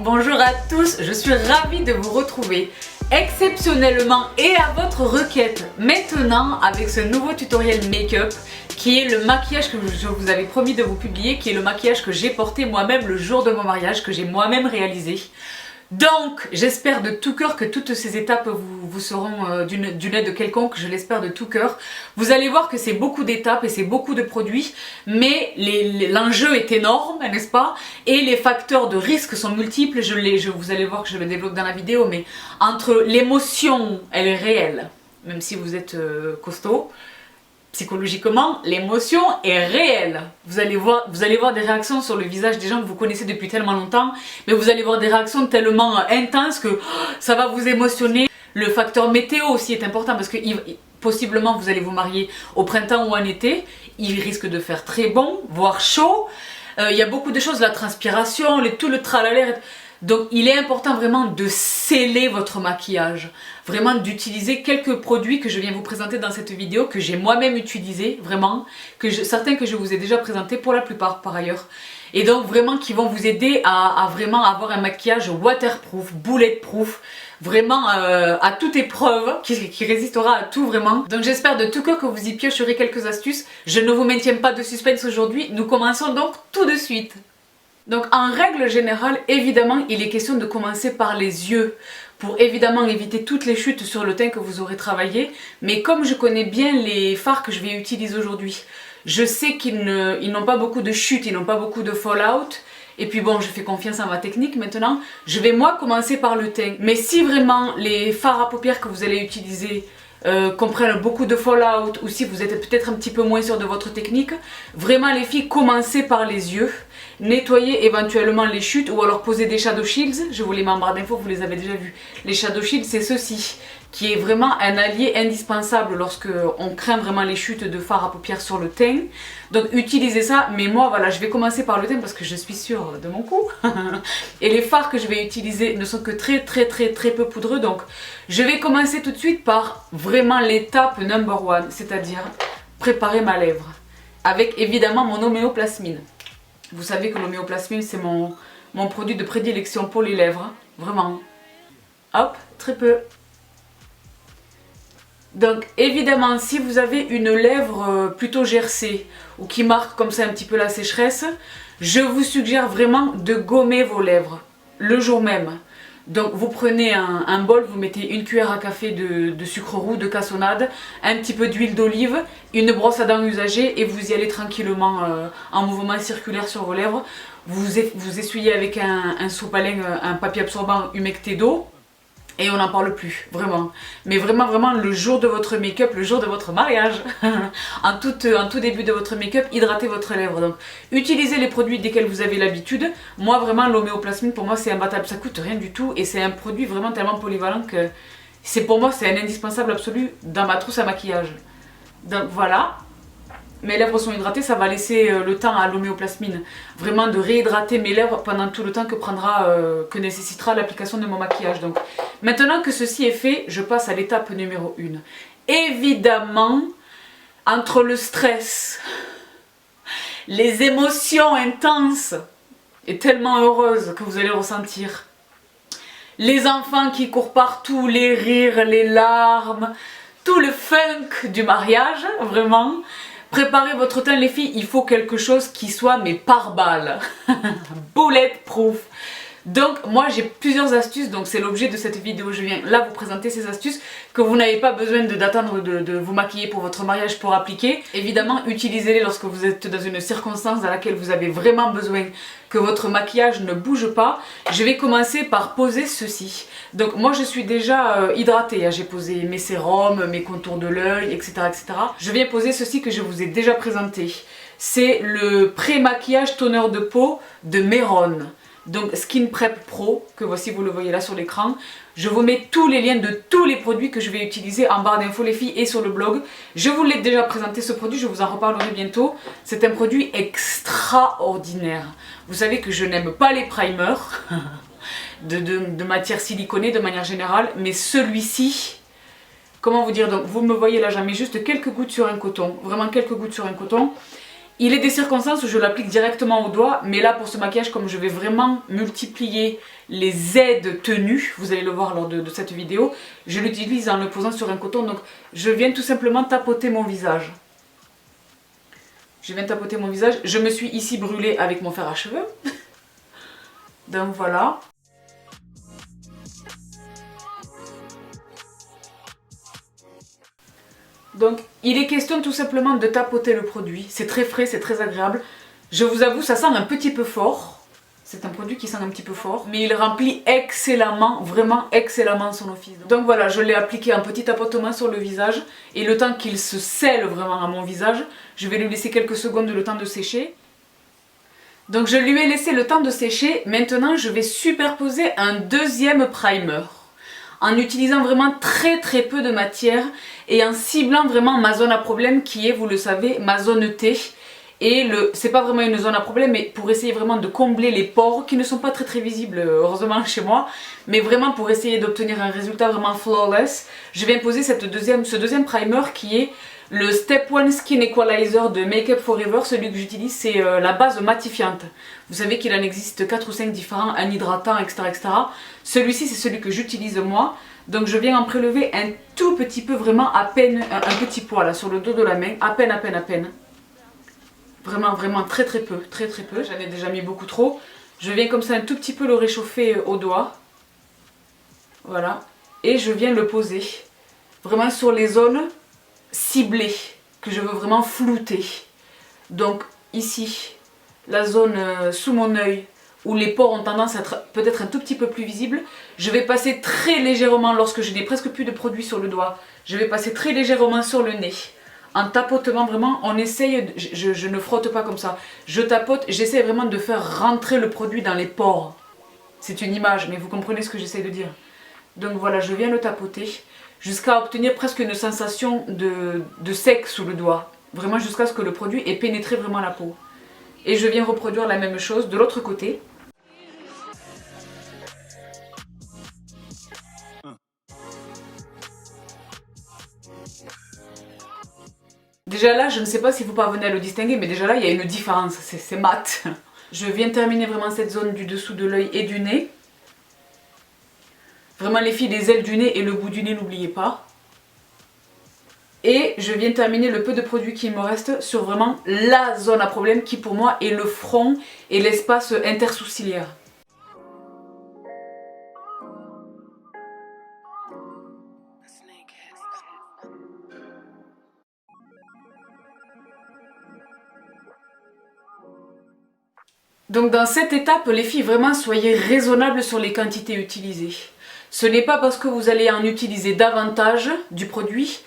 bonjour à tous, je suis ravie de vous retrouver exceptionnellement et à votre requête maintenant avec ce nouveau tutoriel make-up qui est le maquillage que je vous avais promis de vous publier, qui est le maquillage que j'ai porté moi-même le jour de mon mariage, que j'ai moi-même réalisé. Donc j'espère de tout cœur que toutes ces étapes vous seront d'une aide quelconque, je l'espère de tout cœur. Vous allez voir que c'est beaucoup d'étapes et c'est beaucoup de produits, mais l'enjeu est énorme, n'est-ce pas? Et les facteurs de risque sont multiples, vous allez voir que je le développe dans la vidéo, mais entre l'émotion, elle est réelle, même si vous êtes costaud. Psychologiquement, l'émotion est réelle. Vous allez voir des réactions sur le visage des gens que vous connaissez depuis tellement longtemps, mais vous allez voir des réactions tellement intenses que ça va vous émotionner. Le facteur météo aussi est important parce que possiblement vous allez vous marier au printemps ou en été. Il risque de faire très bon, voire chaud. Il y a beaucoup de choses, la transpiration, tout le tralala. Donc il est important vraiment de sceller votre maquillage, vraiment d'utiliser quelques produits que je viens vous présenter dans cette vidéo, que j'ai moi-même utilisé, vraiment, certains que je vous ai déjà présentés pour la plupart par ailleurs, et donc vraiment qui vont vous aider à vraiment avoir un maquillage waterproof, bulletproof, vraiment à toute épreuve, qui résistera à tout vraiment. Donc j'espère de tout cœur que vous y piocherez quelques astuces. Je ne vous maintiens pas de suspense aujourd'hui, nous commençons donc tout de suite. Donc en règle générale, évidemment, il est question de commencer par les yeux pour évidemment éviter toutes les chutes sur le teint que vous aurez travaillé. Mais comme je connais bien les fards que je vais utiliser aujourd'hui, je sais qu'ils n'ont pas beaucoup de chutes, ils n'ont pas beaucoup de fallout. Et puis bon, je fais confiance en ma technique maintenant. Je vais moi commencer par le teint. Mais si vraiment les fards à paupières que vous allez utiliser comprennent beaucoup de fallout, ou si vous êtes peut-être un petit peu moins sûr de votre technique, vraiment les filles, commencez par les yeux. Nettoyez éventuellement les chutes ou alors posez des shadow shields. Je vous les mets en barre d'infos, vous les avez déjà vus. Les shadow shields, c'est ceci, qui est vraiment un allié indispensable lorsque on craint vraiment les chutes de fard à paupières sur le teint. Donc utilisez ça, mais moi voilà, je vais commencer par le teint parce que je suis sûre de mon coup. Et les fards que je vais utiliser ne sont que très peu poudreux, donc je vais commencer tout de suite par vraiment l'étape number one, c'est-à-dire préparer ma lèvre. Avec évidemment mon homéoplasmine. Vous savez que l'homéoplasmine c'est mon produit de prédilection pour les lèvres, vraiment. Hop, très peu. Donc évidemment, si vous avez une lèvre plutôt gercée ou qui marque comme ça un petit peu la sécheresse, je vous suggère vraiment de gommer vos lèvres le jour même. Donc vous prenez un bol, vous mettez une cuillère à café de sucre roux, de cassonade, un petit peu d'huile d'olive, une brosse à dents usagée et vous y allez tranquillement en mouvement circulaire sur vos lèvres. Vous essuyez avec un sopalin, un papier absorbant humecté d'eau. Et on n'en parle plus, vraiment. Mais vraiment le jour de votre make-up, le jour de votre mariage, en tout début de votre make-up, hydratez votre lèvre. Donc utilisez les produits desquels vous avez l'habitude. Moi vraiment l'homéoplasmine pour moi c'est imbattable, ça coûte rien du tout et c'est un produit vraiment tellement polyvalent que pour moi c'est un indispensable absolu dans ma trousse à maquillage. Donc voilà. Mes lèvres sont hydratées, ça va laisser le temps à l'homéoplasmine vraiment de réhydrater mes lèvres pendant tout le temps que nécessitera l'application de mon maquillage. Donc maintenant que ceci est fait, je passe à l'étape numéro 1. Évidemment, entre le stress, les émotions intenses et tellement heureuses que vous allez ressentir, les enfants qui courent partout, les rires, les larmes, tout le funk du mariage, vraiment. Préparez votre teint les filles, il faut quelque chose qui soit mais par balle, bulletproof. Donc moi j'ai plusieurs astuces, donc c'est l'objet de cette vidéo, je viens là vous présenter ces astuces que vous n'avez pas besoin d'attendre de vous maquiller pour votre mariage pour appliquer. Évidemment utilisez-les lorsque vous êtes dans une circonstance dans laquelle vous avez vraiment besoin que votre maquillage ne bouge pas. Je vais commencer par poser ceci. Donc moi je suis déjà hydratée, hein. J'ai posé mes sérums, mes contours de l'œil, etc., etc. Je viens poser ceci que je vous ai déjà présenté. C'est le pré-maquillage toner de peau de Meron. Donc Skin Prep Pro, que voici, vous le voyez là sur l'écran. Je vous mets tous les liens de tous les produits que je vais utiliser en barre d'infos les filles et sur le blog. Je vous l'ai déjà présenté ce produit, je vous en reparlerai bientôt. C'est un produit extraordinaire. Vous savez que je n'aime pas les primers de matière siliconée de manière générale, mais celui-ci, comment vous dire, donc vous me voyez là, j'en mets juste quelques gouttes sur un coton, vraiment quelques gouttes sur un coton. Il est des circonstances où je l'applique directement au doigt, mais là pour ce maquillage, comme je vais vraiment multiplier les aides tenues, vous allez le voir lors de cette vidéo, je l'utilise en le posant sur un coton, donc je viens tout simplement tapoter mon visage. Je viens tapoter mon visage, je me suis ici brûlée avec mon fer à cheveux, donc voilà. Donc il est question tout simplement de tapoter le produit, c'est très frais, c'est très agréable. Je vous avoue, ça sent un petit peu fort, c'est un produit qui sent un petit peu fort, mais il remplit excellemment, vraiment excellemment son office. Donc voilà, je l'ai appliqué un petit tapotement sur le visage, et le temps qu'il se scelle vraiment à mon visage, je vais lui laisser quelques secondes le temps de sécher. Donc je lui ai laissé le temps de sécher, maintenant je vais superposer un deuxième primer. En utilisant vraiment très peu de matière et en ciblant vraiment ma zone à problème qui est, vous le savez, ma zone T. Et c'est pas vraiment une zone à problème, mais pour essayer vraiment de combler les pores qui ne sont pas très visibles, heureusement chez moi, mais vraiment pour essayer d'obtenir un résultat vraiment flawless, je viens poser ce deuxième primer qui est le Step 1 Skin Equalizer de Make Up For Ever. Celui que j'utilise, c'est la base matifiante. Vous savez qu'il en existe 4 ou 5 différents, un hydratant, etc. Celui-ci, c'est celui que j'utilise moi. Donc je viens en prélever un tout petit peu, vraiment à peine, un petit poil là, sur le dos de la main, à peine. Vraiment très peu. J'en ai déjà mis beaucoup trop. Je viens comme ça un tout petit peu le réchauffer au doigt. Voilà. Et je viens le poser vraiment sur les zones ciblées que je veux vraiment flouter. Donc ici, la zone sous mon œil où les pores ont tendance à être peut-être un tout petit peu plus visibles. Je vais passer très légèrement, lorsque je n'ai presque plus de produit sur le doigt, je vais passer très légèrement sur le nez. En tapotement vraiment, on essaye, je ne frotte pas comme ça, je tapote, j'essaie vraiment de faire rentrer le produit dans les pores. C'est une image, mais vous comprenez ce que j'essaie de dire. Donc voilà, je viens le tapoter jusqu'à obtenir presque une sensation de sec sous le doigt. Vraiment jusqu'à ce que le produit ait pénétré vraiment la peau. Et je viens reproduire la même chose de l'autre côté. Déjà là, je ne sais pas si vous parvenez à le distinguer, mais déjà là, il y a une différence, c'est mat. Je viens terminer vraiment cette zone du dessous de l'œil et du nez. Vraiment les filles, les ailes du nez et le bout du nez, n'oubliez pas. Et je viens terminer le peu de produit qui me reste sur vraiment la zone à problème qui pour moi est le front et l'espace intersourciliaire. Donc dans cette étape, les filles, vraiment soyez raisonnables sur les quantités utilisées. Ce n'est pas parce que vous allez en utiliser davantage du produit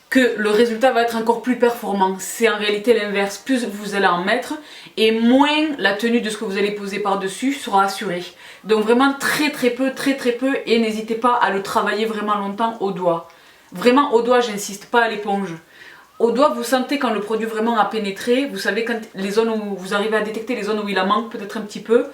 que le résultat va être encore plus performant. C'est en réalité l'inverse. Plus vous allez en mettre et moins la tenue de ce que vous allez poser par-dessus sera assurée. Donc vraiment très peu et n'hésitez pas à le travailler vraiment longtemps au doigt. Vraiment au doigt, j'insiste, pas à l'éponge. Au doigt, vous sentez quand le produit vraiment a pénétré, vous savez quand les zones où vous arrivez à détecter les zones où il en manque peut-être un petit peu.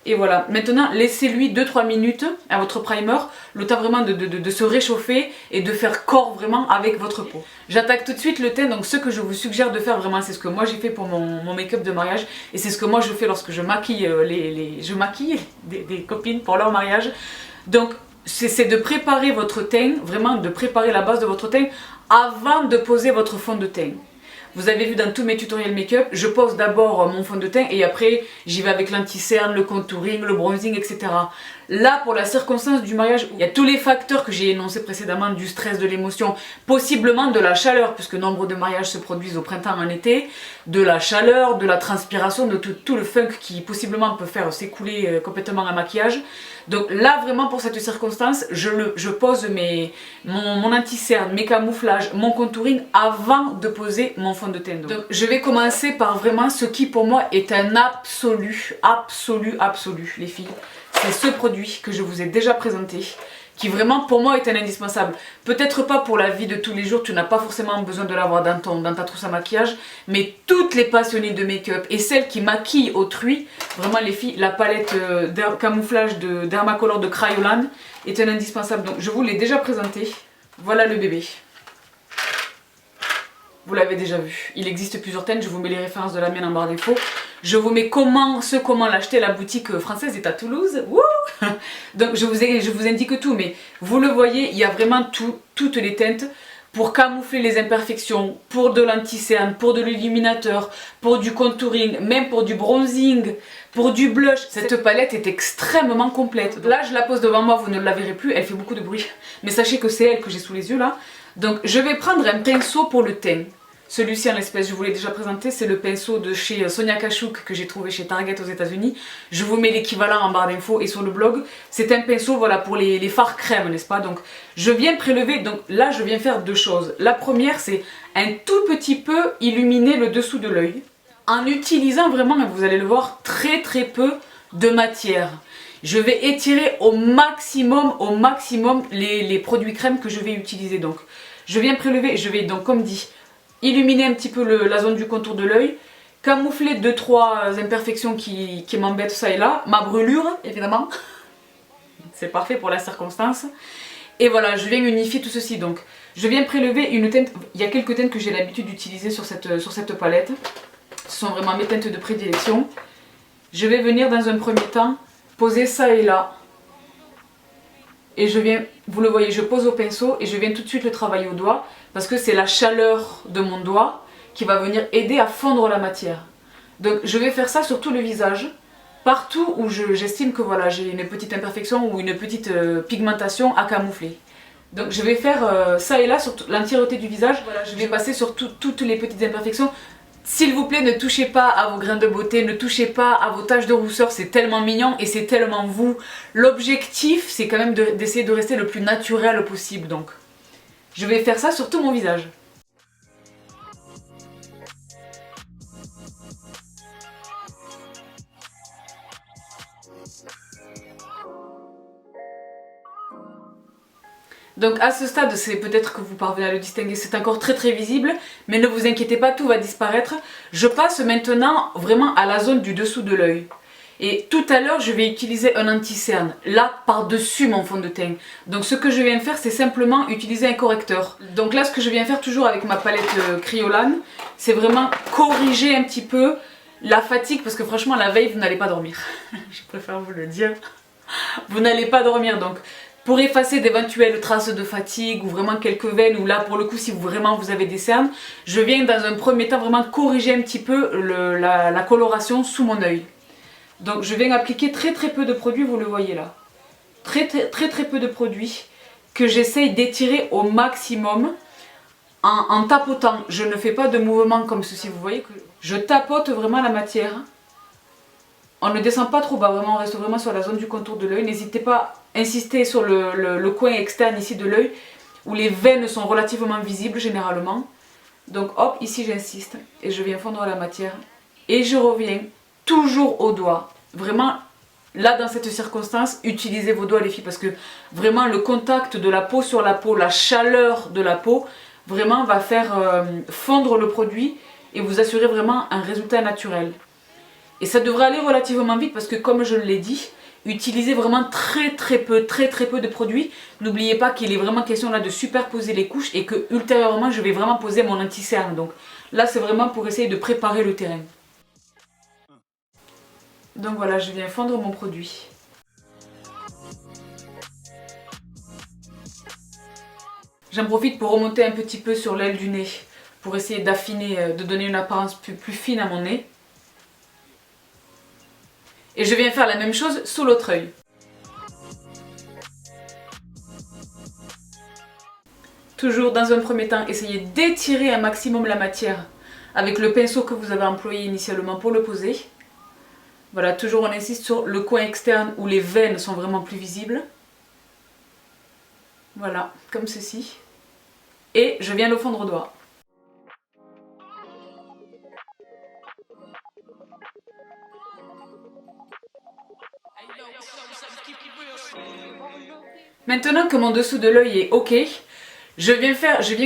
Et voilà, maintenant laissez-lui 2-3 minutes à votre primer, le temps vraiment de se réchauffer et de faire corps vraiment avec votre peau. J'attaque tout de suite le teint, donc ce que je vous suggère de faire vraiment, c'est ce que moi j'ai fait pour mon make-up de mariage et c'est ce que moi je fais lorsque je maquille je maquille des copines pour leur mariage. Donc c'est de préparer votre teint, vraiment de préparer la base de votre teint avant de poser votre fond de teint. Vous avez vu dans tous mes tutoriels make-up, je pose d'abord mon fond de teint et après j'y vais avec l'anti-cerne, le contouring, le bronzing, etc. Là, pour la circonstance du mariage, il y a tous les facteurs que j'ai énoncés précédemment, du stress, de l'émotion, possiblement de la chaleur, puisque nombre de mariages se produisent au printemps, en été, de la chaleur, de la transpiration, de tout le funk qui possiblement peut faire s'écouler complètement un maquillage. Donc là, vraiment pour cette circonstance, je pose mon anti-cerne, mes camouflages, mon contouring avant de poser mon fond de teint. Donc je vais commencer par vraiment ce qui pour moi est un absolu, les filles. C'est ce produit que je vous ai déjà présenté, qui vraiment pour moi est un indispensable. Peut-être pas pour la vie de tous les jours, tu n'as pas forcément besoin de l'avoir dans ta trousse à maquillage, mais toutes les passionnées de make-up et celles qui maquillent autrui, vraiment les filles, la palette camouflage de Dermacolor de Kryolan est un indispensable. Donc je vous l'ai déjà présenté, voilà le bébé. vous l'avez déjà vu. Il existe plusieurs teintes, je vous mets les références de la mienne en barre d'infos. Je vous mets comment l'acheter, la boutique française est à Toulouse. Wouh. Donc je vous indique tout, mais vous le voyez, il y a vraiment toutes les teintes pour camoufler les imperfections, pour de l'anti-cerne, pour de l'illuminateur, pour du contouring, même pour du bronzing, pour du blush. Cette palette est extrêmement complète. Là, je la pose devant moi, vous ne la verrez plus, elle fait beaucoup de bruit. Mais sachez que c'est elle que j'ai sous les yeux là. Donc je vais prendre un pinceau pour le teint. Celui-ci en l'espèce, je vous l'ai déjà présenté, c'est le pinceau de chez Sonia Kashuk que j'ai trouvé chez Target aux États-Unis. Je vous mets l'équivalent en barre d'infos et sur le blog. C'est un pinceau voilà, pour les fards crème, n'est-ce pas? Donc je viens prélever, donc là je viens faire deux choses. La première, c'est un tout petit peu illuminer le dessous de l'œil en utilisant vraiment, vous allez le voir, très peu de matière. Je vais étirer au maximum les produits crème que je vais utiliser. Donc je viens prélever, je vais donc comme dit, illuminer un petit peu la zone du contour de l'œil, camoufler 2-3 imperfections qui m'embêtent ça et là, ma brûlure évidemment, c'est parfait pour la circonstance. Et voilà, je viens unifier tout ceci. Donc je viens prélever une teinte, il y a quelques teintes que j'ai l'habitude d'utiliser sur cette palette, ce sont vraiment mes teintes de prédilection. Je vais venir dans un premier temps poser ça et là. Et je viens, vous le voyez, je pose au pinceau et je viens tout de suite le travailler au doigt parce que c'est la chaleur de mon doigt qui va venir aider à fondre la matière. Donc je vais faire ça sur tout le visage, partout où j'estime que voilà, j'ai une petite imperfection ou une petite pigmentation à camoufler. Donc je vais faire ça et là sur l'entièreté du visage, voilà, je vais passer sur toutes les petites imperfections. S'il vous plaît, ne touchez pas à vos grains de beauté, ne touchez pas à vos taches de rousseur, c'est tellement mignon et c'est tellement vous. L'objectif, c'est quand même d'essayer de rester le plus naturel possible. Donc, je vais faire ça sur tout mon visage. Donc à ce stade, c'est peut-être que vous parvenez à le distinguer, c'est encore très visible, mais ne vous inquiétez pas, tout va disparaître. Je passe maintenant vraiment à la zone du dessous de l'œil. Et tout à l'heure, je vais utiliser un anti-cerne, là par-dessus mon fond de teint. Donc ce que je viens de faire, c'est simplement utiliser un correcteur. Donc là, ce que je viens faire toujours avec ma palette Kryolan, c'est vraiment corriger un petit peu la fatigue, parce que franchement, la veille, vous n'allez pas dormir. Je préfère vous le dire. Vous n'allez pas dormir, donc pour effacer d'éventuelles traces de fatigue ou vraiment quelques veines, ou là pour le coup si vraiment vous avez des cernes, je viens dans un premier temps vraiment corriger un petit peu la coloration sous mon œil. Donc je viens appliquer très peu de produits, vous le voyez là. Très peu de produits que j'essaye d'étirer au maximum en tapotant. Je ne fais pas de mouvement comme ceci, vous voyez que je tapote vraiment la matière. On ne descend pas trop bas, vraiment, on reste vraiment sur la zone du contour de l'œil. N'hésitez pas à insister sur le coin externe ici de l'œil, où les veines sont relativement visibles généralement. Donc hop, ici j'insiste, et je viens fondre la matière. Et je reviens toujours au doigt. Vraiment, là dans cette circonstance, utilisez vos doigts les filles, parce que vraiment le contact de la peau sur la peau, la chaleur de la peau, vraiment va faire fondre le produit et vous assurer vraiment un résultat naturel. Et ça devrait aller relativement vite parce que comme je l'ai dit, utilisez vraiment très peu de produits. N'oubliez pas qu'il est vraiment question là de superposer les couches et que ultérieurement je vais vraiment poser mon anti-cerne. Donc là c'est vraiment pour essayer de préparer le terrain. Donc voilà, je viens fondre mon produit. J'en profite pour remonter un petit peu sur l'aile du nez pour essayer d'affiner, de donner une apparence plus fine à mon nez. Et je viens faire la même chose sous l'autre œil. Toujours dans un premier temps, essayez d'étirer un maximum la matière avec le pinceau que vous avez employé initialement pour le poser. Voilà, toujours on insiste sur le coin externe où les veines sont vraiment plus visibles. Voilà, comme ceci. Et je viens le fondre au doigt. Maintenant que mon dessous de l'œil est ok, je viens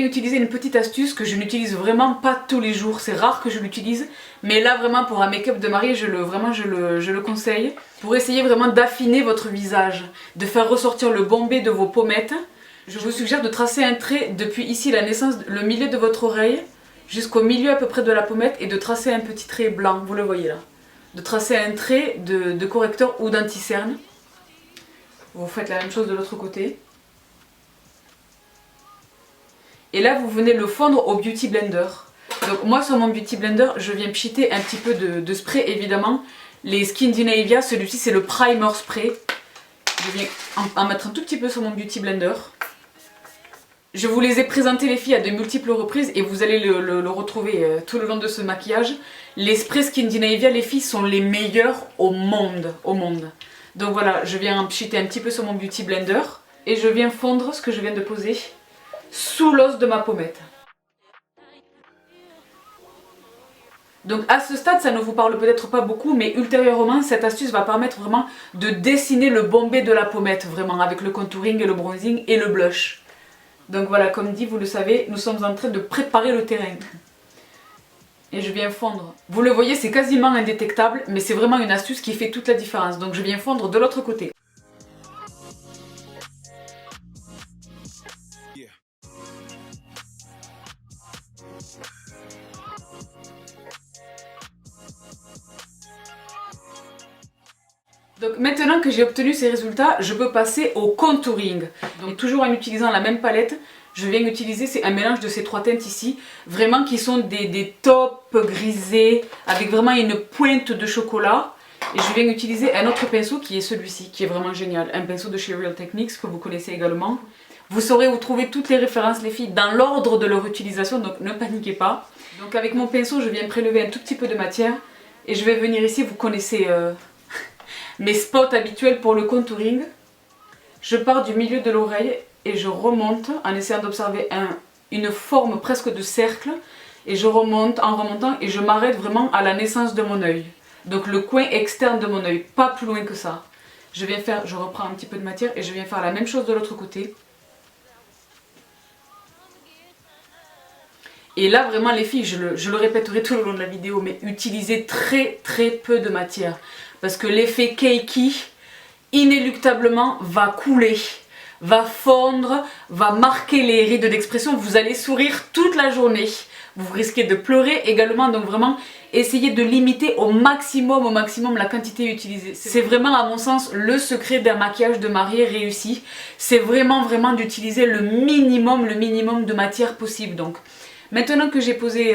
utiliser une petite astuce que je n'utilise vraiment pas tous les jours. C'est rare que je l'utilise, mais là vraiment pour un make-up de mariée, je le conseille. Pour essayer vraiment d'affiner votre visage, de faire ressortir le bombé de vos pommettes, je vous suggère de tracer un trait depuis ici la naissance, le milieu de votre oreille, jusqu'au milieu à peu près de la pommette et de tracer un petit trait blanc, vous le voyez là. De tracer un trait de correcteur ou d'anti-cerne. Vous faites la même chose de l'autre côté. Et là vous venez le fondre au Beauty Blender. Donc moi sur mon Beauty Blender je viens pchiter un petit peu de spray évidemment. Les Skindinavia, celui-ci c'est le primer spray. Je viens en mettre un tout petit peu sur mon Beauty Blender. Je vous les ai présentés les filles à de multiples reprises et vous allez le retrouver tout le long de ce maquillage. Les sprays Skindinavia les filles sont les meilleurs au monde. Donc voilà, je viens en pchiter un petit peu sur mon Beauty Blender et je viens fondre ce que je viens de poser sous l'os de ma pommette. Donc à ce stade ça ne vous parle peut-être pas beaucoup mais ultérieurement cette astuce va permettre vraiment de dessiner le bombé de la pommette vraiment avec le contouring et le bronzing et le blush. Donc voilà, comme dit, vous le savez, nous sommes en train de préparer le terrain. Et je viens fondre. Vous le voyez, c'est quasiment indétectable, mais c'est vraiment une astuce qui fait toute la différence. Donc je viens fondre de l'autre côté. Donc maintenant que j'ai obtenu ces résultats, je peux passer au contouring. Donc toujours en utilisant la même palette, je viens utiliser, c'est un mélange de ces trois teintes ici, vraiment qui sont des taupes grisées, avec vraiment une pointe de chocolat. Et je viens utiliser un autre pinceau qui est celui-ci, qui est vraiment génial, un pinceau de chez Real Techniques que vous connaissez également. Vous saurez où trouver toutes les références les filles dans l'ordre de leur utilisation, donc ne paniquez pas. Donc avec mon pinceau, je viens prélever un tout petit peu de matière et je vais venir ici, vous connaissez mes spots habituels pour le contouring. Je pars du milieu de l'oreille et je remonte en essayant d'observer une forme presque de cercle et je remonte en remontant et je m'arrête vraiment à la naissance de mon œil. Donc le coin externe de mon œil, pas plus loin que ça. Je reprends un petit peu de matière et je viens faire la même chose de l'autre côté. Et là vraiment les filles, je le répéterai tout le long de la vidéo, mais utilisez très peu de matière. Parce que l'effet cakey, inéluctablement, va couler, va fondre, va marquer les rides d'expression. Vous allez sourire toute la journée. Vous risquez de pleurer également, donc vraiment, essayez de limiter au maximum la quantité utilisée. C'est vraiment, à mon sens, le secret d'un maquillage de mariée réussi. C'est vraiment d'utiliser le minimum de matière possible. Donc, maintenant que j'ai posé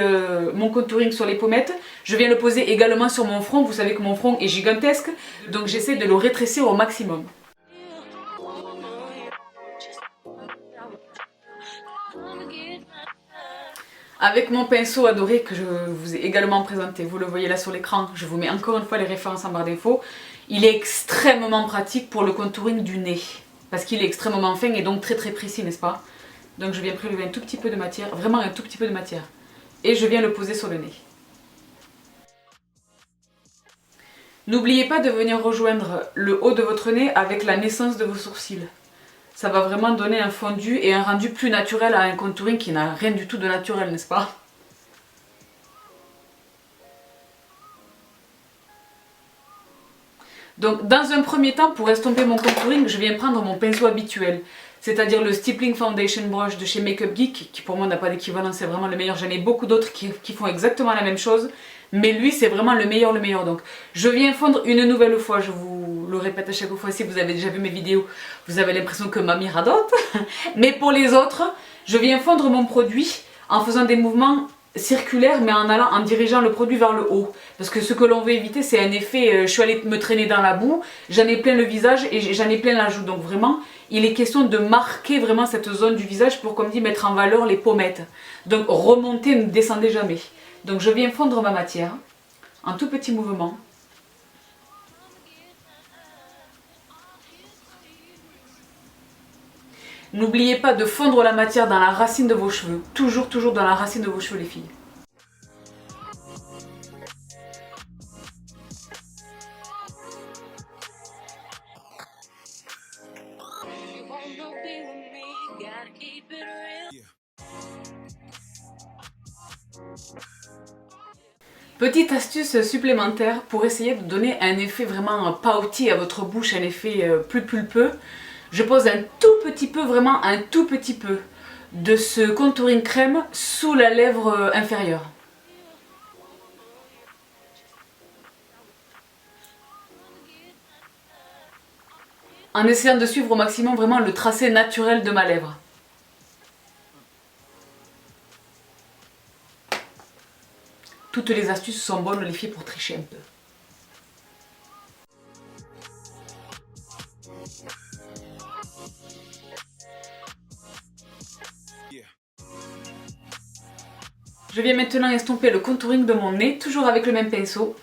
mon contouring sur les pommettes, je viens le poser également sur mon front. Vous savez que mon front est gigantesque, donc j'essaie de le rétrécir au maximum. Avec mon pinceau adoré que je vous ai également présenté, vous le voyez là sur l'écran, je vous mets encore une fois les références en barre d'infos. Il est extrêmement pratique pour le contouring du nez, parce qu'il est extrêmement fin et donc très précis, n'est-ce pas? Donc je viens prélever un tout petit peu de matière, vraiment un tout petit peu de matière. Et je viens le poser sur le nez. N'oubliez pas de venir rejoindre le haut de votre nez avec la naissance de vos sourcils. Ça va vraiment donner un fondu et un rendu plus naturel à un contouring qui n'a rien du tout de naturel, n'est-ce pas? Donc dans un premier temps, pour estomper mon contouring, je viens prendre mon pinceau habituel. C'est-à-dire le Stippling Foundation Brush de chez Makeup Geek, qui pour moi n'a pas d'équivalent, c'est vraiment le meilleur. J'en ai beaucoup d'autres qui font exactement la même chose, mais lui c'est vraiment le meilleur. Donc je viens fondre une nouvelle fois, je vous le répète à chaque fois, si vous avez déjà vu mes vidéos, vous avez l'impression que mamie radote. Mais pour les autres, je viens fondre mon produit en faisant des mouvements circulaire mais en dirigeant le produit vers le haut, parce que ce que l'on veut éviter c'est un effet je suis allée me traîner dans la boue, j'en ai plein le visage et j'en ai plein la joue, donc vraiment il est question de marquer vraiment cette zone du visage pour, comme dit, mettre en valeur les pommettes. Donc remontez, ne descendez jamais. Donc je viens fondre ma matière en tout petits mouvements. N'oubliez pas de fondre la matière dans la racine de vos cheveux. Toujours dans la racine de vos cheveux les filles. Petite astuce supplémentaire pour essayer de donner un effet vraiment pouty à votre bouche, un effet plus pulpeux. Je pose un tout petit peu, vraiment un tout petit peu de ce contouring crème sous la lèvre inférieure. En essayant de suivre au maximum vraiment le tracé naturel de ma lèvre. Toutes les astuces sont bonnes les filles pour tricher un peu. Je viens maintenant estomper le contouring de mon nez, toujours avec le même pinceau.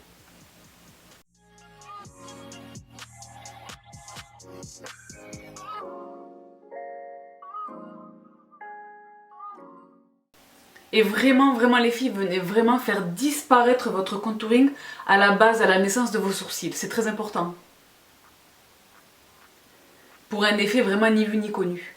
Et vraiment les filles, venez vraiment faire disparaître votre contouring à la base, à la naissance de vos sourcils. C'est très important. Pour un effet vraiment ni vu ni connu.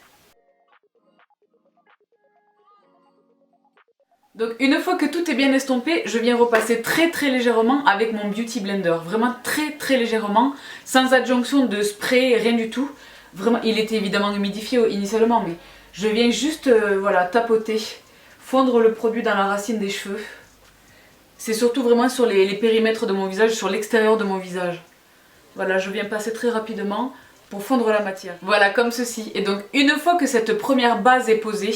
Donc une fois que tout est bien estompé, je viens repasser très légèrement avec mon Beauty Blender. Vraiment très légèrement, sans adjonction de spray, rien du tout. Vraiment, il était évidemment humidifié initialement, mais je viens juste voilà, tapoter, fondre le produit dans la racine des cheveux. C'est surtout vraiment sur les périmètres de mon visage, sur l'extérieur de mon visage. Voilà, je viens passer très rapidement pour fondre la matière. Voilà, comme ceci. Et donc une fois que cette première base est posée,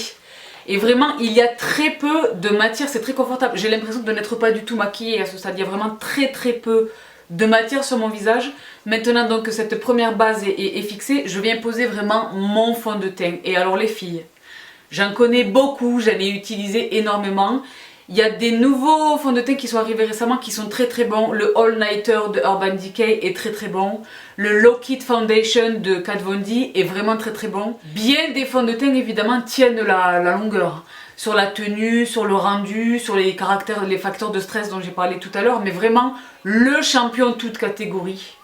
et vraiment, il y a très peu de matière, c'est très confortable. J'ai l'impression de n'être pas du tout maquillée à ce stade. Il y a vraiment très peu de matière sur mon visage. Maintenant donc que cette première base est fixée, je viens poser vraiment mon fond de teint. Et alors les filles, j'en connais beaucoup, j'en ai utilisé énormément. Il y a des nouveaux fonds de teint qui sont arrivés récemment qui sont très bons. Le All Nighter de Urban Decay est très bon. Le Lock It Foundation de Kat Von D est vraiment très bon. Bien des fonds de teint évidemment tiennent la longueur. Sur la tenue, sur le rendu, sur les caractères, les facteurs de stress dont j'ai parlé tout à l'heure. Mais vraiment le champion toute catégorie,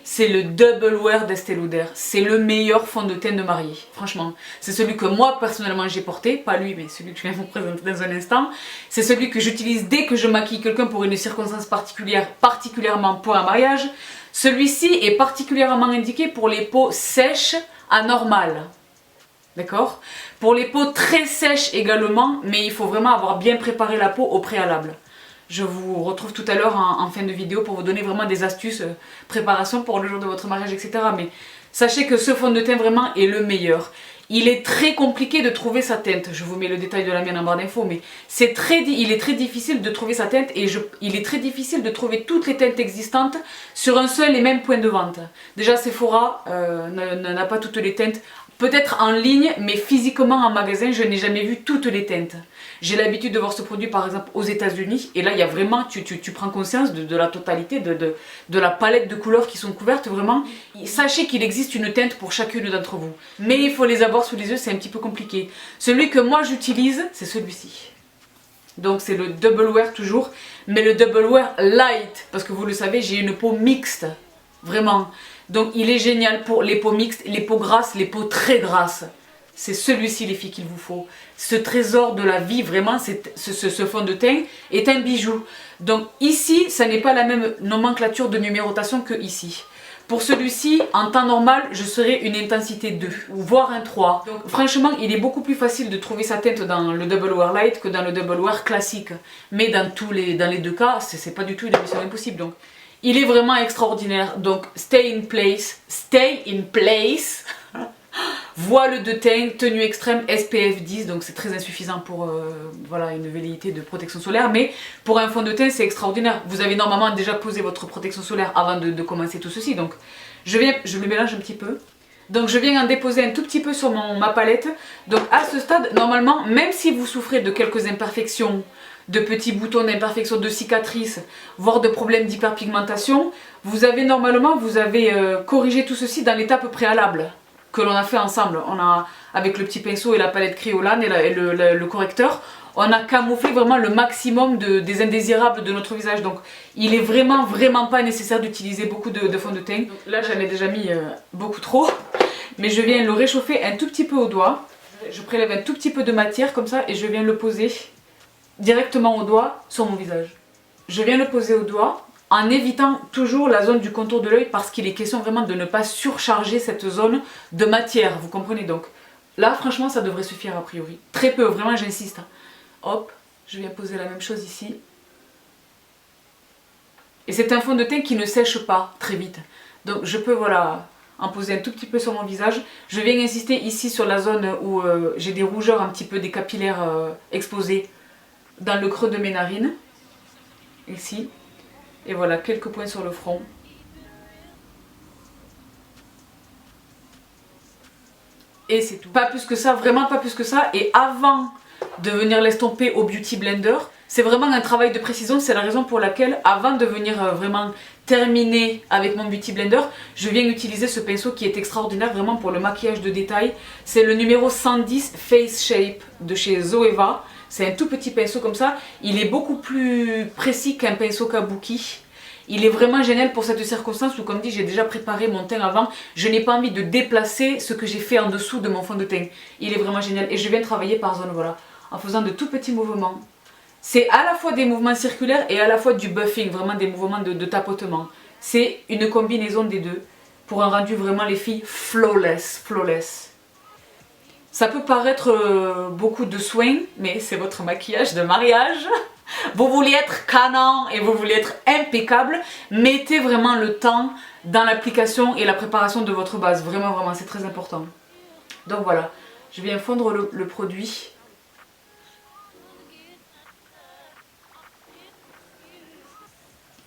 c'est le Double Wear d'Estée Lauder. C'est le meilleur fond de teint de mariée, franchement. C'est celui que moi personnellement j'ai porté, pas lui mais celui que je viens vous présenter dans un instant. C'est celui que j'utilise dès que je maquille quelqu'un pour une circonstance particulière, particulièrement pour un mariage. Celui-ci est particulièrement indiqué pour les peaux sèches anormales. D'accord? Pour les peaux très sèches également, mais il faut vraiment avoir bien préparé la peau au préalable. Je vous retrouve tout à l'heure en fin de vidéo pour vous donner vraiment des astuces, préparation pour le jour de votre mariage, etc. Mais sachez que ce fond de teint vraiment est le meilleur. Il est très compliqué de trouver sa teinte. Je vous mets le détail de la mienne en barre d'infos, mais il est très difficile de trouver sa teinte et il est très difficile de trouver toutes les teintes existantes sur un seul et même point de vente. Déjà Sephora n'a pas toutes les teintes. Peut-être en ligne, mais physiquement en magasin, je n'ai jamais vu toutes les teintes. J'ai l'habitude de voir ce produit par exemple aux États-Unis et là il y a vraiment, tu prends conscience de la totalité, de la palette de couleurs qui sont couvertes vraiment. Sachez qu'il existe une teinte pour chacune d'entre vous, mais il faut les avoir sous les yeux, c'est un petit peu compliqué. Celui que moi j'utilise, c'est celui-ci. Donc c'est le Double Wear toujours, mais le Double Wear Light, parce que vous le savez, j'ai une peau mixte, vraiment. Donc il est génial pour les peaux mixtes, les peaux grasses, les peaux très grasses. C'est celui-ci les filles qu'il vous faut. Ce trésor de la vie, vraiment, ce fond de teint est un bijou. Donc ici, ça n'est pas la même nomenclature de numérotation que ici. Pour celui-ci, en temps normal, je serais une intensité 2, voire un 3. Donc franchement, il est beaucoup plus facile de trouver sa teinte dans le Double Wear Light que dans le Double Wear classique. Mais dans les deux cas, c'est pas du tout une mission impossible. Donc il est vraiment extraordinaire. Donc stay in place. Voile de teint, tenue extrême, SPF 10, donc c'est très insuffisant pour voilà, une velléité de protection solaire, mais pour un fond de teint c'est extraordinaire. Vous avez normalement déjà posé votre protection solaire avant de commencer tout ceci, donc je le mélange un petit peu. Donc je viens en déposer un tout petit peu sur ma palette. Donc à ce stade, normalement, même si vous souffrez de quelques imperfections, de petits boutons d'imperfections, de cicatrices, voire de problèmes d'hyperpigmentation, vous avez corrigé tout ceci dans l'étape préalable que l'on a fait ensemble. On a, avec le petit pinceau et la palette Kryolan et le correcteur, on a camouflé vraiment le maximum des indésirables de notre visage. Donc il est vraiment pas nécessaire d'utiliser beaucoup de fond de teint. Donc, là j'en ai déjà mis beaucoup trop, mais je viens le réchauffer un tout petit peu au doigt. Je prélève un tout petit peu de matière comme ça et je viens le poser directement au doigt sur mon visage. Je viens le poser au doigt en évitant toujours la zone du contour de l'œil parce qu'il est question vraiment de ne pas surcharger cette zone de matière, vous comprenez. Donc Là franchement ça devrait suffire a priori. Très peu, vraiment j'insiste. Hop, je viens poser la même chose ici. Et c'est un fond de teint qui ne sèche pas très vite. Donc je peux voilà en poser un tout petit peu sur mon visage. Je viens insister ici sur la zone où j'ai des rougeurs, un petit peu des capillaires exposés dans le creux de mes narines. Ici. Et voilà, quelques points sur le front. Et c'est tout. Pas plus que ça, vraiment pas plus que ça. Et avant de venir l'estomper au Beauty Blender, c'est vraiment un travail de précision. C'est la raison pour laquelle, avant de venir vraiment terminer avec mon Beauty Blender, je viens utiliser ce pinceau qui est extraordinaire vraiment pour le maquillage de détail. C'est le numéro 110 Face Shape de chez Zoeva. C'est un tout petit pinceau comme ça. Il est beaucoup plus précis qu'un pinceau kabuki. Il est vraiment génial pour cette circonstance où, comme dit, j'ai déjà préparé mon teint avant. Je n'ai pas envie de déplacer ce que j'ai fait en dessous de mon fond de teint. Il est vraiment génial. Et je viens travailler par zone, voilà, en faisant de tout petits mouvements. C'est à la fois des mouvements circulaires et à la fois du buffing, vraiment des mouvements de tapotement. C'est une combinaison des deux pour un rendu vraiment, les filles, flawless, flawless. Ça peut paraître beaucoup de soins, mais c'est votre maquillage de mariage. Vous voulez être canon et vous voulez être impeccable, mettez vraiment le temps dans l'application et la préparation de votre base. Vraiment, vraiment, c'est très important. Donc voilà, je viens fondre le produit.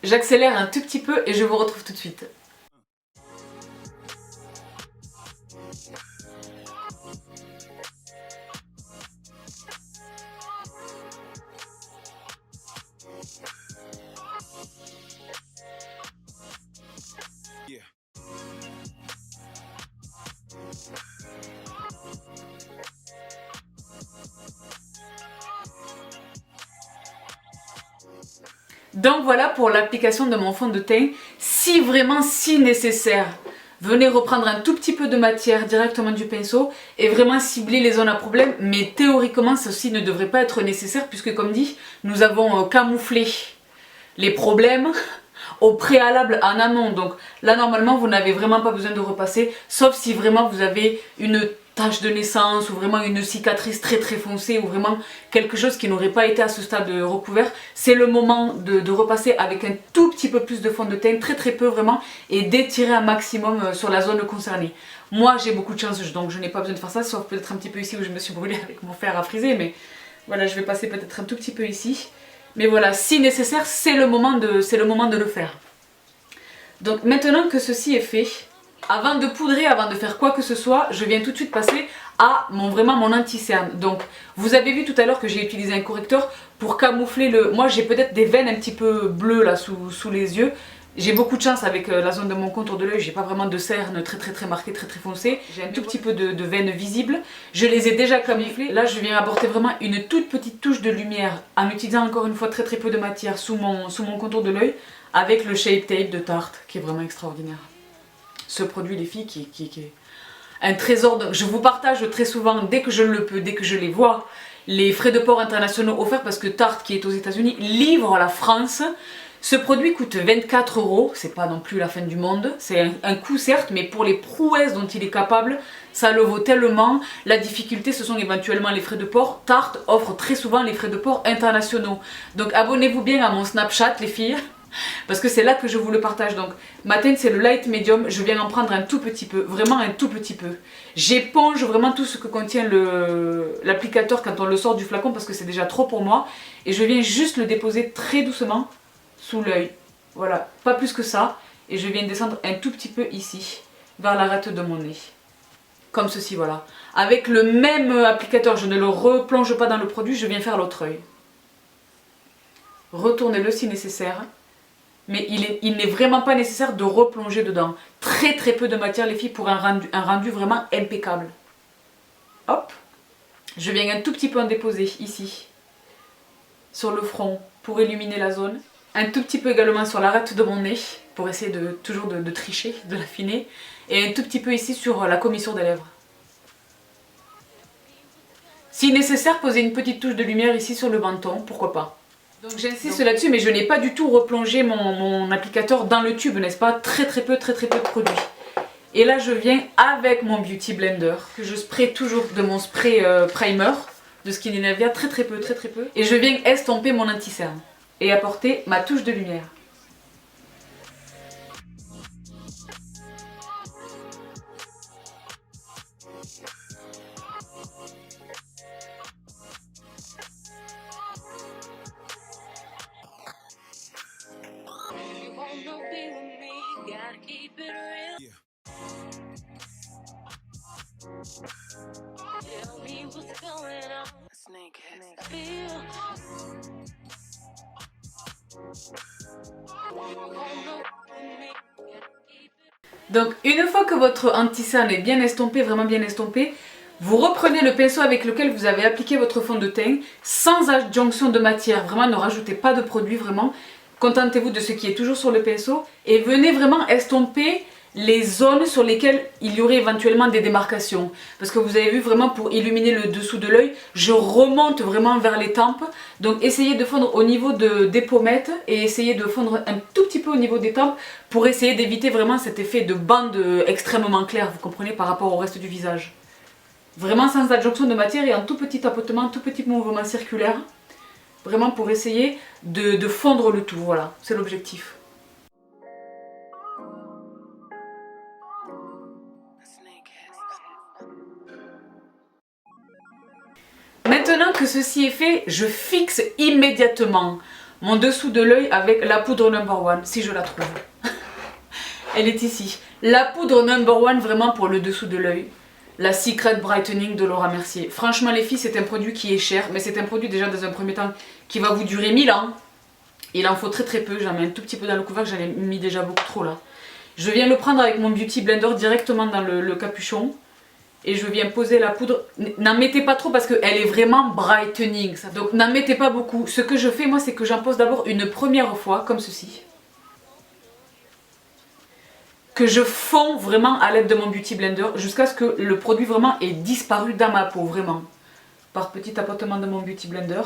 J'accélère un tout petit peu et je vous retrouve tout de suite. Donc voilà pour l'application de mon fond de teint. Si vraiment, si nécessaire, venez reprendre un tout petit peu de matière directement du pinceau et vraiment cibler les zones à problème. Mais théoriquement, ceci ne devrait pas être nécessaire puisque, comme dit, nous avons camouflé les problèmes au préalable en amont. Donc là, normalement, vous n'avez vraiment pas besoin de repasser, sauf si vraiment vous avez une tache de naissance ou vraiment une cicatrice très très foncée ou vraiment quelque chose qui n'aurait pas été à ce stade recouvert. C'est le moment de repasser avec un tout petit peu plus de fond de teint, très très peu vraiment, et d'étirer un maximum sur la zone concernée. Moi j'ai beaucoup de chance, donc je n'ai pas besoin de faire ça, sauf peut-être un petit peu ici où je me suis brûlée avec mon fer à friser, mais voilà, je vais passer peut-être un tout petit peu ici. Mais voilà, si nécessaire, c'est le moment de le faire. Donc maintenant que ceci est fait, avant de poudrer, avant de faire quoi que ce soit, je viens tout de suite passer à vraiment mon anti-cerne. Donc vous avez vu tout à l'heure que j'ai utilisé un correcteur pour camoufler le... Moi j'ai peut-être des veines un petit peu bleues là sous les yeux. J'ai beaucoup de chance avec la zone de mon contour de l'œil, j'ai pas vraiment de cerne très marquée, très foncée. J'ai un tout petit peu de veines visibles. Je les ai déjà camouflées. Là je viens apporter vraiment une toute petite touche de lumière en utilisant encore une fois très peu de matière sous mon contour de l'œil avec le Shape Tape de Tarte qui est vraiment extraordinaire. Ce produit les filles qui est un trésor. Je vous partage très souvent dès que je le peux, dès que je les vois, les frais de port internationaux offerts parce que Tarte qui est aux États-Unis livre la France. Ce produit coûte 24 €, c'est pas non plus la fin du monde, c'est un coût certes, mais pour les prouesses dont il est capable, ça le vaut tellement. La difficulté ce sont éventuellement les frais de port. Tarte offre très souvent les frais de port internationaux. Donc abonnez-vous bien à mon Snapchat les filles, parce que c'est là que je vous le partage. Donc ma teinte c'est le light medium, je viens en prendre un tout petit peu, vraiment un tout petit peu. J'éponge vraiment tout ce que contient l'applicateur quand on le sort du flacon parce que c'est déjà trop pour moi. Et je viens juste le déposer très doucement sous l'œil, voilà, pas plus que ça. Et je viens descendre un tout petit peu ici, vers l'arête de mon nez. Comme ceci, voilà. Avec le même applicateur, je ne le replonge pas dans le produit, je viens faire l'autre œil. Retournez-le si nécessaire. Mais il n'est vraiment pas nécessaire de replonger dedans. Très peu de matière les filles pour un rendu vraiment impeccable. Hop. Je viens un tout petit peu en déposer ici. Sur le front pour illuminer la zone. Un tout petit peu également sur l'arête de mon nez pour essayer toujours de tricher, de l'affiner. Et un tout petit peu ici sur la commissure des lèvres. Si nécessaire, posez une petite touche de lumière ici sur le menton, pourquoi pas. Donc j'insiste là-dessus, mais je n'ai pas du tout replongé mon applicateur dans le tube, n'est-ce pas? Très peu de produit. Et là je viens avec mon Beauty Blender, que je spray toujours de mon spray primer de Skindinavia, très peu. Et je viens estomper mon anti-cerne et apporter ma touche de lumière. Donc une fois que votre anti-cerne est bien estompé, vraiment bien estompé, vous reprenez le pinceau avec lequel vous avez appliqué votre fond de teint sans adjonction de matière, vraiment ne rajoutez pas de produit, vraiment contentez-vous de ce qui est toujours sur le pinceau et venez vraiment estomper les zones sur lesquelles il y aurait éventuellement des démarcations. Parce que vous avez vu vraiment pour illuminer le dessous de l'œil, je remonte vraiment vers les tempes. Donc essayez de fondre au niveau des pommettes et essayez de fondre un tout petit peu au niveau des tempes pour essayer d'éviter vraiment cet effet de bande extrêmement claire, vous comprenez, par rapport au reste du visage. Vraiment sans adjonction de matière et en tout petit tapotement, tout petit mouvement circulaire. Vraiment pour essayer de fondre le tout, voilà, c'est l'objectif. Maintenant que ceci est fait, je fixe immédiatement mon dessous de l'œil avec la poudre number one, si je la trouve. Elle est ici. La poudre number one vraiment pour le dessous de l'œil. La Secret Brightening de Laura Mercier. Franchement les filles, c'est un produit qui est cher, mais c'est un produit déjà dans un premier temps qui va vous durer 1000 ans. Il en faut très peu, j'en mets un tout petit peu dans le couvercle, j'en ai mis déjà beaucoup trop là. Je viens le prendre avec mon Beauty Blender directement dans le capuchon. Et je viens poser la poudre. N'en mettez pas trop parce qu'elle est vraiment brightening. Ça. Donc n'en mettez pas beaucoup. Ce que je fais moi, c'est que j'en pose d'abord une première fois, comme ceci. Que je fonds vraiment à l'aide de mon Beauty Blender jusqu'à ce que le produit vraiment ait disparu dans ma peau, vraiment. Par petit tapotement de mon Beauty Blender.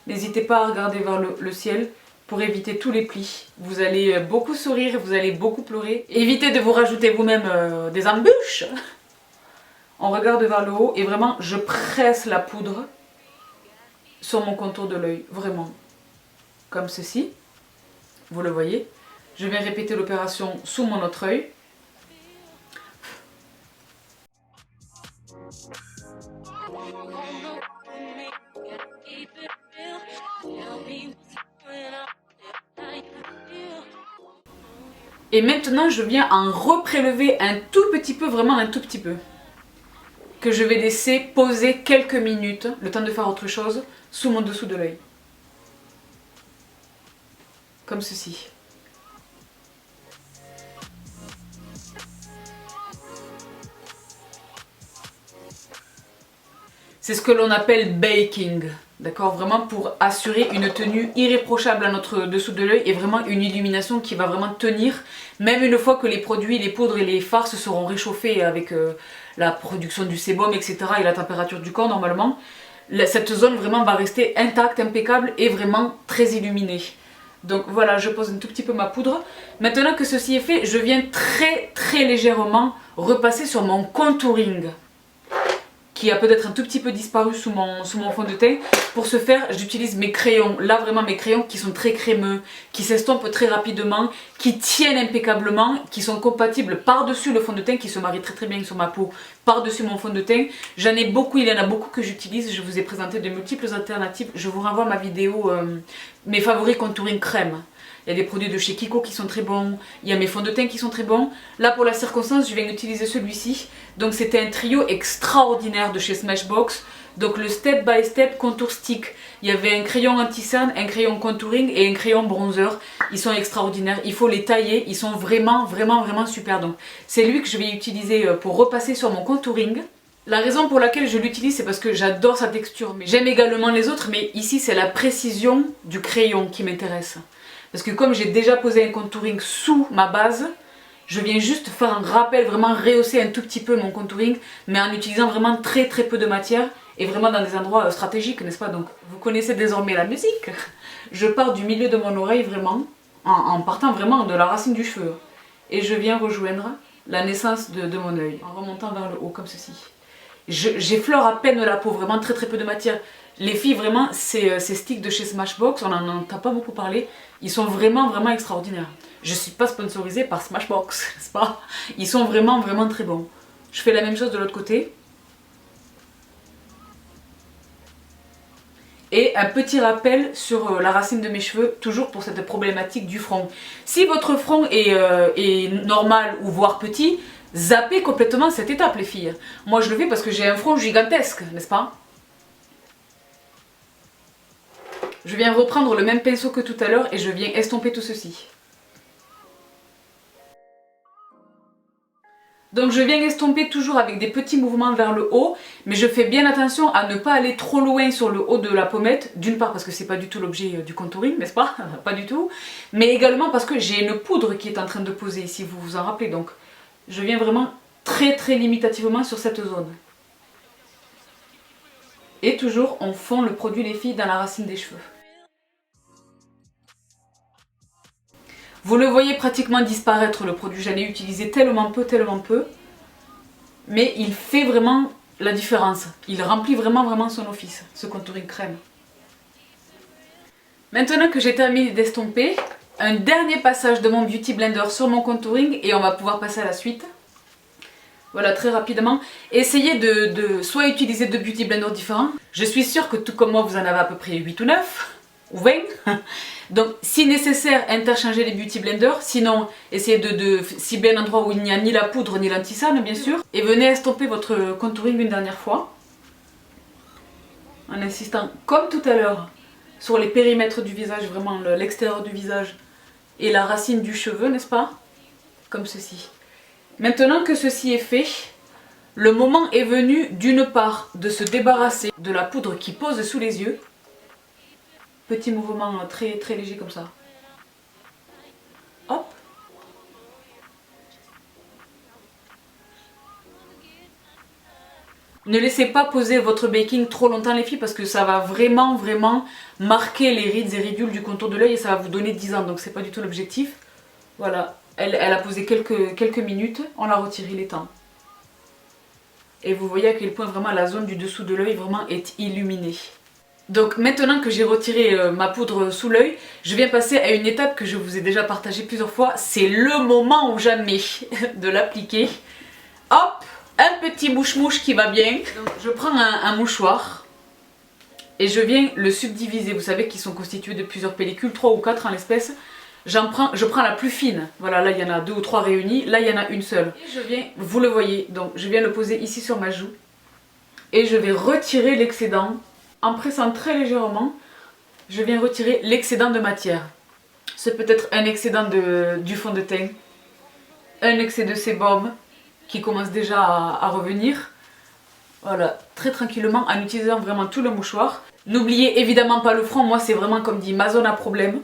N'hésitez pas à regarder vers le ciel pour éviter tous les plis. Vous allez beaucoup sourire, vous allez beaucoup pleurer. Évitez de vous rajouter vous-même des embûches. On regarde vers le haut et vraiment je presse la poudre sur mon contour de l'œil, vraiment. Comme ceci, vous le voyez. Je viens répéter l'opération sous mon autre œil. Et maintenant je viens en reprélever un tout petit peu, vraiment un tout petit peu. Que je vais laisser poser quelques minutes, le temps de faire autre chose, sous mon dessous de l'œil. Comme ceci. C'est ce que l'on appelle baking, d'accord? Vraiment pour assurer une tenue irréprochable à notre dessous de l'œil et vraiment une illumination qui va vraiment tenir, même une fois que les produits, les poudres et les fards se seront réchauffés avec la production du sébum, etc. et la température du corps normalement. Cette zone vraiment va rester intacte, impeccable et vraiment très illuminée. Donc voilà, je pose un tout petit peu ma poudre. Maintenant que ceci est fait, je viens très légèrement repasser sur mon contouring, qui a peut-être un tout petit peu disparu sous mon fond de teint. Pour ce faire, j'utilise mes crayons. Là, vraiment mes crayons qui sont très crémeux, qui s'estompent très rapidement, qui tiennent impeccablement, qui sont compatibles par-dessus le fond de teint, qui se marient très bien sur ma peau, par-dessus mon fond de teint. J'en ai beaucoup, il y en a beaucoup que j'utilise. Je vous ai présenté de multiples alternatives. Je vous renvoie à ma vidéo, mes favoris contouring crème. Il y a des produits de chez Kiko qui sont très bons, il y a mes fonds de teint qui sont très bons. Là pour la circonstance, je viens d'utiliser celui-ci. Donc c'était un trio extraordinaire de chez Smashbox. Donc le Step by Step Contour Stick. Il y avait un crayon anti-cerne, un crayon contouring et un crayon bronzer. Ils sont extraordinaires, il faut les tailler, ils sont vraiment super. Donc c'est lui que je vais utiliser pour repasser sur mon contouring. La raison pour laquelle je l'utilise, c'est parce que j'adore sa texture. Mais j'aime également les autres, mais ici c'est la précision du crayon qui m'intéresse. Parce que comme j'ai déjà posé un contouring sous ma base, je viens juste faire un rappel, vraiment rehausser un tout petit peu mon contouring, mais en utilisant vraiment très peu de matière et vraiment dans des endroits stratégiques, n'est-ce pas? Donc vous connaissez désormais la musique. Je pars du milieu de mon oreille vraiment, en partant vraiment de la racine du cheveu. Et je viens rejoindre la naissance de mon œil, en remontant vers le haut comme ceci. J'effleure à peine la peau, vraiment très peu de matière. Les filles, vraiment, ces sticks de chez Smashbox, on n'en entend pas beaucoup parler, ils sont vraiment extraordinaires. Je ne suis pas sponsorisée par Smashbox, n'est-ce pas? Ils sont vraiment très bons. Je fais la même chose de l'autre côté. Et un petit rappel sur la racine de mes cheveux, toujours pour cette problématique du front. Si votre front est normal ou voire petit, zappez complètement cette étape les filles. Moi je le fais parce que j'ai un front gigantesque, n'est-ce pas? Je viens reprendre le même pinceau que tout à l'heure et je viens estomper tout ceci. Donc je viens estomper toujours avec des petits mouvements vers le haut, mais je fais bien attention à ne pas aller trop loin sur le haut de la pommette, d'une part parce que c'est pas du tout l'objet du contouring, n'est-ce pas? Pas du tout, mais également parce que j'ai une poudre qui est en train de poser, si vous vous en rappelez, donc je viens vraiment très limitativement sur cette zone. Et toujours on fond le produit les filles dans la racine des cheveux. Vous le voyez pratiquement disparaître le produit, j'en ai utilisé tellement peu, mais il fait vraiment la différence. Il remplit vraiment son office, ce contouring crème. Maintenant que j'ai terminé d'estomper, un dernier passage de mon Beauty Blender sur mon contouring et on va pouvoir passer à la suite. Voilà, très rapidement. Essayez de soit utiliser deux Beauty Blenders différents. Je suis sûre que tout comme moi, vous en avez à peu près 8 ou 9 ou 20. Donc si nécessaire, interchangez les Beauty Blenders, sinon essayez de cibler un endroit où il n'y a ni la poudre ni l'anti-sane bien sûr. Et venez estomper votre contouring une dernière fois. En insistant comme tout à l'heure sur les périmètres du visage, vraiment l'extérieur du visage et la racine du cheveu, n'est-ce pas? Comme ceci. Maintenant que ceci est fait, le moment est venu d'une part de se débarrasser de la poudre qui pose sous les yeux. Petit mouvement très léger comme ça. Hop. Ne laissez pas poser votre baking trop longtemps les filles parce que ça va vraiment marquer les rides et ridules du contour de l'œil et ça va vous donner 10 ans, donc c'est pas du tout l'objectif. Voilà, elle a posé quelques minutes, on l'a retiré, il est temps. Et vous voyez à quel point vraiment la zone du dessous de l'œil vraiment est illuminée. Donc maintenant que j'ai retiré ma poudre sous l'œil, je viens passer à une étape que je vous ai déjà partagée plusieurs fois. C'est le moment ou jamais de l'appliquer. Hop, un petit mouche-mouche qui va bien. Donc, je prends un mouchoir et je viens le subdiviser. Vous savez qu'ils sont constitués de plusieurs pellicules, 3 ou 4 en l'espèce. Je prends la plus fine. Voilà, là il y en a 2 ou 3 réunies. Là il y en a une seule. Et je viens, vous le voyez, donc je viens le poser ici sur ma joue. Et je vais retirer l'excédent. En pressant très légèrement, je viens retirer l'excédent de matière. C'est peut-être un excédent du fond de teint, un excès de sébum qui commence déjà à revenir. Voilà, très tranquillement en utilisant vraiment tout le mouchoir. N'oubliez évidemment pas le front, moi c'est vraiment comme dit ma zone à problème.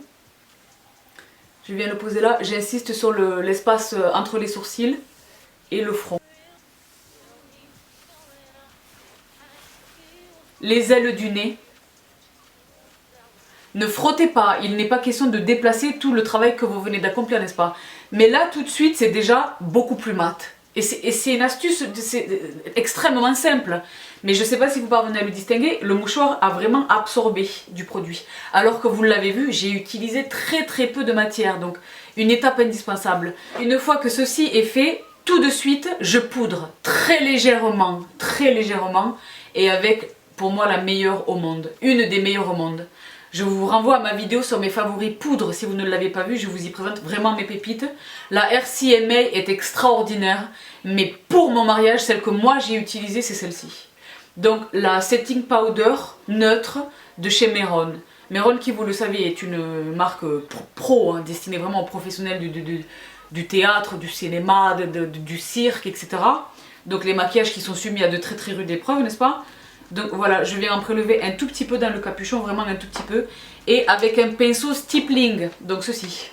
Je viens le poser là, j'insiste sur l'espace entre les sourcils et le front. Les ailes du nez. Ne frottez pas, il n'est pas question de déplacer tout le travail que vous venez d'accomplir, n'est-ce pas? Mais là, tout de suite, c'est déjà beaucoup plus mat. Et c'est une astuce extrêmement simple. Mais je ne sais pas si vous parvenez à le distinguer, le mouchoir a vraiment absorbé du produit. Alors que vous l'avez vu, j'ai utilisé très peu de matière, donc une étape indispensable. Une fois que ceci est fait, tout de suite, je poudre très légèrement, et avec... pour moi la meilleure au monde, une des meilleures au monde. Je vous renvoie à ma vidéo sur mes favoris poudres, si vous ne l'avez pas vu, je vous y présente vraiment mes pépites. La RCMA est extraordinaire, mais pour mon mariage, celle que moi j'ai utilisée, c'est celle-ci. Donc la Setting Powder neutre de chez Meron. Meron, qui vous le savez, est une marque pro, hein, destinée vraiment aux professionnels du théâtre, du cinéma, du cirque, etc. Donc les maquillages qui sont soumis à de très rudes épreuves, n'est-ce pas? Donc voilà, je viens en prélever un tout petit peu dans le capuchon, vraiment un tout petit peu. Et avec un pinceau stippling, donc ceci.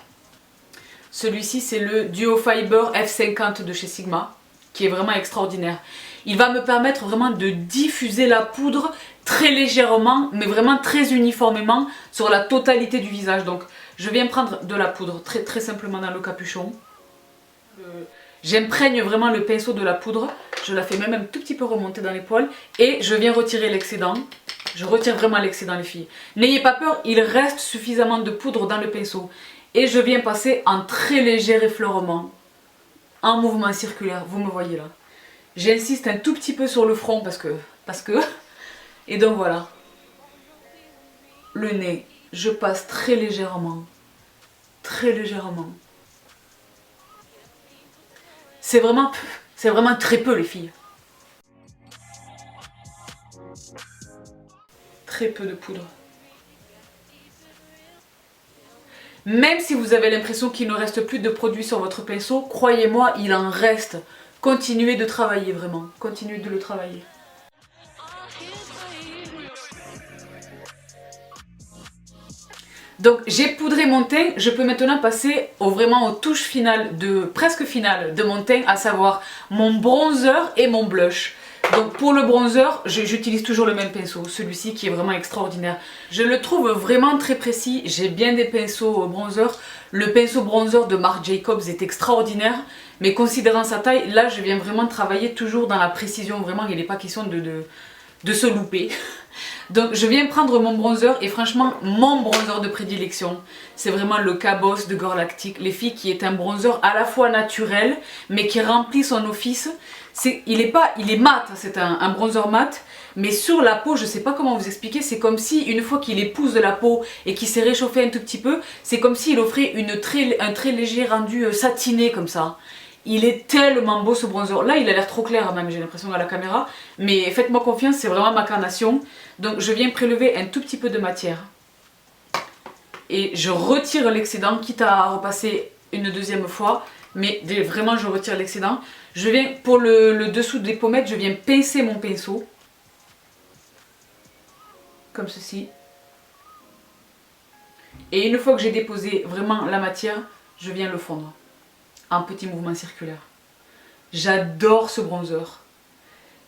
Celui-ci c'est le Duo Fiber F50 de chez Sigma, qui est vraiment extraordinaire. Il va me permettre vraiment de diffuser la poudre très légèrement, mais vraiment très uniformément sur la totalité du visage. Donc je viens prendre de la poudre très simplement dans le capuchon. J'imprègne vraiment le pinceau de la poudre. Je la fais même un tout petit peu remonter dans les poils. Et je viens retirer l'excédent. Je retire vraiment l'excédent les filles. N'ayez pas peur, il reste suffisamment de poudre dans le pinceau. Et je viens passer en très léger effleurement. En mouvement circulaire, vous me voyez là. J'insiste un tout petit peu sur le front parce que... Et donc voilà. Le nez, je passe très légèrement. Très légèrement. C'est vraiment très peu les filles. Très peu de poudre. Même si vous avez l'impression qu'il ne reste plus de produit sur votre pinceau, croyez-moi, il en reste. Continuez de travailler vraiment. Continuez de le travailler. Donc j'ai poudré mon teint, je peux maintenant passer vraiment aux touches finales, presque finales de mon teint, à savoir mon bronzer et mon blush. Donc pour le bronzer, j'utilise toujours le même pinceau, celui-ci qui est vraiment extraordinaire. Je le trouve vraiment très précis, j'ai bien des pinceaux bronzer. Le pinceau bronzer de Marc Jacobs est extraordinaire, mais considérant sa taille, là je viens vraiment travailler toujours dans la précision, vraiment il n'est pas question de se louper. Donc je viens prendre mon bronzer et franchement mon bronzer de prédilection c'est vraiment le Caboss de Gorlactic les filles, qui est un bronzer à la fois naturel mais qui remplit son office. Il est mat, c'est un bronzer mat, mais sur la peau, je sais pas comment vous expliquer, c'est comme si une fois qu'il épouse la peau et qu'il s'est réchauffé un tout petit peu, c'est comme s'il offrait un très léger rendu satiné comme ça. Il est tellement beau ce bronzer. Là, il a l'air trop clair même, j'ai l'impression à la caméra. Mais faites-moi confiance, c'est vraiment ma carnation. Donc je viens prélever un tout petit peu de matière. Et je retire l'excédent, quitte à repasser une deuxième fois. Mais vraiment, je retire l'excédent. Je viens, pour le dessous des pommettes, je viens pincer mon pinceau. Comme ceci. Et une fois que j'ai déposé vraiment la matière, je viens le fondre. Un petit mouvement circulaire. J'adore ce bronzer.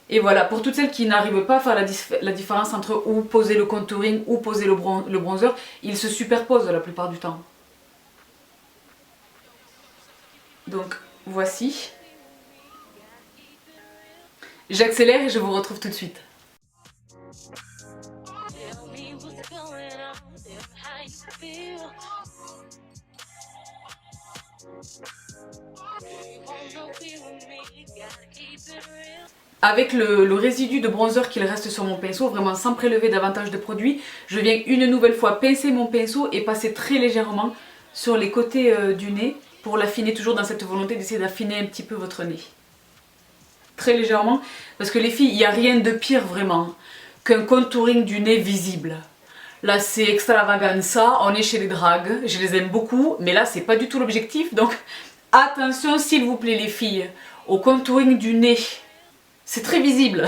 Et voilà, pour toutes celles qui n'arrivent pas à faire la différence entre où poser le contouring ou poser le bronzer, ils se superposent la plupart du temps. Donc voici. J'accélère et je vous retrouve tout de suite. Avec le résidu de bronzer qu'il reste sur mon pinceau, vraiment sans prélever davantage de produit, je viens une nouvelle fois pincer mon pinceau et passer très légèrement sur les côtés du nez pour l'affiner, toujours dans cette volonté d'essayer d'affiner un petit peu votre nez. Très légèrement, parce que les filles, il n'y a rien de pire vraiment qu'un contouring du nez visible. Là c'est extravaganza, on est chez les dragues, je les aime beaucoup, mais là c'est pas du tout l'objectif, donc attention s'il vous plaît les filles, au contouring du nez, c'est très visible.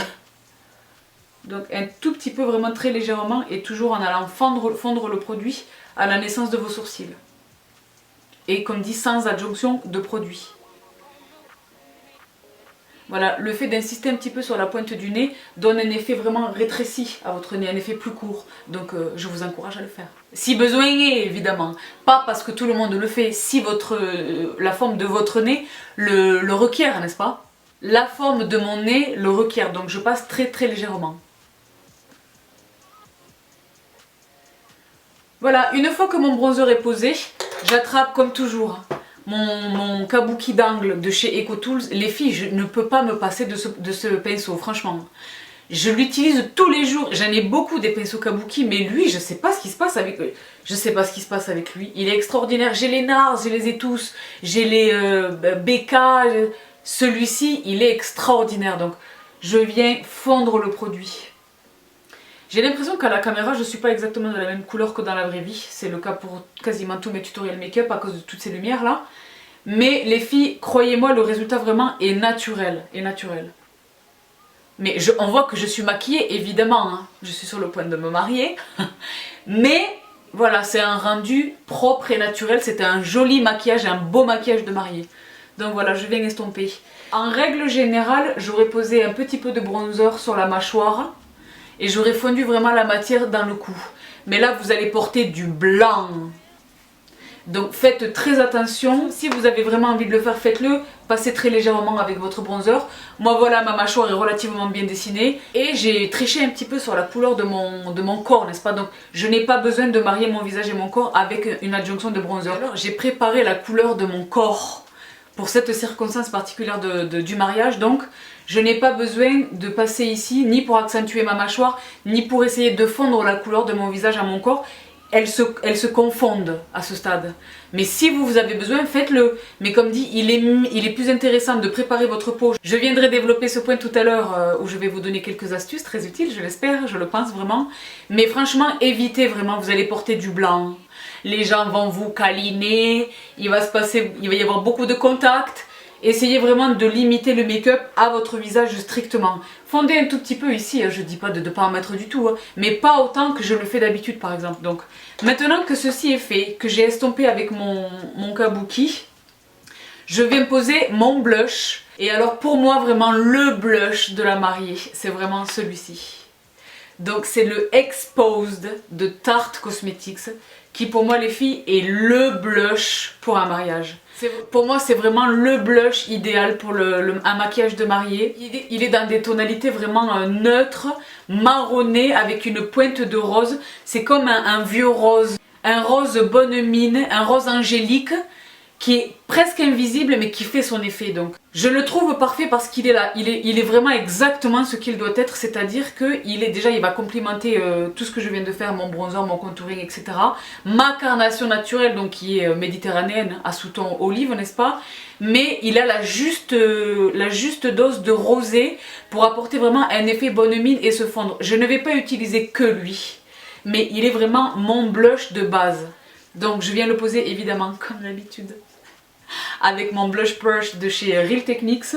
Donc un tout petit peu, vraiment très légèrement, et toujours en allant fondre le produit à la naissance de vos sourcils. Et comme dit, sans adjonction de produit. Voilà, le fait d'insister un petit peu sur la pointe du nez donne un effet vraiment rétréci à votre nez, un effet plus court. Donc je vous encourage à le faire. Si besoin est, évidemment. Pas parce que tout le monde le fait, si la forme de votre nez le requiert, n'est-ce pas? La forme de mon nez le requiert, donc je passe très très légèrement. Voilà, une fois que mon bronzer est posé, j'attrape comme toujours mon kabuki d'angle de chez EcoTools. Les filles, je ne peux pas me passer de ce pinceau, franchement. Je l'utilise tous les jours. J'en ai beaucoup des pinceaux kabuki, mais lui, je sais pas ce qui se passe avec lui. Je sais pas ce qui se passe avec lui. Il est extraordinaire. J'ai les NARS, je les ai tous. J'ai les BK. Celui-ci, il est extraordinaire. Donc, je viens fondre le produit. J'ai l'impression qu'à la caméra, je ne suis pas exactement de la même couleur que dans la vraie vie. C'est le cas pour quasiment tous mes tutoriels make-up à cause de toutes ces lumières là. Mais les filles, croyez-moi, le résultat vraiment est naturel. Mais on voit que je suis maquillée, évidemment. Hein. Je suis sur le point de me marier. Mais voilà, c'est un rendu propre et naturel. C'était un joli maquillage, un beau maquillage de mariée. Donc voilà, je viens estomper. En règle générale, j'aurais posé un petit peu de bronzer sur la mâchoire. Et j'aurais fondu vraiment la matière dans le cou. Mais là, vous allez porter du blanc. Donc faites très attention, si vous avez vraiment envie de le faire, faites-le, passez très légèrement avec votre bronzer. Moi voilà, ma mâchoire est relativement bien dessinée et j'ai triché un petit peu sur la couleur de mon corps, n'est-ce pas? Donc je n'ai pas besoin de marier mon visage et mon corps avec une adjonction de bronzer. Alors j'ai préparé la couleur de mon corps pour cette circonstance particulière du mariage, donc je n'ai pas besoin de passer ici ni pour accentuer ma mâchoire, ni pour essayer de fondre la couleur de mon visage à mon corps. Elles se confondent à ce stade. Mais si vous avez besoin, faites-le. Mais comme dit, il est plus intéressant de préparer votre peau. Je viendrai développer ce point tout à l'heure où je vais vous donner quelques astuces très utiles, je l'espère, je le pense vraiment. Mais franchement, évitez vraiment, vous allez porter du blanc. Les gens vont vous câliner, il va y avoir beaucoup de contacts. Essayez vraiment de limiter le make-up à votre visage strictement. Fondez un tout petit peu ici, je dis pas de ne pas en mettre du tout, mais pas autant que je le fais d'habitude par exemple. Donc maintenant que ceci est fait, que j'ai estompé avec mon kabuki, je vais me poser mon blush. Et alors pour moi vraiment le blush de la mariée, c'est vraiment celui-ci. Donc c'est le Exposed de Tarte Cosmetics, qui pour moi les filles est le blush pour un mariage. Pour moi c'est vraiment le blush idéal pour un maquillage de mariée. Il est dans des tonalités vraiment neutres, marronnées avec une pointe de rose. C'est comme un vieux rose, un rose bonne mine, un rose angélique qui est presque invisible mais qui fait son effet. Donc je le trouve parfait parce qu'il est là, il est vraiment exactement ce qu'il doit être, c'est-à-dire que il va complimenter tout ce que je viens de faire, mon bronzer, mon contouring, etc. Ma carnation naturelle, donc qui est méditerranéenne, à sous-ton olive, n'est-ce pas? Mais il a la juste dose de rosé pour apporter vraiment un effet bonne mine et se fondre. Je ne vais pas utiliser que lui, mais il est vraiment mon blush de base. Donc je viens le poser évidemment comme d'habitude avec mon blush brush de chez Real Techniques.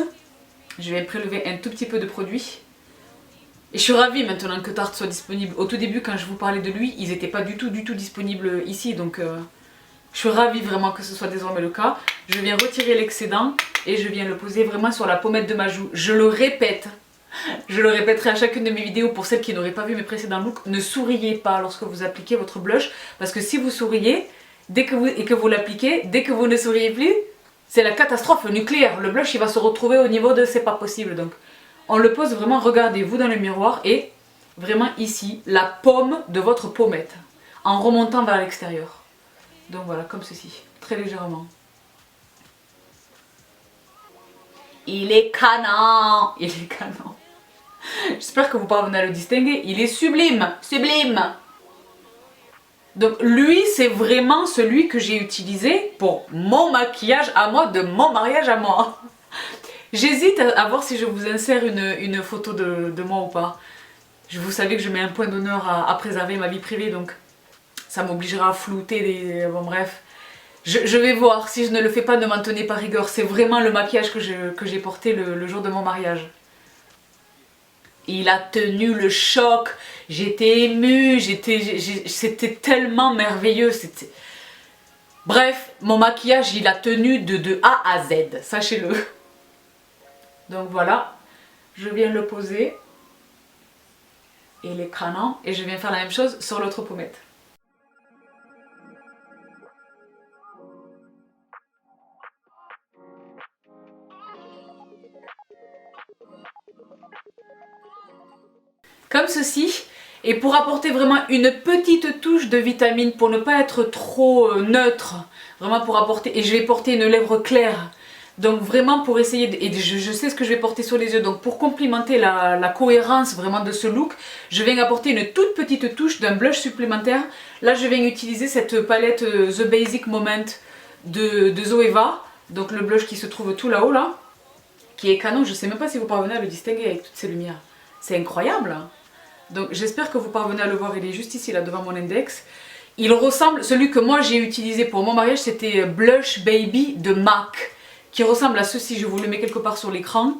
Je vais prélever un tout petit peu de produit. Et je suis ravie maintenant que Tarte soit disponible. Au tout début quand je vous parlais de lui, ils n'étaient pas du tout disponibles ici. Donc je suis ravie vraiment que ce soit désormais le cas. Je viens retirer l'excédent et je viens le poser vraiment sur la pommette de ma joue. Je le répète. Je le répéterai à chacune de mes vidéos pour celles qui n'auraient pas vu mes précédents looks. Ne souriez pas lorsque vous appliquez votre blush. Parce que si vous souriez, et que vous l'appliquez, dès que vous ne souriez plus, c'est la catastrophe nucléaire. Le blush il va se retrouver au niveau de c'est pas possible. Donc on le pose vraiment, regardez-vous dans le miroir et vraiment ici, la paume de votre pommette. En remontant vers l'extérieur. Donc voilà, comme ceci, très légèrement. Il est canon! Il est canon! J'espère que vous parvenez à le distinguer, il est sublime! Sublime! Donc lui c'est vraiment celui que j'ai utilisé pour mon maquillage à moi, de mon mariage à moi. J'hésite à voir si je vous insère une photo de moi ou pas. Vous savez que je mets un point d'honneur à préserver ma vie privée, donc ça m'obligera à flouter des... Bon bref. Je vais voir, si je ne le fais pas, ne m'en tenez pas rigueur. C'est vraiment le maquillage que j'ai porté le jour de mon mariage. Il a tenu le choc, j'étais émue, c'était tellement merveilleux. Bref, mon maquillage il a tenu de A à Z, sachez-le. Donc voilà, je viens le poser. Et il est crânant, et je viens faire la même chose sur l'autre pommette. Comme ceci, et pour apporter vraiment une petite touche de vitamine, pour ne pas être trop neutre, vraiment pour apporter, et je vais porter une lèvre claire, donc vraiment pour essayer, et je sais ce que je vais porter sur les yeux, donc pour complimenter la cohérence vraiment de ce look, je viens apporter une toute petite touche d'un blush supplémentaire. Là je viens utiliser cette palette The Basic Moment de Zoeva, donc le blush qui se trouve tout là-haut là, qui est canon, je sais même pas si vous parvenez à le distinguer avec toutes ces lumières, c'est incroyable hein. Donc j'espère que vous parvenez à le voir, il est juste ici là devant mon index. Il ressemble, celui que moi j'ai utilisé pour mon mariage c'était Blush Baby de MAC, qui ressemble à ceci, je vous le mets quelque part sur l'écran,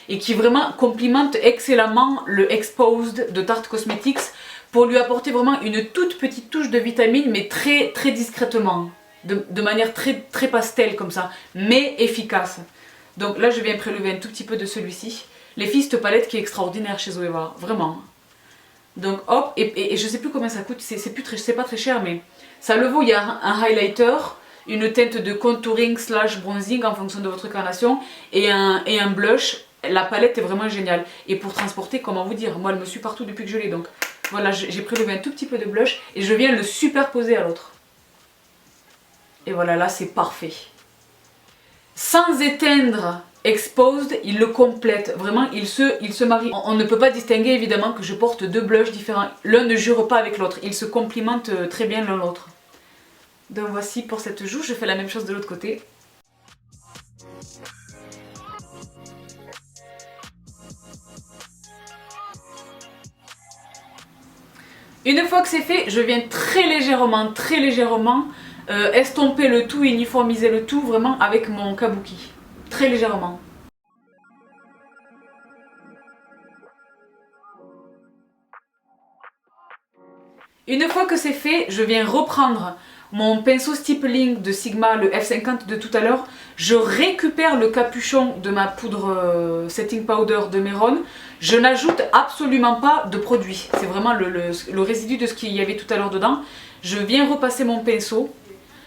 et qui vraiment complimente excellemment le Exposed de Tarte Cosmetics pour lui apporter vraiment une toute petite touche de vitamine, mais très discrètement, de manière très pastel comme ça, mais efficace. Donc là je viens prélever un tout petit peu de celui-ci. Les filles, cette palette qui est extraordinaire chez Zoeva, vraiment. Donc hop, et je sais plus combien ça coûte, c'est pas très cher, mais ça le vaut. Il y a un highlighter, une teinte de contouring slash bronzing en fonction de votre carnation et un blush. La palette est vraiment géniale. Et pour transporter, comment vous dire, moi elle me suit partout depuis que je l'ai. Donc voilà, j'ai prélevé un tout petit peu de blush et je viens le superposer à l'autre. Et voilà, là c'est parfait. Sans éteindre Exposed, il le complète. Vraiment, il se marie. On ne peut pas distinguer évidemment que je porte deux blushs différents. L'un ne jure pas avec l'autre. Ils se complimentent très bien l'un l'autre. Donc voici pour cette joue. Je fais la même chose de l'autre côté. Une fois que c'est fait, je viens très légèrement estomper le tout, uniformiser le tout vraiment avec mon kabuki. Très légèrement. Une fois que c'est fait, je viens reprendre mon pinceau stippling de Sigma, le F50 de tout à l'heure. Je récupère le capuchon de ma poudre setting powder de Mehron. Je n'ajoute absolument pas de produit. C'est vraiment le résidu de ce qu'il y avait tout à l'heure dedans. Je viens repasser mon pinceau.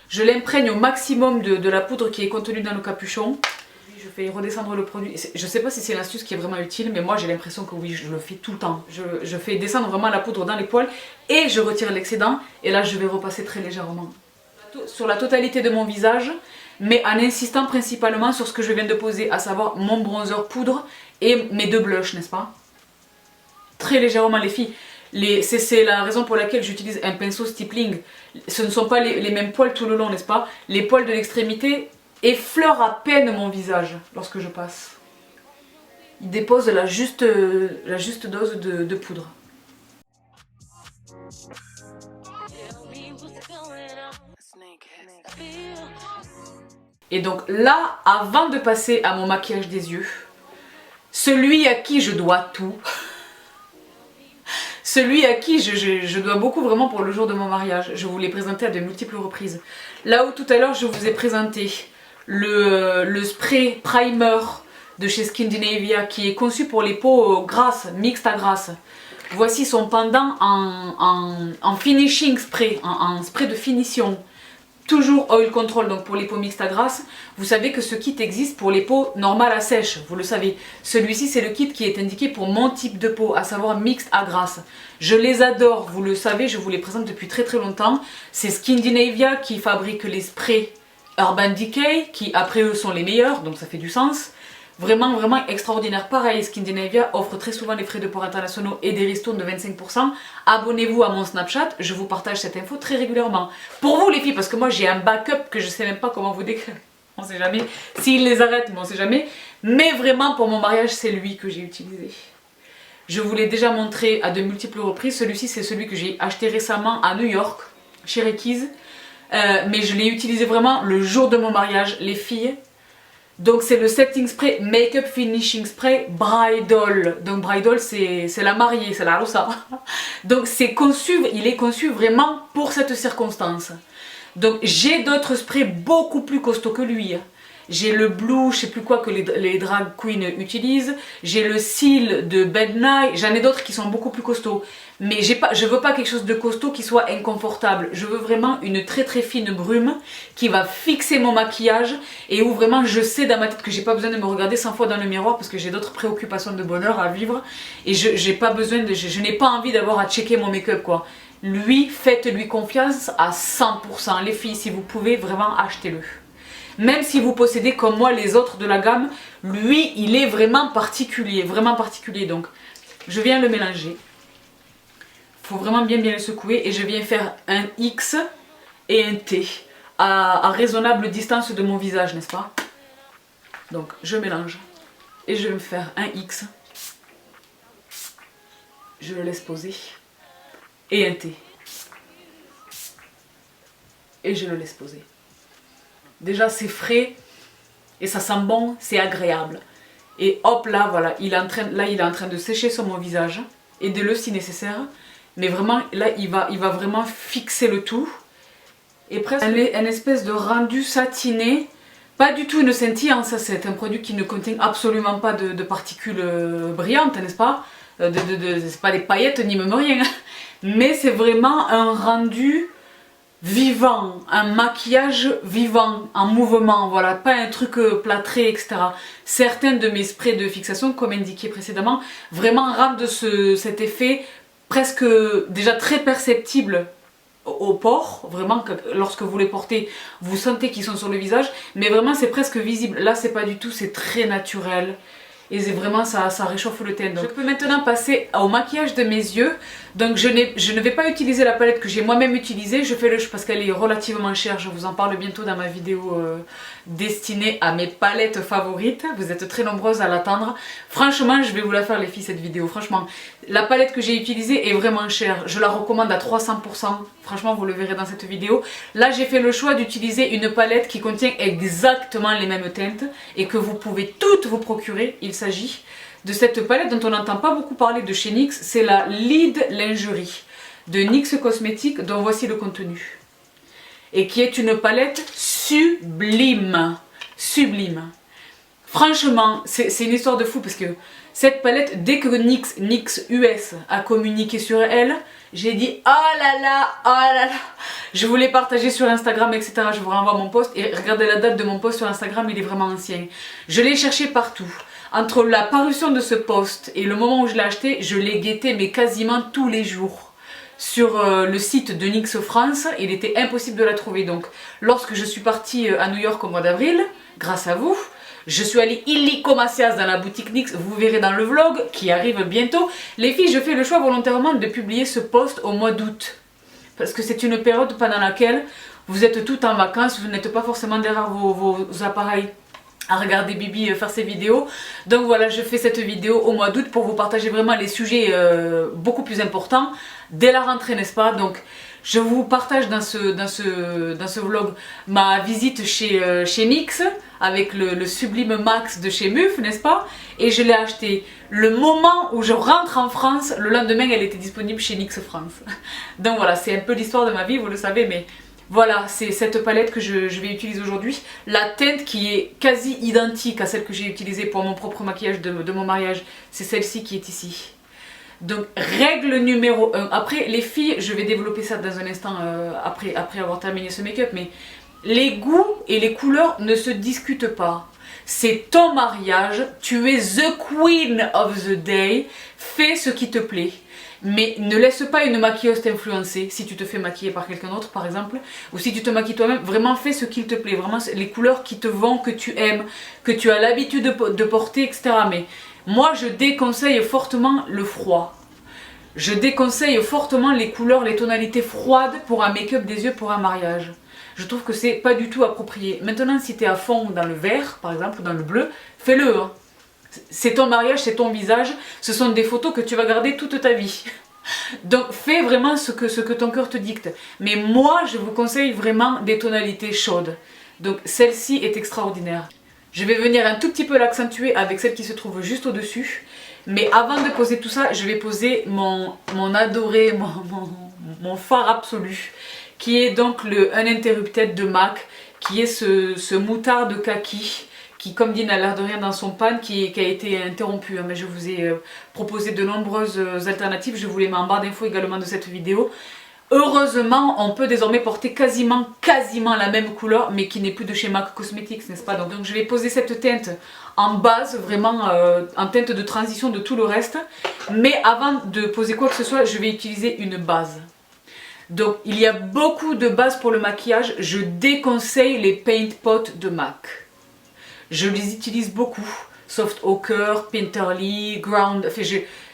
Je l'imprègne au maximum de la poudre qui est contenue dans le capuchon. Je fais redescendre le produit. Je ne sais pas si c'est une astuce qui est vraiment utile, mais moi j'ai l'impression que oui, je le fais tout le temps. Je fais descendre vraiment la poudre dans les poils et je retire l'excédent. Et là je vais repasser très légèrement. Sur la totalité de mon visage, mais en insistant principalement sur ce que je viens de poser, à savoir mon bronzer poudre et mes deux blushs, n'est-ce pas? Très légèrement les filles. C'est la raison pour laquelle j'utilise un pinceau stippling. Ce ne sont pas les mêmes poils tout le long, n'est-ce pas? Les poils de l'extrémité effleure à peine mon visage lorsque je passe. Il dépose la juste dose de poudre. Et donc là, avant de passer à mon maquillage des yeux, celui à qui je dois tout, celui à qui je dois beaucoup vraiment pour le jour de mon mariage, je vous l'ai présenté à de multiples reprises. Là où tout à l'heure je vous ai présenté le spray primer de chez Skindinavia qui est conçu pour les peaux grasses, mixtes à grasses. Voici son pendant en finishing spray, en spray de finition. Toujours oil control, donc pour les peaux mixtes à grasses. Vous savez que ce kit existe pour les peaux normales à sèche, vous le savez. Celui-ci c'est le kit qui est indiqué pour mon type de peau, à savoir mixte à grasse. Je les adore, vous le savez, je vous les présente depuis très longtemps. C'est Skindinavia qui fabrique les sprays Urban Decay, qui après eux sont les meilleurs, donc ça fait du sens. Vraiment extraordinaire. Pareil, Skindinavia offre très souvent les frais de port internationaux et des ristournes de 25%. Abonnez-vous à mon Snapchat, je vous partage cette info très régulièrement. Pour vous les filles, parce que moi j'ai un backup que je sais même pas comment vous décrire. On sait jamais. S'ils les arrêtent, mais on sait jamais. Mais vraiment pour mon mariage, c'est lui que j'ai utilisé. Je vous l'ai déjà montré à de multiples reprises. Celui-ci c'est celui que j'ai acheté récemment à New York, chez Ricky's. Mais je l'ai utilisé vraiment le jour de mon mariage, les filles. Donc c'est le setting spray Makeup Finishing Spray Bridal. Donc Bridal c'est la mariée, c'est la rosa. Donc il est conçu vraiment pour cette circonstance. Donc j'ai d'autres sprays beaucoup plus costauds que lui. J'ai le Blue, je sais plus quoi que les drag queens utilisent. J'ai le Seal de Bed Night. J'en ai d'autres qui sont beaucoup plus costauds. Mais je veux pas quelque chose de costaud qui soit inconfortable. Je veux vraiment une très fine brume qui va fixer mon maquillage et où vraiment je sais dans ma tête que j'ai pas besoin de me regarder 100 fois dans le miroir parce que j'ai d'autres préoccupations de bonheur à vivre et je n'ai pas envie d'avoir à checker mon make-up quoi. Lui, faites-lui confiance à 100%. Les filles, si vous pouvez, vraiment achetez-le. Même si vous possédez comme moi les autres de la gamme, lui, il est vraiment particulier. Donc, je viens le mélanger. Faut vraiment bien le secouer et je viens faire un X et un T à raisonnable distance de mon visage, n'est-ce pas? Donc je mélange et je vais me faire un X, je le laisse poser et un T et je le laisse poser. Déjà c'est frais et ça sent bon, c'est agréable. Et hop là voilà, il est en train de sécher sur mon visage, aidez-le si nécessaire. Mais vraiment, là, il va vraiment fixer le tout. Et presque un espèce de rendu satiné. Pas du tout une scintille, hein. Ça c'est un produit qui ne contient absolument pas de particules brillantes, n'est-ce pas? C'est pas des paillettes ni même rien. Mais c'est vraiment un rendu vivant, un maquillage vivant, en mouvement, voilà, pas un truc plâtré, etc. Certains de mes sprays de fixation, comme indiqué précédemment, vraiment rendent cet effet presque déjà très perceptible au pores, vraiment que lorsque vous les portez, vous sentez qu'ils sont sur le visage, mais vraiment c'est presque visible. Là c'est pas du tout, c'est très naturel. Et vraiment ça réchauffe le teint. Donc, je peux maintenant passer au maquillage de mes yeux. Donc je ne vais pas utiliser la palette que j'ai moi-même utilisée. Je fais le choix parce qu'elle est relativement chère. Je vous en parle bientôt dans ma vidéo destinée à mes palettes favorites. Vous êtes très nombreuses à l'attendre. Franchement, je vais vous la faire les filles cette vidéo. Franchement, la palette que j'ai utilisée est vraiment chère. Je la recommande à 300%. Franchement, vous le verrez dans cette vidéo. Là, j'ai fait le choix d'utiliser une palette qui contient exactement les mêmes teintes et que vous pouvez toutes vous procurer. Il s'agit de cette palette dont on n'entend pas beaucoup parler de chez NYX, c'est la Lead Lingerie de NYX Cosmetics, dont voici le contenu. Et qui est une palette sublime. Sublime. Franchement, c'est une histoire de fou parce que cette palette, dès que NYX US a communiqué sur elle, j'ai dit oh là là, oh là là. Je voulais partager sur Instagram, etc. Je vous renvoie mon post et regardez la date de mon post sur Instagram, il est vraiment ancien. Je l'ai cherché partout. Entre la parution de ce post et le moment où je l'ai acheté, je l'ai guetté mais quasiment tous les jours. Sur le site de NYX France, il était impossible de la trouver. Donc lorsque je suis partie à New York au mois d'avril, grâce à vous, je suis allée illico Macias dans la boutique NYX, vous verrez dans le vlog qui arrive bientôt. Les filles, je fais le choix volontairement de publier ce post au mois d'août. Parce que c'est une période pendant laquelle vous êtes toutes en vacances, vous n'êtes pas forcément derrière vos appareils à regarder Bibi faire ses vidéos. Donc voilà, je fais cette vidéo au mois d'août pour vous partager vraiment les sujets beaucoup plus importants dès la rentrée, n'est-ce pas? Donc je vous partage dans ce vlog ma visite chez NYX avec le sublime Max de chez Muf, n'est-ce pas? Et je l'ai acheté le moment où je rentre en France. Le lendemain, elle était disponible chez NYX France. Donc voilà, c'est un peu l'histoire de ma vie, vous le savez, mais voilà, c'est cette palette que je vais utiliser aujourd'hui. La teinte qui est quasi identique à celle que j'ai utilisée pour mon propre maquillage de mon mariage, c'est celle-ci qui est ici. Donc règle numéro 1, après les filles, je vais développer ça dans un instant après avoir terminé ce make-up, mais les goûts et les couleurs ne se discutent pas. C'est ton mariage, tu es the queen of the day, fais ce qui te plaît. Mais ne laisse pas une maquilleuse t'influencer si tu te fais maquiller par quelqu'un d'autre par exemple, ou si tu te maquilles toi-même, vraiment fais ce qu'il te plaît, vraiment les couleurs qui te vont, que tu aimes, que tu as l'habitude de porter, etc. Mais moi je déconseille fortement le froid. Je déconseille fortement les couleurs, les tonalités froides pour un make-up des yeux pour un mariage. Je trouve que c'est pas du tout approprié. Maintenant si tu es à fond dans le vert par exemple ou dans le bleu, fais-le hein. C'est ton mariage, c'est ton visage, ce sont des photos que tu vas garder toute ta vie. Donc fais vraiment ce que ton cœur te dicte. Mais moi je vous conseille vraiment des tonalités chaudes. Donc celle-ci est extraordinaire. Je vais venir un tout petit peu l'accentuer avec celle qui se trouve juste au-dessus. Mais avant de poser tout ça, je vais poser mon adoré, mon phare absolu. Qui est donc le Uninterrupted de MAC. Qui est ce moutarde kaki. Qui, comme dit, n'a l'air de rien dans son pan, qui a été interrompu. Hein, mais je vous ai proposé de nombreuses alternatives. Je vous les mets en barre d'infos également de cette vidéo. Heureusement, on peut désormais porter quasiment la même couleur, mais qui n'est plus de chez MAC Cosmetics, n'est-ce pas? Donc je vais poser cette teinte en base, vraiment en teinte de transition de tout le reste. Mais avant de poser quoi que ce soit, je vais utiliser une base. Donc il y a beaucoup de bases pour le maquillage. Je déconseille les Paint Pot de MAC. Je les utilise beaucoup, Soft Ochre, Painterly, Ground, enfin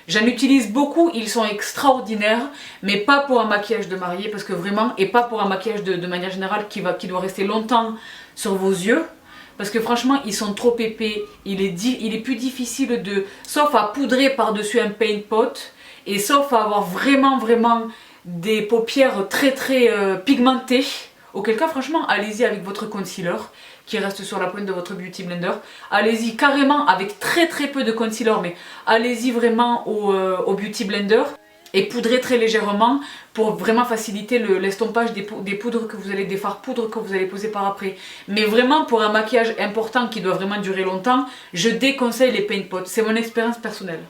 j'en utilise beaucoup, ils sont extraordinaires, mais pas pour un maquillage de mariée, parce que vraiment, et pas pour un maquillage de manière générale qui doit rester longtemps sur vos yeux, parce que franchement, ils sont trop épais, il est plus difficile sauf à poudrer par-dessus un paint pot, et sauf à avoir vraiment des paupières très pigmentées, auquel cas franchement, allez-y avec votre concealer, qui reste sur la pointe de votre Beauty Blender. Allez-y carrément avec très peu de concealer, mais allez-y vraiment au Beauty Blender et poudrez très légèrement pour vraiment faciliter l'estompage des poudres que vous allez, des fards poudres que vous allez poser par après. Mais vraiment pour un maquillage important qui doit vraiment durer longtemps, je déconseille les paint pots, c'est mon expérience personnelle.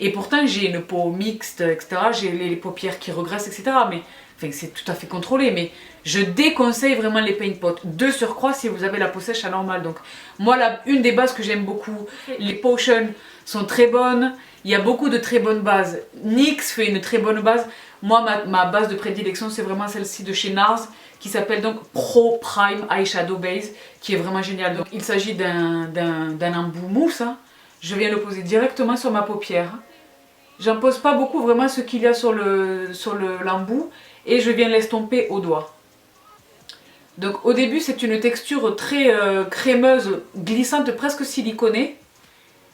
Et pourtant j'ai une peau mixte, etc. J'ai les paupières qui regressent, etc. Mais enfin, c'est tout à fait contrôlé, mais je déconseille vraiment les paint pots. De surcroît si vous avez la peau sèche anormale. Donc moi une des bases que j'aime beaucoup, les potions sont très bonnes. Il y a beaucoup de très bonnes bases. NYX fait une très bonne base. Moi ma base de prédilection c'est vraiment celle-ci de chez NARS qui s'appelle donc Pro Prime Eyeshadow Base, qui est vraiment génial. Donc il s'agit d'un embout mousse, hein. Je viens le poser directement sur ma paupière. J'en pose pas beaucoup, vraiment ce qu'il y a sur l'embout, et je viens l'estomper au doigt. Donc au début c'est une texture très crémeuse, glissante, presque siliconée.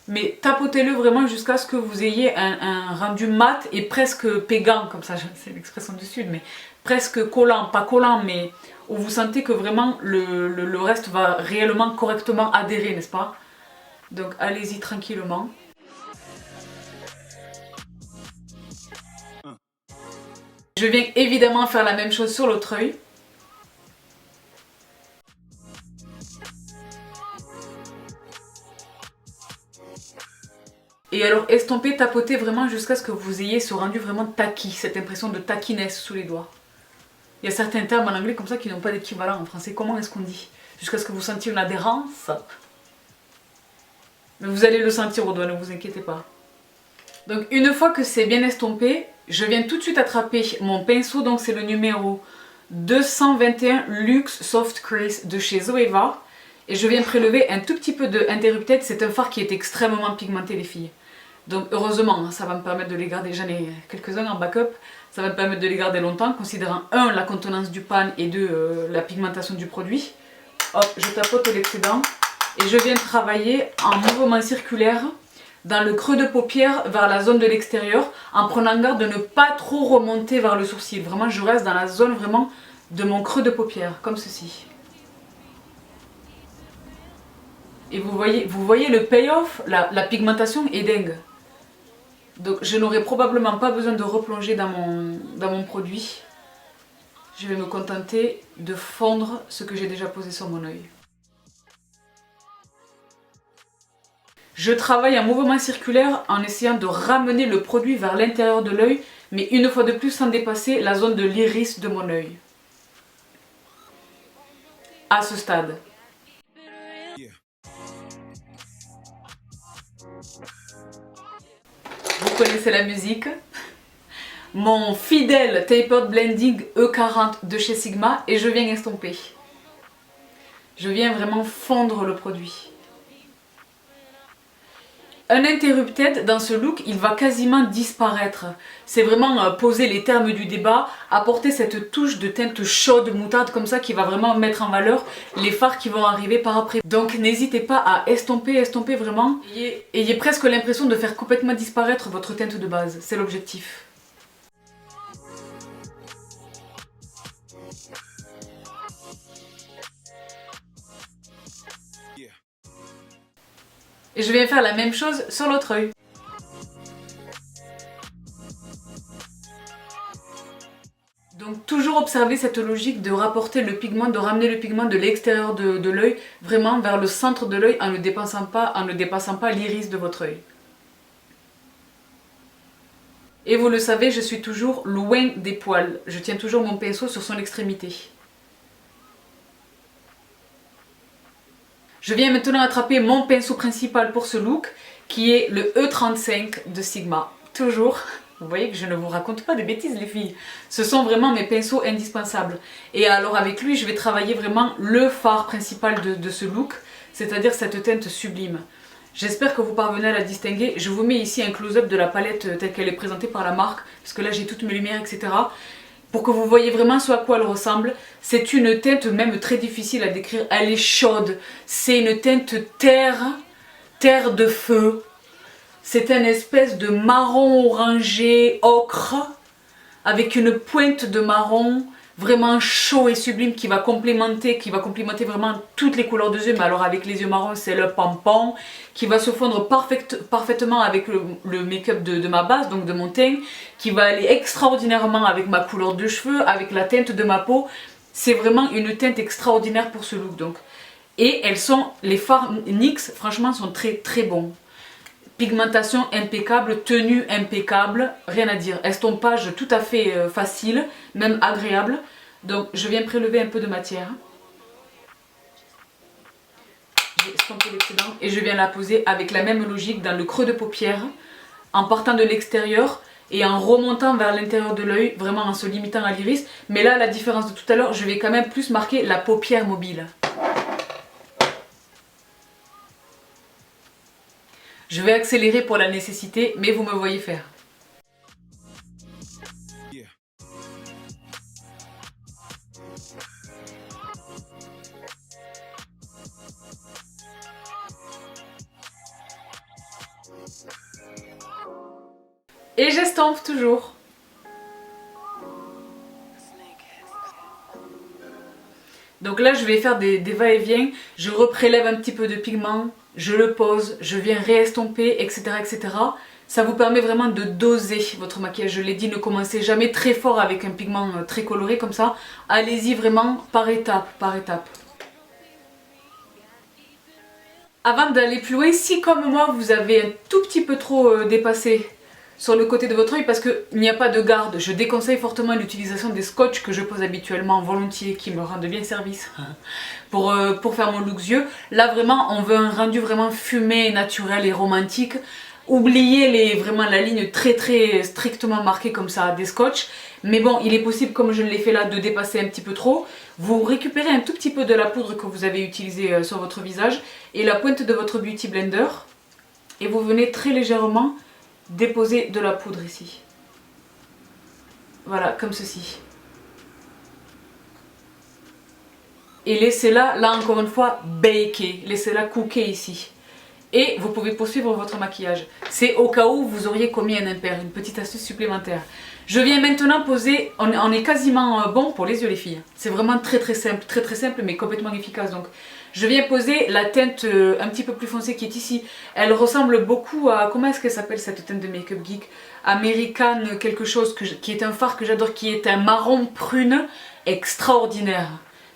Mais tapotez-le vraiment jusqu'à ce que vous ayez un rendu mat et presque pégant, comme ça, c'est l'expression du sud, mais presque collant, pas collant, mais où vous sentez que vraiment le reste va réellement correctement adhérer, n'est-ce pas? Donc allez-y tranquillement. Je viens évidemment faire la même chose sur l'autre œil. Et alors estomper, tapoter vraiment jusqu'à ce que vous ayez ce rendu vraiment tacky, cette impression de tackiness sous les doigts. Il y a certains termes en anglais comme ça qui n'ont pas d'équivalent en français. Comment est-ce qu'on dit? Jusqu'à ce que vous sentiez une adhérence. Mais vous allez le sentir au doigt, ne vous inquiétez pas. Donc une fois que c'est bien estompé, je viens tout de suite attraper mon pinceau. Donc c'est le numéro 221 Luxe Soft Crease de chez Zoeva. Et je viens prélever un tout petit peu de Interrupted. C'est un fard qui est extrêmement pigmenté les filles. Donc heureusement, ça va me permettre de les garder, j'en ai quelques-uns en backup. Ça va me permettre de les garder longtemps, considérant 1 la contenance du pan et 2 la pigmentation du produit. Hop, je tapote l'excédent et je viens travailler en mouvement circulaire dans le creux de paupière vers la zone de l'extérieur, en prenant garde de ne pas trop remonter vers le sourcil. Vraiment, je reste dans la zone vraiment de mon creux de paupière, comme ceci. Et vous voyez le payoff, la pigmentation est dingue. Donc je n'aurai probablement pas besoin de replonger dans mon produit. Je vais me contenter de fondre ce que j'ai déjà posé sur mon œil. Je travaille en mouvement circulaire en essayant de ramener le produit vers l'intérieur de l'œil, mais une fois de plus sans dépasser la zone de l'iris de mon œil. À ce stade. Vous connaissez la musique. Mon fidèle Tapered Blending E40 de chez Sigma et je viens estomper. Je viens vraiment fondre le produit. Un Interrupted dans ce look, il va quasiment disparaître. C'est vraiment poser les termes du débat, apporter cette touche de teinte chaude moutarde comme ça qui va vraiment mettre en valeur les fards qui vont arriver par après. Donc n'hésitez pas à estomper vraiment. Ayez presque l'impression de faire complètement disparaître votre teinte de base, c'est l'objectif. Et je viens faire la même chose sur l'autre œil. Donc toujours observer cette logique de rapporter le pigment, de ramener le pigment de l'extérieur de l'œil, vraiment vers le centre de l'œil en ne dépassant pas l'iris de votre œil. Et vous le savez, je suis toujours loin des poils. Je tiens toujours mon pinceau sur son extrémité. Je viens maintenant attraper mon pinceau principal pour ce look, qui est le E35 de Sigma. Toujours, vous voyez que je ne vous raconte pas de bêtises les filles. Ce sont vraiment mes pinceaux indispensables. Et alors avec lui, je vais travailler vraiment le fard principal de ce look, c'est-à-dire cette teinte sublime. J'espère que vous parvenez à la distinguer. Je vous mets ici un close-up de la palette telle qu'elle est présentée par la marque, parce que là j'ai toutes mes lumières, etc. Pour que vous voyez vraiment ce à quoi elle ressemble. C'est une teinte même très difficile à décrire. Elle est chaude. C'est une teinte terre de feu. C'est une espèce de marron orangé ocre avec une pointe de marron vraiment chaud et sublime qui va complémenter vraiment toutes les couleurs de yeux. Mais alors avec les yeux marrons, c'est le pompon qui va se fondre parfaitement avec le make-up de ma base, donc de mon teint, qui va aller extraordinairement avec ma couleur de cheveux, avec la teinte de ma peau. C'est vraiment une teinte extraordinaire pour ce look donc. Et les fards NYX franchement sont très très bons. Pigmentation impeccable, tenue impeccable, rien à dire. Estompage tout à fait facile, même agréable. Donc je viens prélever un peu de matière. J'ai estompé l'excédent et je viens la poser avec la même logique dans le creux de paupière, en partant de l'extérieur et en remontant vers l'intérieur de l'œil, vraiment en se limitant à l'iris. Mais là, la différence de tout à l'heure, je vais quand même plus marquer la paupière mobile. Je vais accélérer pour la nécessité, mais vous me voyez faire. Et j'estompe toujours. Donc là je vais faire des va-et-vient, je reprélève un petit peu de pigment, je le pose, je viens réestomper, etc., etc. Ça vous permet vraiment de doser votre maquillage. Je l'ai dit, ne commencez jamais très fort avec un pigment très coloré comme ça. Allez-y vraiment par étape, par étape. Avant d'aller plus loin, si comme moi vous avez un tout petit peu trop dépassé sur le côté de votre œil parce qu'il n'y a pas de garde, je déconseille fortement l'utilisation des scotch que je pose habituellement volontiers, qui me rendent bien service pour faire mon look yeux. Là vraiment on veut un rendu vraiment fumé, naturel et romantique. Oubliez vraiment la ligne très strictement marquée comme ça des scotch. Mais bon, il est possible, comme je l'ai fait là, de dépasser un petit peu trop. Vous récupérez un tout petit peu de la poudre que vous avez utilisée sur votre visage et la pointe de votre Beauty Blender. Et vous venez très légèrement déposer de la poudre ici. Voilà, comme ceci. Et laissez-la, là encore une fois, baker. Laissez-la cooker ici. Et vous pouvez poursuivre votre maquillage. C'est au cas où vous auriez commis un impair, une petite astuce supplémentaire. Je viens maintenant poser, on est quasiment bon pour les yeux les filles. C'est vraiment très simple mais complètement efficace. Donc je viens poser la teinte un petit peu plus foncée qui est ici. Elle ressemble beaucoup à, comment est-ce qu'elle s'appelle cette teinte de Make Up Geek? American quelque chose, qui est un fard que j'adore, qui est un marron prune extraordinaire.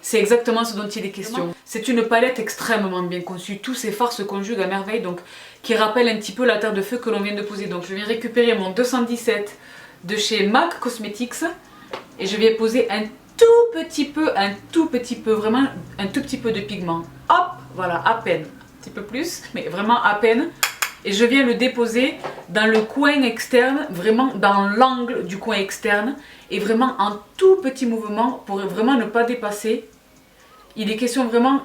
C'est exactement ce dont il est question. C'est une palette extrêmement bien conçue. Tous ces fards se conjuguent à merveille, donc qui rappellent un petit peu la terre de feu que l'on vient de poser. Donc je viens récupérer mon 217 de chez MAC Cosmetics et je vais poser un tout petit peu, vraiment un tout petit peu de pigment. Hop, voilà, à peine. Un petit peu plus, mais vraiment à peine. Et je viens le déposer dans le coin externe, vraiment dans l'angle du coin externe. Et vraiment en tout petit mouvement pour vraiment ne pas dépasser. Il est question vraiment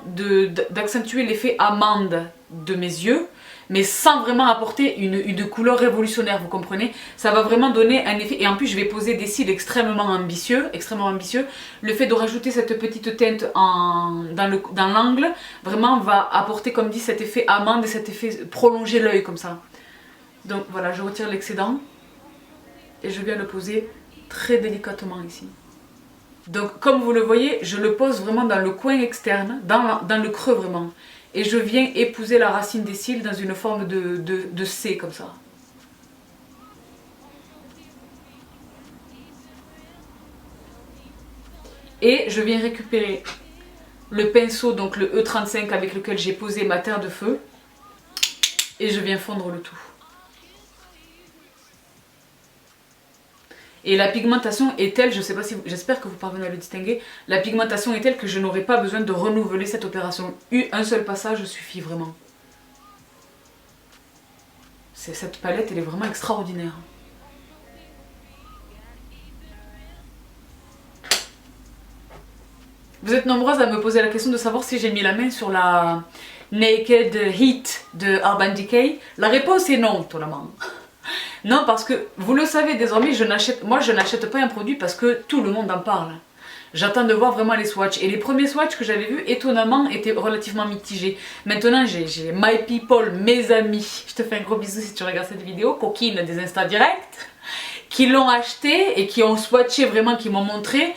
d'accentuer l'effet amande de mes yeux, mais sans vraiment apporter une couleur révolutionnaire, vous comprenez? Ça va vraiment donner un effet, et en plus je vais poser des cils extrêmement ambitieux. Le fait de rajouter cette petite teinte dans l'angle, vraiment va apporter, comme dit, cet effet amande et cet effet prolonger l'œil comme ça. Donc voilà, je retire l'excédent et je viens le poser très délicatement ici. Donc comme vous le voyez, je le pose vraiment dans le coin externe, dans le creux vraiment. Et je viens épouser la racine des cils dans une forme de C comme ça. Et je viens récupérer le pinceau, donc le E35 avec lequel j'ai posé ma terre de feu. Et je viens fondre le tout. Et la pigmentation est telle, je sais pas si j'espère que vous parvenez à le distinguer, la pigmentation est telle que je n'aurai pas besoin de renouveler cette opération. Un seul passage suffit vraiment. Cette palette, elle est vraiment extraordinaire. Vous êtes nombreuses à me poser la question de savoir si j'ai mis la main sur la Naked Heat de Urban Decay. La réponse est non, tout le monde. Non, parce que vous le savez désormais, moi je n'achète pas un produit parce que tout le monde en parle. J'attends de voir vraiment les swatchs. Et les premiers swatchs que j'avais vus, étonnamment, étaient relativement mitigés. Maintenant, j'ai my people, mes amis. Je te fais un gros bisou si tu regardes cette vidéo, coquine des Insta Direct, qui l'ont acheté et qui ont swatché vraiment, qui m'ont montré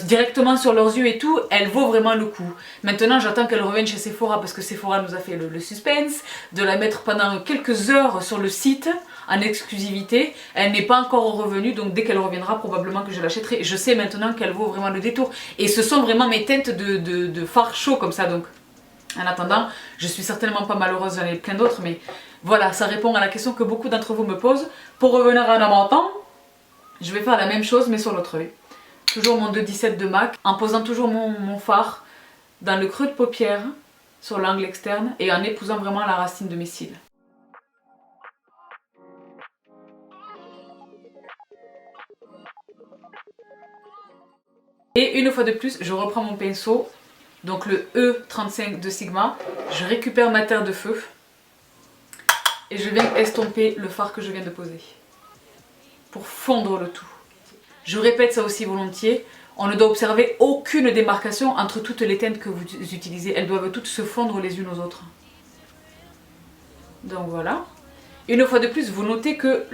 directement sur leurs yeux et tout. Elle vaut vraiment le coup. Maintenant, j'attends qu'elle revienne chez Sephora parce que Sephora nous a fait le suspense de la mettre pendant quelques heures sur le site en exclusivité. Elle n'est pas encore revenue, donc dès qu'elle reviendra, probablement que je l'achèterai. Je sais maintenant qu'elle vaut vraiment le détour. Et ce sont vraiment mes teintes de fard chaud comme ça. Donc en attendant, je suis certainement pas malheureuse, j'en ai plein d'autres, mais Voilà, ça répond à la question que beaucoup d'entre vous me posent. Pour revenir à un montant, je vais faire la même chose mais sur l'autre œil. Toujours mon 2,17 de MAC, en posant toujours mon fard dans le creux de paupière, sur l'angle externe, et en épousant vraiment la racine de mes cils. Et une fois de plus, je reprends mon pinceau, donc le E35 de Sigma, je récupère ma terre de feu, et je viens estomper le fard que je viens de poser, pour fondre le tout. Je répète ça aussi volontiers, on ne doit observer aucune démarcation entre toutes les teintes que vous utilisez, elles doivent toutes se fondre les unes aux autres. Donc voilà. Une fois de plus, vous notez que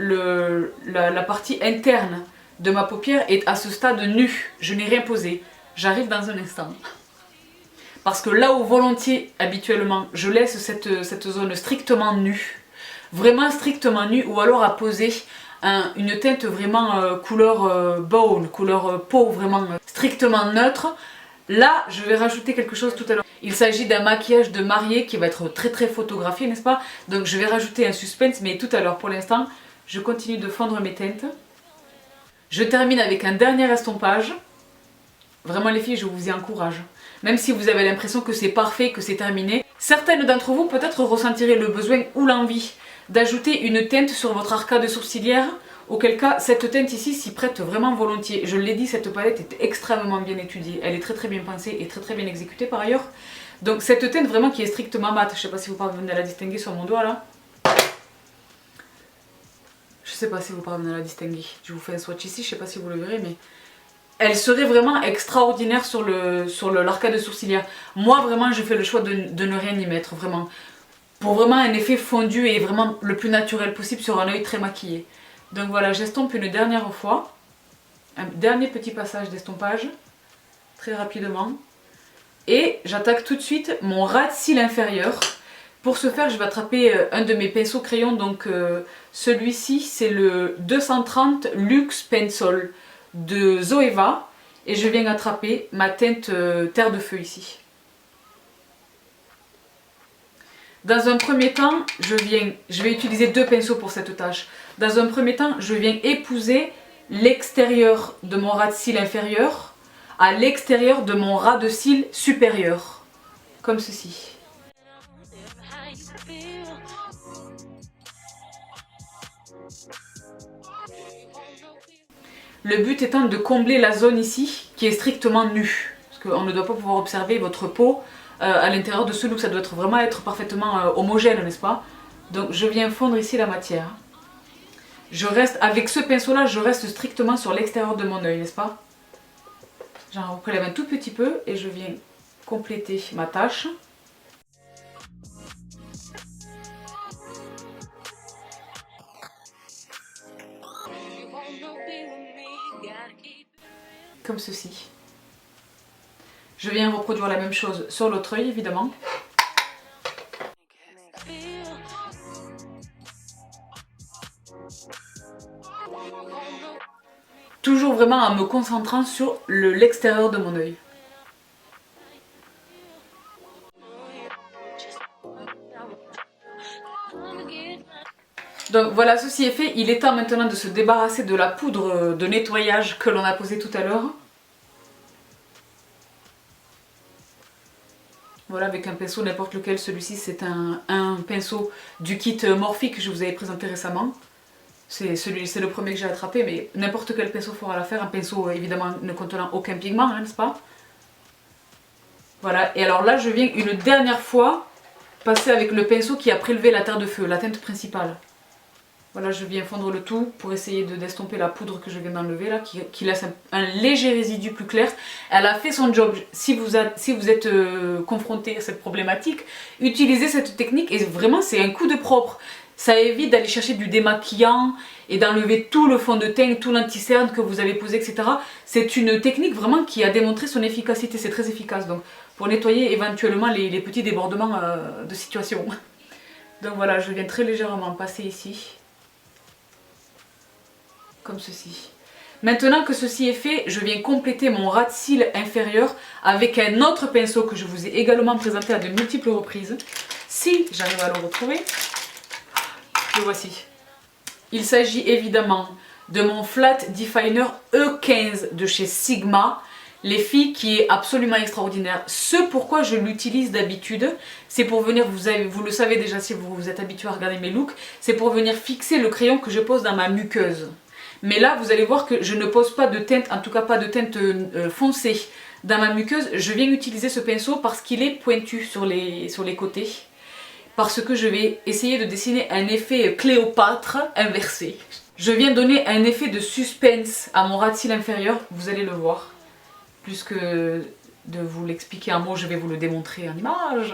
la partie interne de ma paupière est à ce stade nu, je n'ai rien posé, j'arrive dans un instant. Parce que là où volontiers, habituellement, je laisse cette zone strictement nue, vraiment strictement nue, ou alors à poser une teinte vraiment couleur bone, couleur peau vraiment strictement neutre. Là, je vais rajouter quelque chose tout à l'heure. Il s'agit d'un maquillage de mariée qui va être très très photographié, n'est-ce pas? Donc je vais rajouter un suspense, mais tout à l'heure. Pour l'instant, je continue de fondre mes teintes. Je termine avec un dernier estompage. Vraiment les filles, je vous y encourage. Même si vous avez l'impression que c'est parfait, que c'est terminé, certaines d'entre vous peut-être ressentirez le besoin ou l'envie d'ajouter une teinte sur votre arcade sourcilière, auquel cas cette teinte ici s'y prête vraiment volontiers. Je l'ai dit, cette palette est extrêmement bien étudiée, elle est très très bien pensée et très très bien exécutée par ailleurs. Donc cette teinte vraiment qui est strictement mate, je sais pas si vous parvenez à la distinguer sur mon doigt là. Je sais pas si vous parvenez à la distinguer, je vous fais un swatch ici, je sais pas si vous le verrez, mais elle serait vraiment extraordinaire sur l'arcade sourcilière. Moi vraiment je fais le choix de ne rien y mettre, vraiment. Pour vraiment un effet fondu et vraiment le plus naturel possible sur un œil très maquillé. Donc voilà, j'estompe une dernière fois. Un dernier petit passage d'estompage. Très rapidement. Et j'attaque tout de suite mon ras de cils inférieur. Pour ce faire, je vais attraper un de mes pinceaux crayons. Donc celui-ci, c'est le 230 Luxe Pencil de Zoeva. Et je viens attraper ma teinte terre de feu ici. Dans un premier temps, je vais utiliser deux pinceaux pour cette tâche. Dans un premier temps, je viens épouser l'extérieur de mon ras de cils inférieur à l'extérieur de mon ras de cils supérieur. Comme ceci. Le but étant de combler la zone ici qui est strictement nue. Parce qu'on ne doit pas pouvoir observer votre peau à l'intérieur de ce look, ça doit vraiment être parfaitement homogène, n'est-ce pas? Donc je viens fondre ici la matière. Je reste, avec ce pinceau là, je reste strictement sur l'extérieur de mon œil, n'est-ce pas? J'en reprélève un tout petit peu et je viens compléter ma tâche. Comme ceci. Je viens reproduire la même chose sur l'autre œil évidemment. Toujours vraiment en me concentrant sur l'extérieur de mon œil. Donc voilà, ceci est fait. Il est temps maintenant de se débarrasser de la poudre de nettoyage que l'on a posée tout à l'heure. Voilà, avec un pinceau n'importe lequel, celui-ci c'est un pinceau du kit Morphe que je vous avais présenté récemment. C'est le premier que j'ai attrapé, mais n'importe quel pinceau fera l'affaire, un pinceau évidemment ne contenant aucun pigment, hein, n'est-ce pas? Voilà, et alors là je viens une dernière fois passer avec le pinceau qui a prélevé la terre de feu, la teinte principale. Voilà, je viens fondre le tout pour essayer d'estomper la poudre que je viens d'enlever là, qui laisse un léger résidu plus clair. Elle a fait son job. Si vous êtes confronté à cette problématique, utilisez cette technique et vraiment c'est un coup de propre. Ça évite d'aller chercher du démaquillant et d'enlever tout le fond de teint, tout l'anti-cerne que vous avez posé, etc. C'est une technique vraiment qui a démontré son efficacité, c'est très efficace. Donc pour nettoyer éventuellement les petits débordements de situation. Donc voilà, je viens très légèrement passer ici. Comme ceci. Maintenant que ceci est fait, je viens compléter mon ras de cils inférieur avec un autre pinceau que je vous ai également présenté à de multiples reprises. Si j'arrive à le retrouver. le voici. Il s'agit évidemment de mon Flat Definer E15 de chez Sigma. Les filles, qui est absolument extraordinaire. Ce pourquoi je l'utilise d'habitude, c'est pour venir, vous le savez déjà si vous vous êtes habitué à regarder mes looks, c'est pour venir fixer le crayon que je pose dans ma muqueuse. Mais là, vous allez voir que je ne pose pas de teinte, en tout cas pas de teinte foncée dans ma muqueuse. Je viens utiliser ce pinceau parce qu'il est pointu sur les côtés. Parce que je vais essayer de dessiner un effet Cléopâtre inversé. Je viens donner un effet de suspense à mon ras de cils inférieur, vous allez le voir. Plus que de vous l'expliquer en mots, je vais vous le démontrer en image.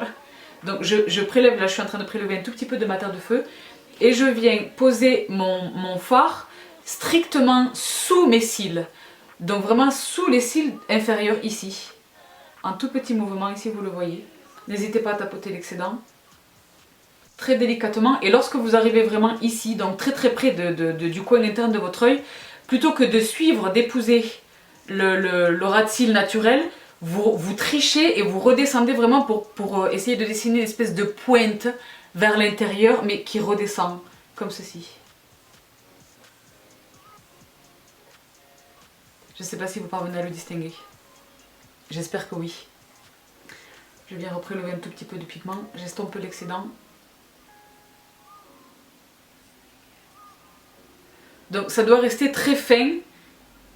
Donc je prélève, là je suis en train de prélever un tout petit peu de ma terre de feu. Et je viens poser mon fard strictement sous mes cils. Donc vraiment sous les cils inférieurs ici. Un tout petit mouvement ici, vous le voyez. N'hésitez pas à tapoter l'excédent. Très délicatement. Et lorsque vous arrivez vraiment ici, donc très très près du coin interne de votre œil, plutôt que de suivre, d'épouser le ras de cils naturel, vous trichez et vous redescendez vraiment pour essayer de dessiner une espèce de pointe vers l'intérieur, mais qui redescend, comme ceci. Je ne sais pas si vous parvenez à le distinguer. J'espère que oui. Je viens reprélever un tout petit peu de pigment, j'estompe l'excédent. Donc ça doit rester très fin,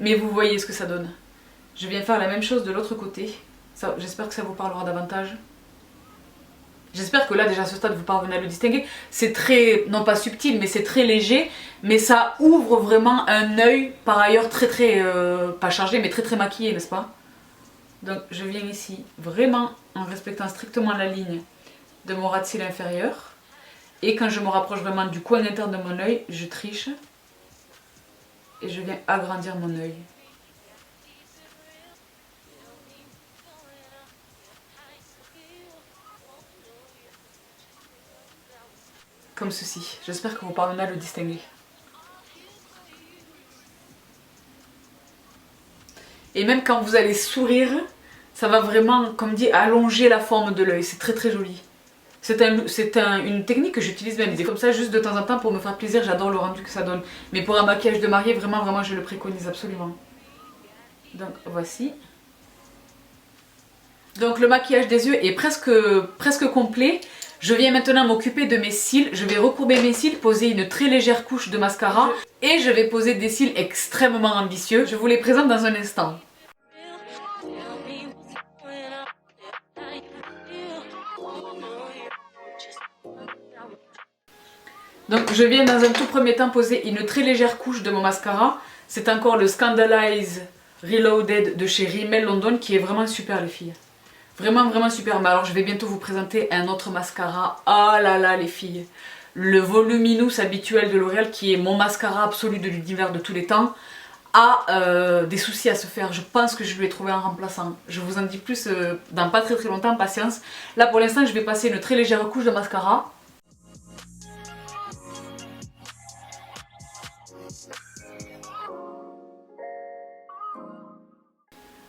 mais vous voyez ce que ça donne. Je viens faire la même chose de l'autre côté. J'espère que ça vous parlera davantage. J'espère que là déjà à ce stade vous parvenez à le distinguer. C'est très, non pas subtil, mais c'est très léger. Mais ça ouvre vraiment un œil, par ailleurs très pas chargé, mais très maquillé, n'est-ce pas? Donc je viens ici vraiment en respectant strictement la ligne de mon ras de cils inférieur. Et quand je me rapproche vraiment du coin interne de mon œil, je triche. Et je viens agrandir mon œil. Comme ceci. J'espère que vous parvenez à le distinguer. Et même quand vous allez sourire, ça va vraiment, comme dit, allonger la forme de l'œil. C'est très joli. C'est une technique que j'utilise même comme ça juste de temps en temps pour me faire plaisir. J'adore le rendu que ça donne. Mais pour un maquillage de mariée, vraiment je le préconise absolument. Donc voici. Donc le maquillage des yeux est presque complet. Je viens maintenant m'occuper de mes cils. Je vais recourber mes cils, poser une très légère couche de mascara. Et je vais poser des cils extrêmement ambitieux. Je vous les présente dans un instant. Donc je viens dans un tout premier temps poser une très légère couche de mon mascara. C'est encore le Scandalize Reloaded de chez Rimmel London qui est vraiment super les filles. Vraiment super. Mais alors je vais bientôt vous présenter un autre mascara. Ah là là les filles. Le Voluminous habituel de L'Oréal qui est mon mascara absolu de l'univers de tous les temps a des soucis à se faire. Je pense que je lui ai trouvé un remplaçant. Je vous en dis plus dans pas très longtemps, patience. Là pour l'instant je vais passer une très légère couche de mascara.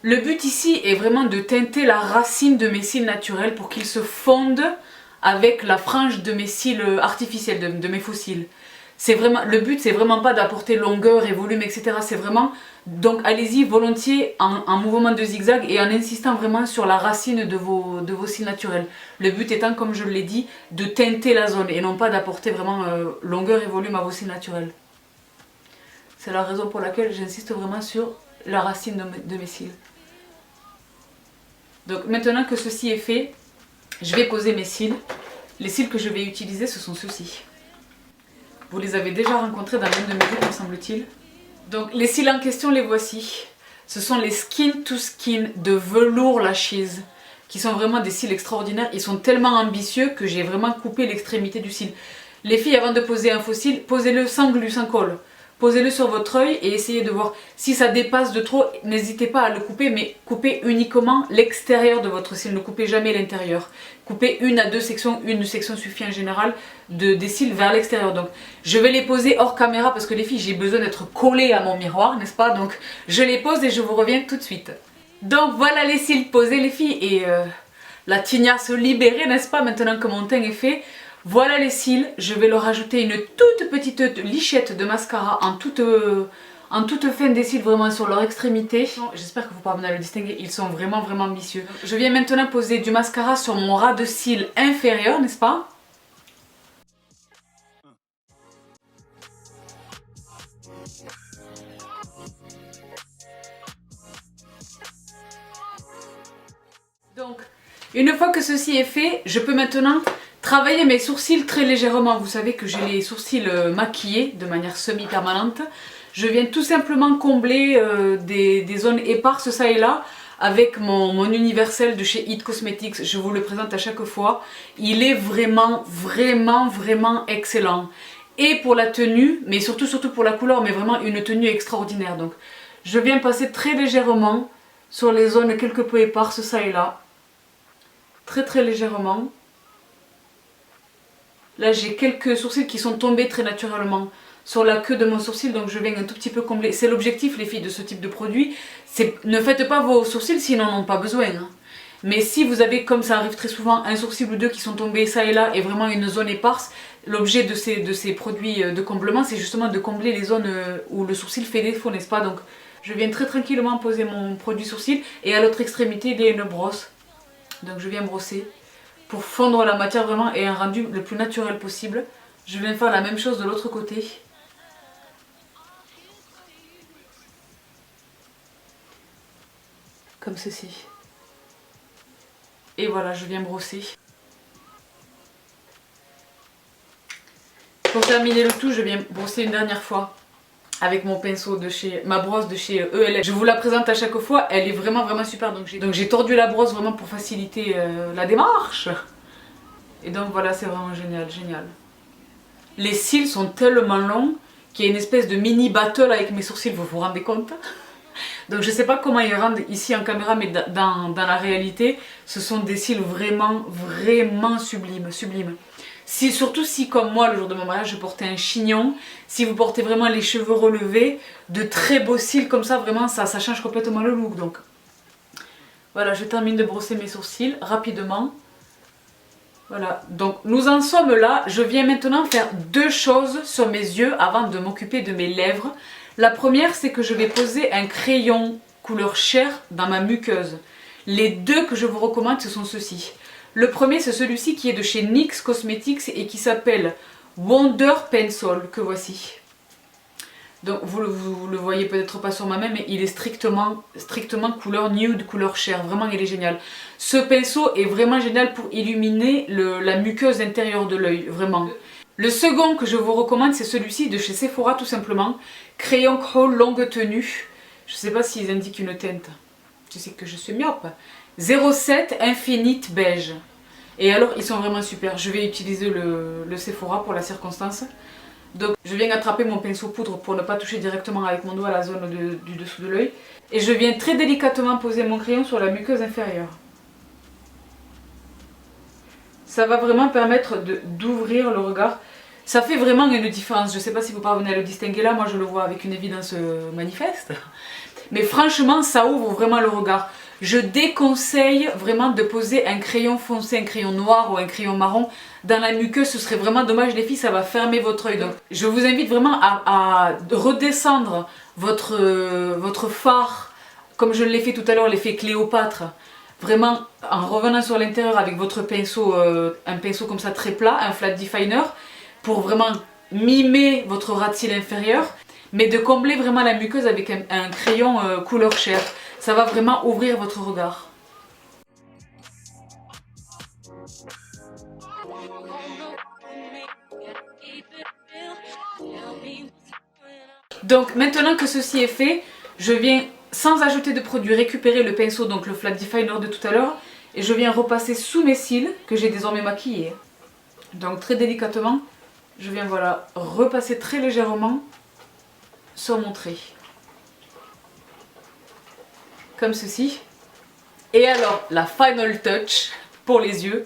Le but ici est vraiment de teinter la racine de mes cils naturels pour qu'ils se fondent avec la frange de mes cils artificiels, de mes faux cils. Le but c'est vraiment pas d'apporter longueur et volume etc. C'est vraiment, donc allez-y volontiers en mouvement de zigzag et en insistant vraiment sur la racine de vos cils naturels. Le but étant, comme je l'ai dit, de teinter la zone et non pas d'apporter vraiment longueur et volume à vos cils naturels. C'est la raison pour laquelle j'insiste vraiment sur la racine de mes cils. Donc maintenant que ceci est fait, je vais poser mes cils. Les cils que je vais utiliser, ce sont ceux-ci. Vous les avez déjà rencontrés dans l'une de mes vidéos, me semble-t-il. Donc les cils en question, les voici. Ce sont les Skin to Skin de Velour Lashes, qui sont vraiment des cils extraordinaires. Ils sont tellement ambitieux que j'ai vraiment coupé l'extrémité du cil. Les filles, avant de poser un faux cil, posez-le sans glu, sans colle. Posez-le sur votre œil et essayez de voir si ça dépasse de trop. N'hésitez pas à le couper, mais coupez uniquement l'extérieur de votre cil, ne coupez jamais l'intérieur. Coupez une à deux sections, une section suffit en général des cils vers l'extérieur. Donc je vais les poser hors caméra parce que les filles, j'ai besoin d'être collée à mon miroir, n'est-ce pas? Donc je les pose et je vous reviens tout de suite. Donc voilà les cils posés les filles et la tignasse libérée, n'est-ce pas? Maintenant que mon teint est fait. Voilà les cils, je vais leur ajouter une toute petite lichette de mascara en toute fin des cils, vraiment sur leur extrémité. J'espère que vous parvenez à le distinguer, ils sont vraiment ambitieux. Je viens maintenant poser du mascara sur mon ras de cils inférieur, n'est-ce pas? Donc, une fois que ceci est fait, je peux maintenant travailler mes sourcils très légèrement. Vous savez que j'ai les sourcils maquillés de manière semi-permanente. Je viens tout simplement combler des zones éparses ça et là avec mon universel de chez It Cosmetics. Je vous le présente à chaque fois. Il est vraiment excellent. Et pour la tenue, mais surtout pour la couleur, mais vraiment une tenue extraordinaire. Donc, je viens passer très légèrement sur les zones quelque peu éparses ça et là. Très légèrement. Là j'ai quelques sourcils qui sont tombés très naturellement sur la queue de mon sourcil, donc je viens un tout petit peu combler. C'est l'objectif les filles de ce type de produit. Ne faites pas vos sourcils s'ils n'en ont pas besoin. Hein. Mais si vous avez, comme ça arrive très souvent, un sourcil ou deux qui sont tombés ça et là et vraiment une zone éparse, l'objet de ces produits de comblement c'est justement de combler les zones où le sourcil fait défaut, n'est-ce pas? Donc je viens très tranquillement poser mon produit sourcil et à l'autre extrémité il y a une brosse. Donc je viens brosser pour fondre la matière vraiment et un rendu le plus naturel possible. Je viens faire la même chose de l'autre côté. Comme ceci. Et voilà, je viens brosser. Pour terminer le tout, je viens brosser une dernière fois avec mon pinceau de chez, ma brosse de chez ELF. Je vous la présente à chaque fois, elle est vraiment super. Donc j'ai tordu la brosse vraiment pour faciliter la démarche. Et donc voilà, c'est vraiment génial. Les cils sont tellement longs qu'il y a une espèce de mini battle avec mes sourcils, vous vous rendez compte? Donc je sais pas comment ils rendent ici en caméra, mais dans la réalité, ce sont des cils vraiment sublimes. Surtout si comme moi le jour de mon mariage je portais un chignon, si vous portez vraiment les cheveux relevés, de très beaux cils comme ça, vraiment ça change complètement le look. Donc voilà, je termine de brosser mes sourcils rapidement. Voilà, donc nous en sommes là. Je viens maintenant faire deux choses sur mes yeux avant de m'occuper de mes lèvres. La première, c'est que je vais poser un crayon couleur chair dans ma muqueuse. Les deux que je vous recommande, ce sont ceux-ci. Le premier, c'est celui-ci qui est de chez NYX Cosmetics et qui s'appelle Wonder Pencil, que voici. Donc vous le voyez peut-être pas sur ma main, mais il est strictement couleur nude, couleur chair. Vraiment, il est génial. Ce pinceau est vraiment génial pour illuminer la muqueuse intérieure de l'œil, vraiment. Le second que je vous recommande, c'est celui-ci de chez Sephora, tout simplement. Crayon Kohl longue tenue. Je sais pas s'ils indiquent une teinte. Je sais que je suis myope. 07 Infinite Beige. Et alors, ils sont vraiment super. Je vais utiliser le Sephora pour la circonstance. Donc, je viens attraper mon pinceau poudre pour ne pas toucher directement avec mon doigt la zone du dessous de l'œil. Et je viens très délicatement poser mon crayon sur la muqueuse inférieure. Ça va vraiment permettre d'ouvrir le regard. Ça fait vraiment une différence. Je ne sais pas si vous parvenez à le distinguer là. Moi, je le vois avec une évidence manifeste. Mais franchement, ça ouvre vraiment le regard. Je déconseille vraiment de poser un crayon foncé, un crayon noir ou un crayon marron dans la muqueuse. Ce serait vraiment dommage les filles, ça va fermer votre œil. Donc je vous invite vraiment à redescendre votre fard, comme je l'ai fait tout à l'heure, l'effet Cléopâtre. Vraiment en revenant sur l'intérieur avec votre pinceau, un pinceau comme ça très plat, un flat definer, pour vraiment mimer votre ras de cils inférieur. Mais de combler vraiment la muqueuse avec un crayon couleur chair. Ça va vraiment ouvrir votre regard. Donc maintenant que ceci est fait, je viens sans ajouter de produit récupérer le pinceau, donc le flat definer de tout à l'heure, et je viens repasser sous mes cils que j'ai désormais maquillés. Donc très délicatement, je viens voilà repasser très légèrement sur mon trait. Comme ceci. Et alors, la final touch pour les yeux,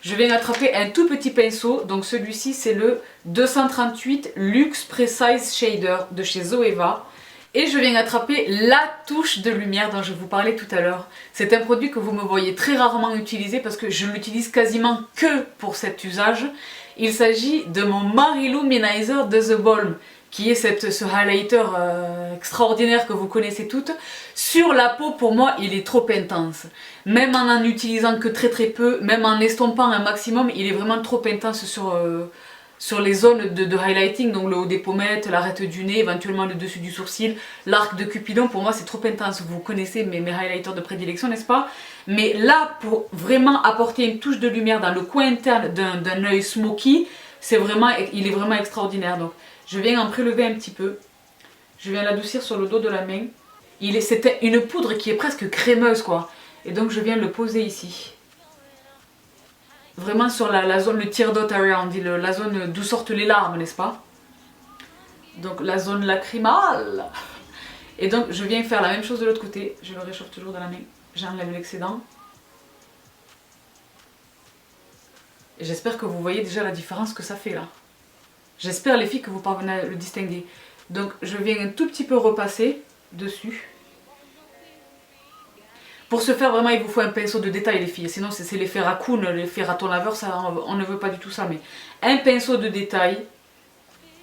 je viens attraper un tout petit pinceau. Donc celui-ci, c'est le 238 Luxe Precise Shader de chez Zoeva. Et je viens attraper la touche de lumière dont je vous parlais tout à l'heure. C'est un produit que vous me voyez très rarement utiliser parce que je l'utilise quasiment que pour cet usage. Il s'agit de mon Mariluminizer de The Balm, qui est ce highlighter extraordinaire que vous connaissez toutes. Sur la peau, pour moi, il est trop intense. Même en utilisant que très peu, même en estompant un maximum, il est vraiment trop intense sur les zones de highlighting, donc le haut des pommettes, l'arête du nez, éventuellement le dessus du sourcil, l'arc de Cupidon. Pour moi, c'est trop intense. Vous connaissez mes highlighters de prédilection, n'est-ce pas? Mais là, pour vraiment apporter une touche de lumière dans le coin interne d'un œil smoky, il est vraiment extraordinaire. Donc, je viens en prélever un petit peu. Je viens l'adoucir sur le dos de la main. C'était une poudre qui est presque crémeuse, quoi. Et donc, je viens le poser ici. Vraiment sur la zone, le tear dot area, on dit la zone d'où sortent les larmes, n'est-ce pas? Donc la zone lacrymale. Et donc je viens faire la même chose de l'autre côté. Je le réchauffe toujours dans la main. J'enlève l'excédent. Et j'espère que vous voyez déjà la différence que ça fait là. J'espère les filles que vous parvenez à le distinguer. Donc je viens un tout petit peu repasser dessus. Pour ce faire, vraiment, il vous faut un pinceau de détail, les filles. Sinon, c'est l'effet raccoon, l'effet raton laveur, ça, on ne veut pas du tout ça. Mais un pinceau de détail.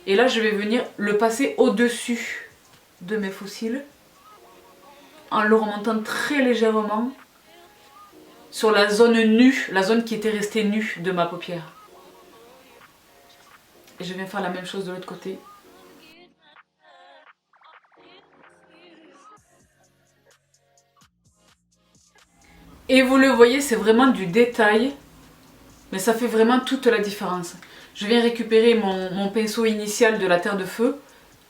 Et là, je vais venir le passer au-dessus de mes faux cils. En le remontant très légèrement sur la zone nue, la zone qui était restée nue de ma paupière. Et je viens faire la même chose de l'autre côté. Et vous le voyez, c'est vraiment du détail, mais ça fait vraiment toute la différence. Je viens récupérer mon pinceau initial de la terre de feu.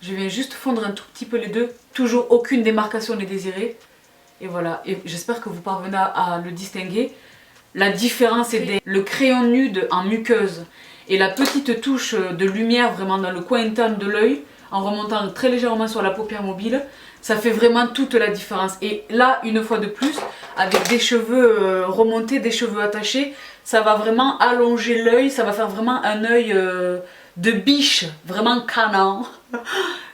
Je viens juste fondre un tout petit peu les deux. Toujours aucune démarcation n'est désirée. Et voilà, et j'espère que vous parvenez à le distinguer. La différence est le crayon nude en muqueuse et la petite touche de lumière vraiment dans le coin interne de l'œil, en remontant très légèrement sur la paupière mobile. Ça fait vraiment toute la différence. Et là, une fois de plus, avec des cheveux remontés, des cheveux attachés, ça va vraiment allonger l'œil, ça va faire vraiment un œil de biche, vraiment canin.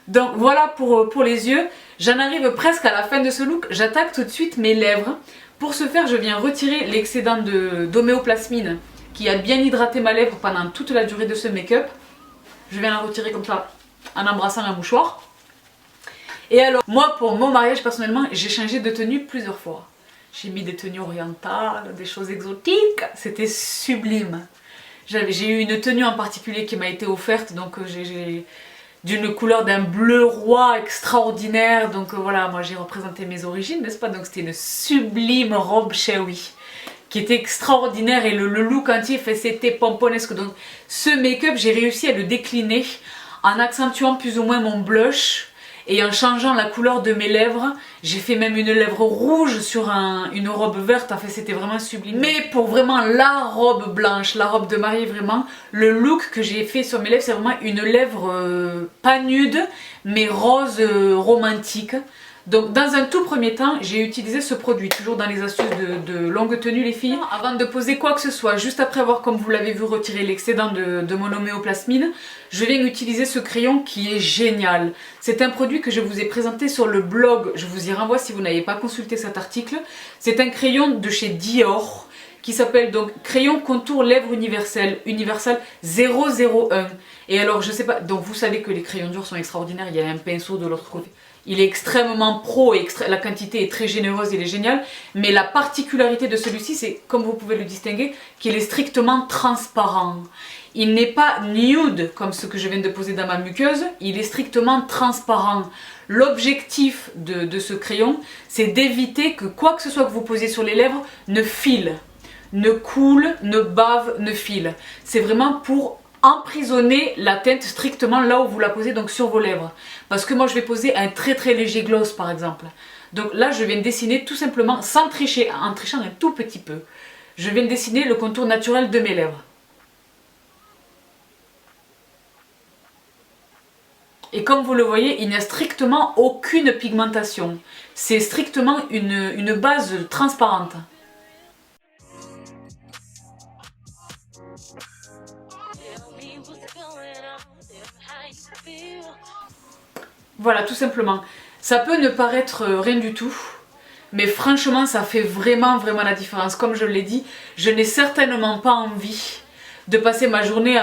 Donc voilà pour les yeux. J'en arrive presque à la fin de ce look. J'attaque tout de suite mes lèvres. Pour ce faire, je viens retirer l'excédent d'homéoplasmine qui a bien hydraté ma lèvre pendant toute la durée de ce make-up. Je viens la retirer comme ça en embrassant un mouchoir. Et alors, moi pour mon mariage personnellement, j'ai changé de tenue plusieurs fois. J'ai mis des tenues orientales, des choses exotiques, c'était sublime. J'ai eu une tenue en particulier qui m'a été offerte, donc j'ai d'une couleur d'un bleu roi extraordinaire, donc voilà, moi j'ai représenté mes origines, n'est-ce pas? Donc c'était une sublime robe Chewy qui était extraordinaire et le look entier, c'était pomponesque. Donc ce make-up, j'ai réussi à le décliner en accentuant plus ou moins mon blush. Et en changeant la couleur de mes lèvres, j'ai fait même une lèvre rouge sur une robe verte, en fait c'était vraiment sublime. Mais pour vraiment la robe blanche, la robe de mariée vraiment, le look que j'ai fait sur mes lèvres, c'est vraiment une lèvre pas nude, mais rose romantique. Donc dans un tout premier temps, j'ai utilisé ce produit, toujours dans les astuces de longue tenue les filles. Avant de poser quoi que ce soit, juste après avoir, comme vous l'avez vu, retiré l'excédent de mon homéoplasmine, je viens utiliser ce crayon qui est génial. C'est un produit que je vous ai présenté sur le blog, je vous y renvoie si vous n'avez pas consulté cet article. C'est un crayon de chez Dior qui s'appelle donc Crayon Contour Lèvres Universel 001. Et alors je sais pas, donc vous savez que les crayons durs sont extraordinaires, il y a un pinceau de l'autre côté. Il est extrêmement pro et la quantité est très généreuse, il est génial. Mais la particularité de celui-ci, c'est, comme vous pouvez le distinguer, qu'il est strictement transparent. Il n'est pas nude comme ce que je viens de poser dans ma muqueuse, il est strictement transparent. L'objectif de ce crayon, c'est d'éviter que quoi que ce soit que vous posiez sur les lèvres ne file, ne coule, ne bave, ne file. C'est vraiment pour emprisonner la teinte strictement là où vous la posez, donc sur vos lèvres. Parce que moi je vais poser un très léger gloss par exemple. Donc là je viens de dessiner tout simplement, sans tricher, en trichant un tout petit peu. Je viens de dessiner le contour naturel de mes lèvres. Et comme vous le voyez, il n'y a strictement aucune pigmentation. C'est strictement une base transparente. Voilà, tout simplement. Ça peut ne paraître rien du tout, mais franchement ça fait vraiment la différence. Comme je l'ai dit, je n'ai certainement pas envie de passer ma journée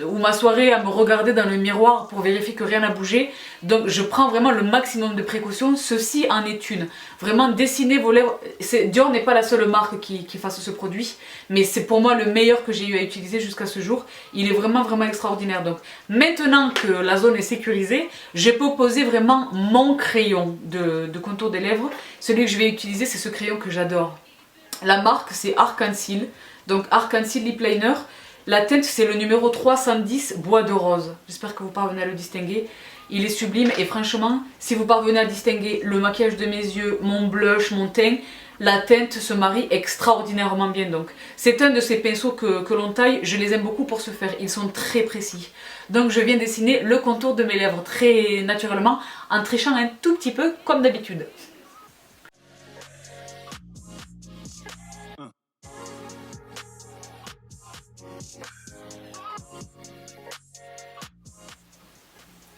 ou ma soirée à me regarder dans le miroir pour vérifier que rien n'a bougé. Donc je prends vraiment le maximum de précautions, ceci en est une. Vraiment dessiner vos lèvres, Dior n'est pas la seule marque qui fasse ce produit, mais c'est pour moi le meilleur que j'ai eu à utiliser jusqu'à ce jour. Il est vraiment extraordinaire. Donc maintenant que la zone est sécurisée, je peux poser vraiment mon crayon de contour des lèvres. Celui que je vais utiliser, c'est ce crayon que j'adore. La marque c'est Arc-en-Ciel, donc Arc-en-Ciel Lip Liner. La teinte c'est le numéro 310 Bois de Rose. J'espère que vous parvenez à le distinguer. Il est sublime et franchement, si vous parvenez à distinguer le maquillage de mes yeux, mon blush, mon teint, la teinte se marie extraordinairement bien. Donc c'est un de ces pinceaux que l'on taille, je les aime beaucoup pour ce faire, ils sont très précis. Donc je viens dessiner le contour de mes lèvres très naturellement en trichant un tout petit peu comme d'habitude.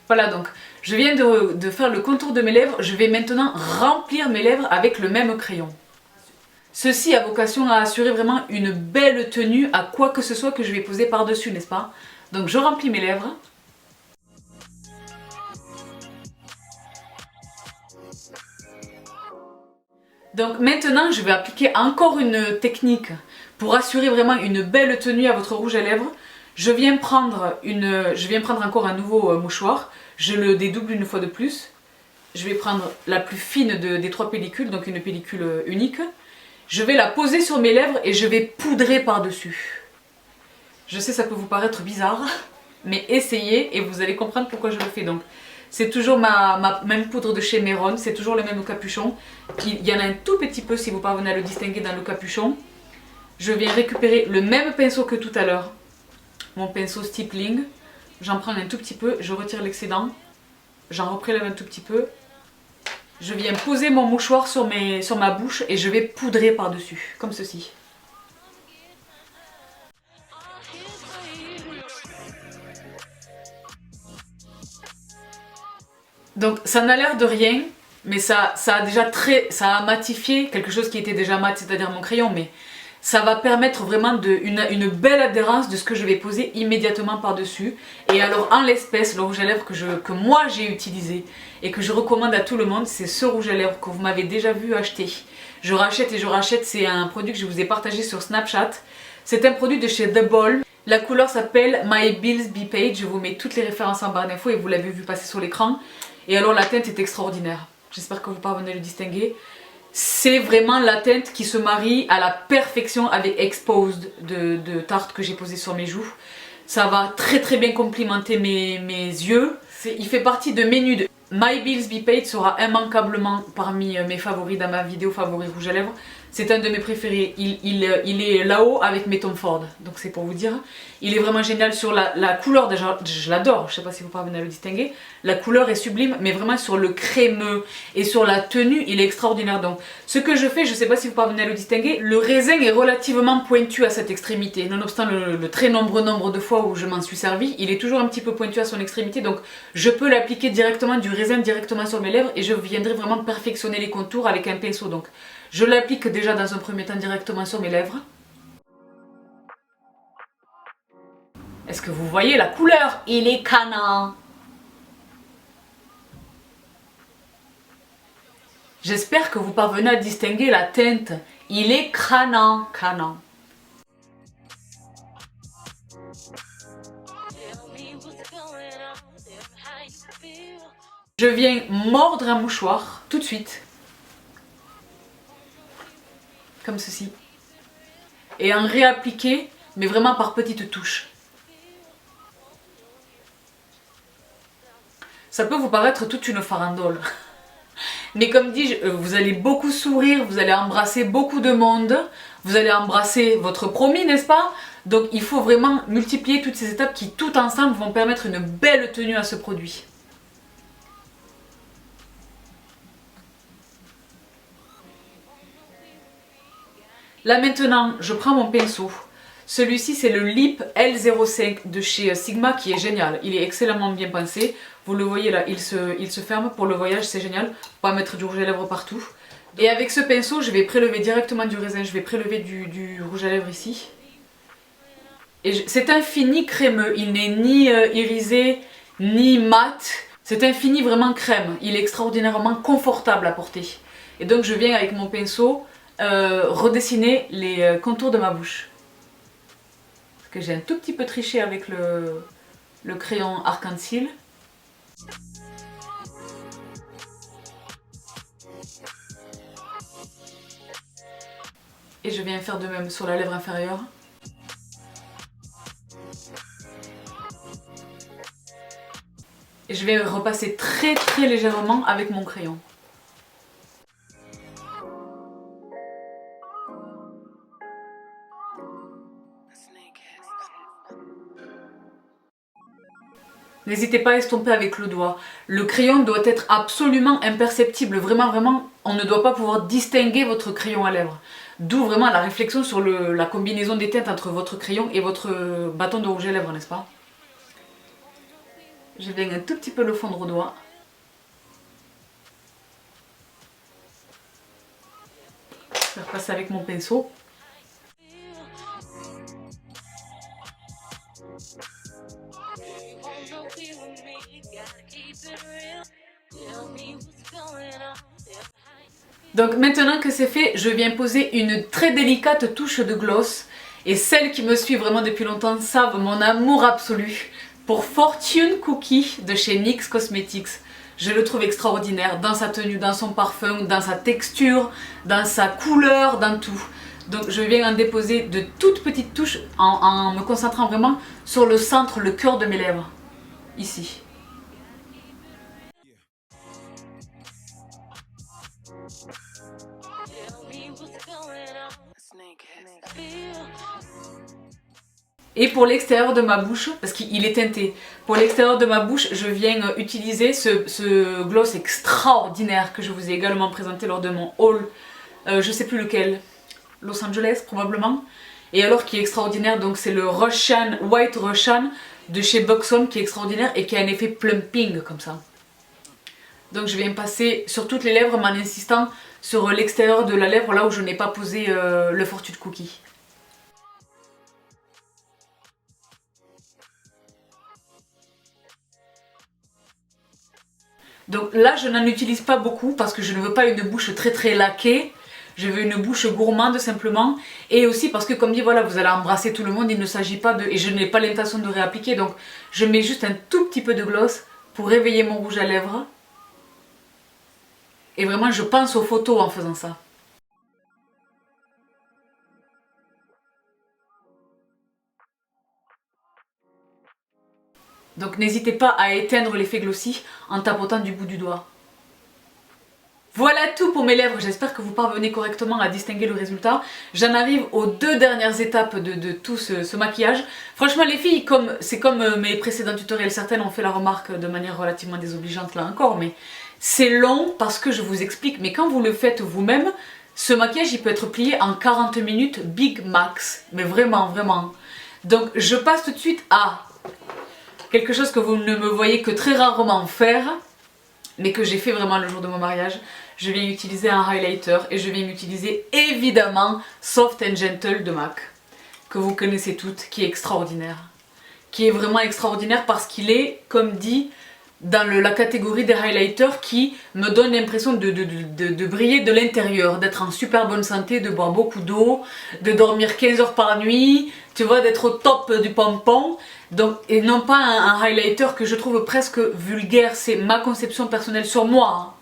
Voilà, donc je viens de faire le contour de mes lèvres, je vais maintenant remplir mes lèvres avec le même crayon. Ceci a vocation à assurer vraiment une belle tenue à quoi que ce soit que je vais poser par-dessus, n'est-ce pas? Donc je remplis mes lèvres. Donc maintenant je vais appliquer encore une technique pour assurer vraiment une belle tenue à votre rouge à lèvres. Je viens prendre encore un nouveau mouchoir, je le dédouble une fois de plus. Je vais prendre la plus fine des trois pellicules, donc une pellicule unique. Je vais la poser sur mes lèvres et je vais poudrer par-dessus. Je sais ça peut vous paraître bizarre, mais essayez et vous allez comprendre pourquoi je le fais. Donc c'est toujours ma même poudre de chez Meron, c'est toujours le même capuchon. Il y en a un tout petit peu si vous parvenez à le distinguer dans le capuchon. Je viens récupérer le même pinceau que tout à l'heure. Mon pinceau stippling, j'en prends un tout petit peu, je retire l'excédent, j'en reprélève un tout petit peu, je viens poser mon mouchoir sur ma bouche et je vais poudrer par-dessus, comme ceci. Donc ça n'a l'air de rien, mais ça a matifié quelque chose qui était déjà mat, c'est-à-dire mon crayon, mais ça va permettre vraiment une belle adhérence de ce que je vais poser immédiatement par-dessus. Et alors en l'espèce, le rouge à lèvres que moi j'ai utilisé et que je recommande à tout le monde, c'est ce rouge à lèvres que vous m'avez déjà vu acheter. Je rachète et je rachète, c'est un produit que je vous ai partagé sur Snapchat. C'est un produit de chez The Ball. La couleur s'appelle My Bills Be Paid. Je vous mets toutes les références en barre d'infos et vous l'avez vu passer sur l'écran. Et alors la teinte est extraordinaire. J'espère que vous parvenez à le distinguer. C'est vraiment la teinte qui se marie à la perfection avec Exposed de Tarte que j'ai posé sur mes joues. Ça va très bien complimenter mes yeux. Il fait partie de mes nudes. My Bills Be Paid sera immanquablement parmi mes favoris dans ma vidéo favoris rouge à lèvres. C'est un de mes préférés. Il est là-haut avec mes Tom Ford. Donc c'est pour vous dire. Il est vraiment génial sur la couleur. Déjà, je l'adore. Je ne sais pas si vous parvenez à le distinguer. La couleur est sublime. Mais vraiment sur le crémeux et sur la tenue, il est extraordinaire. Donc ce que je fais, je ne sais pas si vous parvenez à le distinguer. Le raisin est relativement pointu à cette extrémité. Nonobstant le très nombre de fois où je m'en suis servi, il est toujours un petit peu pointu à son extrémité. Donc je peux l'appliquer directement du raisin directement sur mes lèvres. Et je viendrai vraiment perfectionner les contours avec un pinceau. Donc je l'applique déjà dans un premier temps directement sur mes lèvres. Est-ce que vous voyez la couleur? Il est canon. J'espère que vous parvenez à distinguer la teinte. Il est canon. Je viens mordre un mouchoir tout de suite. Comme ceci. Et en réappliquer, mais vraiment par petites touches. Ça peut vous paraître toute une farandole. Mais comme dit, vous allez beaucoup sourire, vous allez embrasser beaucoup de monde, vous allez embrasser votre promis, n'est-ce pas? Donc il faut vraiment multiplier toutes ces étapes qui, tout ensemble, vont permettre une belle tenue à ce produit. Là maintenant, je prends mon pinceau. Celui-ci c'est le Lip L05 de chez Sigma qui est génial. Il est excellemment bien pensé. Vous le voyez là, il se ferme pour le voyage, c'est génial. Faut pas mettre du rouge à lèvres partout. Et avec ce pinceau, je vais prélever directement du raisin. Je vais prélever du rouge à lèvres ici. Et c'est un fini crémeux. Il n'est ni irisé, ni mat. C'est un fini vraiment crème. Il est extraordinairement confortable à porter. Et donc je viens avec mon pinceau redessiner les contours de ma bouche. Parce que j'ai un tout petit peu triché avec le crayon arc-en-ciel. Et je viens faire de même sur la lèvre inférieure. Et je vais repasser très légèrement avec mon crayon. N'hésitez pas à estomper avec le doigt. Le crayon doit être absolument imperceptible. Vraiment, on ne doit pas pouvoir distinguer votre crayon à lèvres. D'où vraiment la réflexion sur la combinaison des teintes entre votre crayon et votre bâton de rouge à lèvres, n'est-ce pas? Je viens un tout petit peu le fondre au doigt. Je vais repasser avec mon pinceau. Donc maintenant que c'est fait, je viens poser une très délicate touche de gloss. Et celles qui me suivent vraiment depuis longtemps savent mon amour absolu pour Fortune Cookie de chez NYX Cosmetics. Je le trouve extraordinaire dans sa tenue, dans son parfum, dans sa texture, dans sa couleur, dans tout. Donc je viens en déposer de toutes petites touches en me concentrant vraiment sur le centre, le cœur de mes lèvres. Ici. Et pour l'extérieur de ma bouche, parce qu'il est teinté, pour l'extérieur de ma bouche, je viens utiliser ce gloss extraordinaire que je vous ai également présenté lors de mon haul, je sais plus lequel, Los Angeles probablement. Et alors qui est extraordinaire, donc c'est le Russian, White Russian de chez Buxom qui est extraordinaire et qui a un effet plumping comme ça. Donc je viens passer sur toutes les lèvres, mais en insistant sur l'extérieur de la lèvre, là où je n'ai pas posé le Fortune Cookie. Donc là je n'en utilise pas beaucoup parce que je ne veux pas une bouche très laquée. Je veux une bouche gourmande simplement. Et aussi parce que comme dit, voilà, vous allez embrasser tout le monde, il ne s'agit pas de... Et je n'ai pas l'intention de réappliquer, donc je mets juste un tout petit peu de gloss pour réveiller mon rouge à lèvres. Et vraiment je pense aux photos en faisant ça. Donc n'hésitez pas à éteindre l'effet glossy en tapotant du bout du doigt. Voilà tout pour mes lèvres, j'espère que vous parvenez correctement à distinguer le résultat. J'en arrive aux deux dernières étapes de tout ce maquillage. Franchement les filles, c'est comme mes précédents tutoriels, certaines ont fait la remarque de manière relativement désobligeante là encore, mais c'est long parce que je vous explique, mais quand vous le faites vous-même, ce maquillage il peut être plié en 40 minutes big max, mais vraiment. Donc je passe tout de suite à quelque chose que vous ne me voyez que très rarement faire, mais que j'ai fait vraiment le jour de mon mariage. Je viens utiliser un highlighter et je viens utiliser évidemment Soft and Gentle de MAC, que vous connaissez toutes, qui est extraordinaire. Qui est vraiment extraordinaire parce qu'il est, comme dit, dans la catégorie des highlighters qui me donne l'impression de briller de l'intérieur, d'être en super bonne santé, de boire beaucoup d'eau, de dormir 15 heures par nuit, tu vois, d'être au top du pompon. Donc, et non pas un highlighter que je trouve presque vulgaire, c'est ma conception personnelle sur moi. Hein.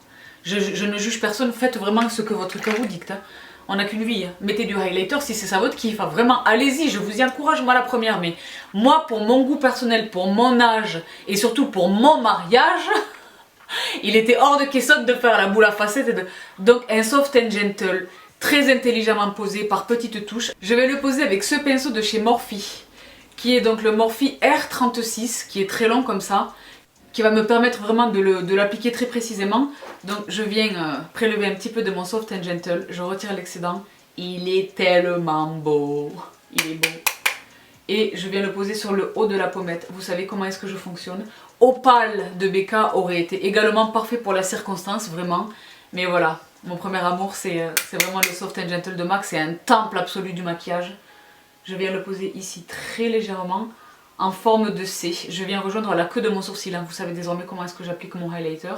Je ne juge personne, faites vraiment ce que votre cœur vous dicte. Hein. On n'a qu'une vie, hein. Mettez du highlighter si c'est ça votre kiff, hein. Vraiment allez-y, je vous y encourage moi la première, mais moi pour mon goût personnel, pour mon âge et surtout pour mon mariage, il était hors de question de faire la boule à facettes. Donc un Soft and Gentle, très intelligemment posé par petites touches. Je vais le poser avec ce pinceau de chez Morphe, qui est donc le Morphe R36, qui est très long comme ça, qui va me permettre vraiment de l'appliquer très précisément. Donc je viens prélever un petit peu de mon Soft and Gentle, je retire l'excédent. Il est tellement beau, il est beau. et je viens le poser sur le haut de la pommette. Vous savez comment est-ce que je fonctionne. Opale de Becca aurait été également parfait pour la circonstance, vraiment. Mais voilà, mon premier amour c'est vraiment le Soft and Gentle de MAC, c'est un temple absolu du maquillage. Je viens le poser ici très légèrement, en forme de C. Je viens rejoindre la queue de mon sourcil, hein. Vous savez désormais comment est-ce que j'applique mon highlighter.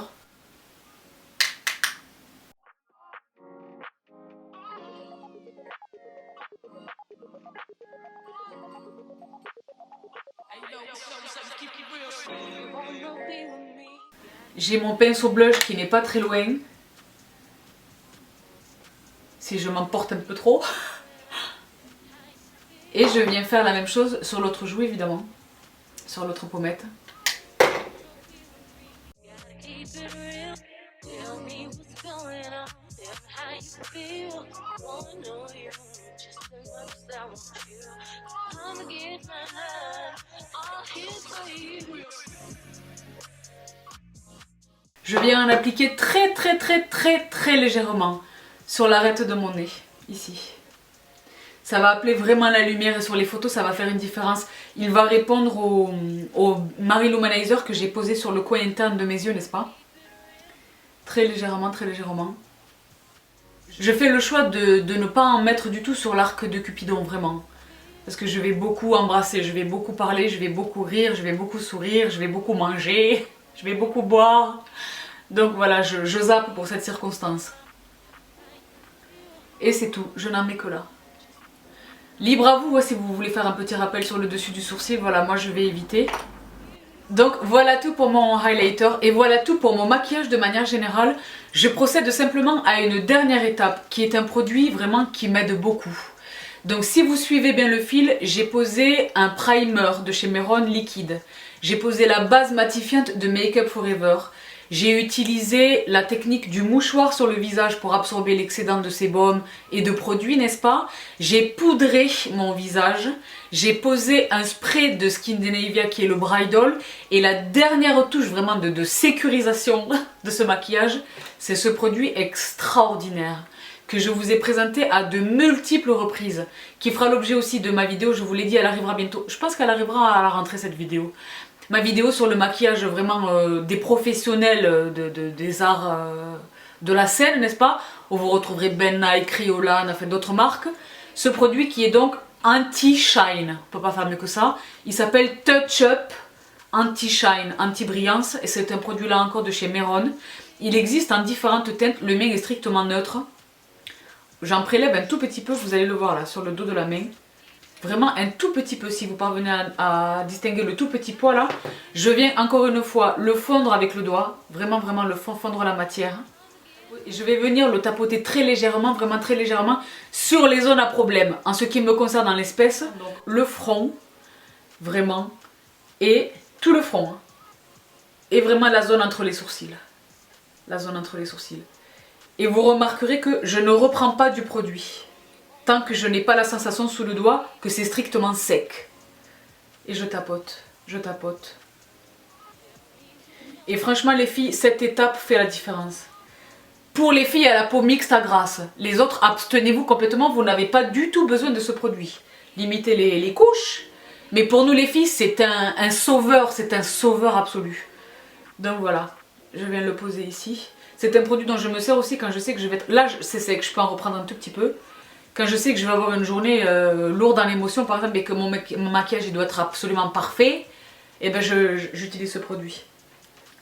J'ai mon pinceau blush qui n'est pas très loin. Si je m'emporte un peu trop. Et je viens faire la même chose sur l'autre joue évidemment. Sur l'autre pommette. Je viens en appliquer très légèrement sur l'arête de mon nez, ici. Ça va appeler vraiment la lumière et sur les photos ça va faire une différence. Il va répondre au Mary-Lou-Manizer que j'ai posé sur le coin interne de mes yeux, n'est-ce pas? Très légèrement. Je fais le choix de ne pas en mettre du tout sur l'arc de Cupidon, vraiment. Parce que je vais beaucoup embrasser, je vais beaucoup parler, je vais beaucoup rire, je vais beaucoup sourire, je vais beaucoup manger, je vais beaucoup boire. Donc voilà, je zappe pour cette circonstance. Et c'est tout, je n'en mets que là. Libre à vous, si vous voulez faire un petit rappel sur le dessus du sourcil, voilà, moi je vais éviter. Donc voilà tout pour mon highlighter et voilà tout pour mon maquillage de manière générale. Je procède simplement à une dernière étape qui est un produit vraiment qui m'aide beaucoup. Donc si vous suivez bien le fil, j'ai posé un primer de chez Meron liquide. J'ai posé la base matifiante de Make Up Forever. J'ai utilisé la technique du mouchoir sur le visage pour absorber l'excédent de sébum et de produits, n'est-ce pas? J'ai poudré mon visage. J'ai posé un spray de Skindinavia qui est le Bridal. Et la dernière touche vraiment de sécurisation de ce maquillage, c'est ce produit extraordinaire que je vous ai présenté à de multiples reprises, qui fera l'objet aussi de ma vidéo, je vous l'ai dit, elle arrivera bientôt. Je pense qu'elle arrivera à la rentrée cette vidéo. Ma vidéo sur le maquillage vraiment des professionnels des arts de la scène, n'est-ce pas? Où vous retrouverez Ben Nye, Kryolan, enfin d'autres marques. Ce produit qui est donc anti-shine, on peut pas faire mieux que ça. Il s'appelle Touch Up Anti-Shine, Anti-Brillance, et c'est un produit là encore de chez Meron. Il existe en différentes teintes, le mien est strictement neutre. J'en prélève un tout petit peu, vous allez le voir là, sur le dos de la main. Vraiment un tout petit peu, si vous parvenez à distinguer le tout petit poids là. Je viens encore une fois le fondre avec le doigt, vraiment le fondre la matière. Et je vais venir le tapoter très légèrement, vraiment très légèrement, sur les zones à problème. En ce qui me concerne en l'espèce, donc le front, vraiment, et tout le front. Et vraiment la zone entre les sourcils. La zone entre les sourcils. Et vous remarquerez que je ne reprends pas du produit. Tant que je n'ai pas la sensation sous le doigt que c'est strictement sec. Et je tapote, je tapote. Et franchement les filles, cette étape fait la différence. Pour les filles à la peau mixte à grasse, les autres abstenez-vous complètement, vous n'avez pas du tout besoin de ce produit. Limitez les couches, mais pour nous les filles c'est un sauveur absolu. Donc voilà, je viens le poser ici. C'est un produit dont je me sers aussi quand je sais que je vais être... Là c'est sec, je peux en reprendre un tout petit peu. Quand je sais que je vais avoir une journée lourde en émotion par exemple et que mon maquillage il doit être absolument parfait, et ben j'utilise ce produit.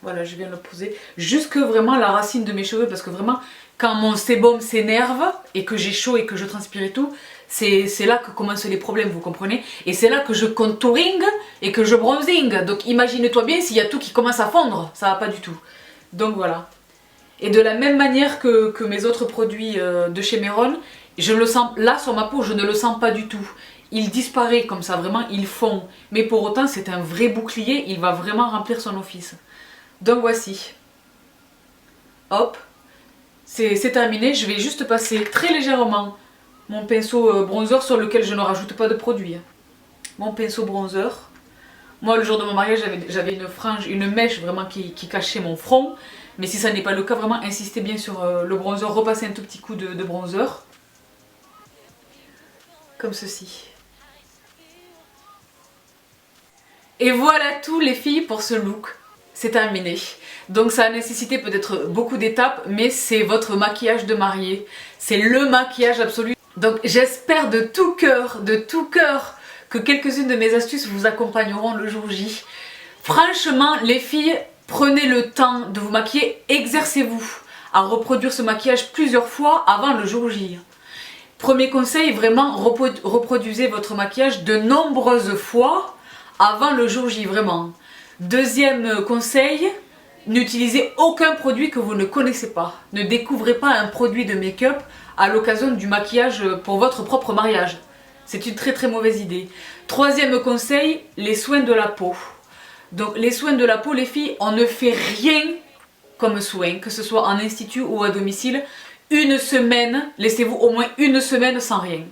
Voilà, je viens le poser jusque vraiment la racine de mes cheveux parce que vraiment quand mon sébum s'énerve et que j'ai chaud et que je transpire et tout, c'est là que commencent les problèmes, vous comprenez? Et c'est là que je contouring et que je bronzing. Donc imagine-toi bien s'il y a tout qui commence à fondre, ça va pas du tout. Donc voilà. Et de la même manière que mes autres produits de chez Meron, je le sens, là sur ma peau je ne le sens pas du tout. Il disparaît comme ça, vraiment il fond. Mais pour autant c'est un vrai bouclier, il va vraiment remplir son office. Donc voici. Hop. C'est terminé, je vais juste passer très légèrement mon pinceau bronzer sur lequel je ne rajoute pas de produit. Mon pinceau bronzer. Moi le jour de mon mariage j'avais une frange, une mèche vraiment qui cachait mon front. Mais si ça n'est pas le cas, vraiment insistez bien sur le bronzer, repassez un tout petit coup de bronzer. Comme ceci. Et voilà tout les filles pour ce look, c'est terminé. Donc ça a nécessité peut-être beaucoup d'étapes, mais c'est votre maquillage de mariée. C'est le maquillage absolu. Donc j'espère de tout cœur que quelques-unes de mes astuces vous accompagneront le jour J. Franchement les filles, prenez le temps de vous maquiller, exercez-vous à reproduire ce maquillage plusieurs fois avant le jour J. Premier conseil, vraiment reproduisez votre maquillage de nombreuses fois avant le jour J, vraiment. Deuxième conseil, n'utilisez aucun produit que vous ne connaissez pas. Ne découvrez pas un produit de make-up à l'occasion du maquillage pour votre propre mariage. C'est une très mauvaise idée. Troisième conseil, les soins de la peau. Donc les soins de la peau, les filles, on ne fait rien comme soin, que ce soit en institut ou à domicile. Une semaine, laissez-vous au moins une semaine sans rien.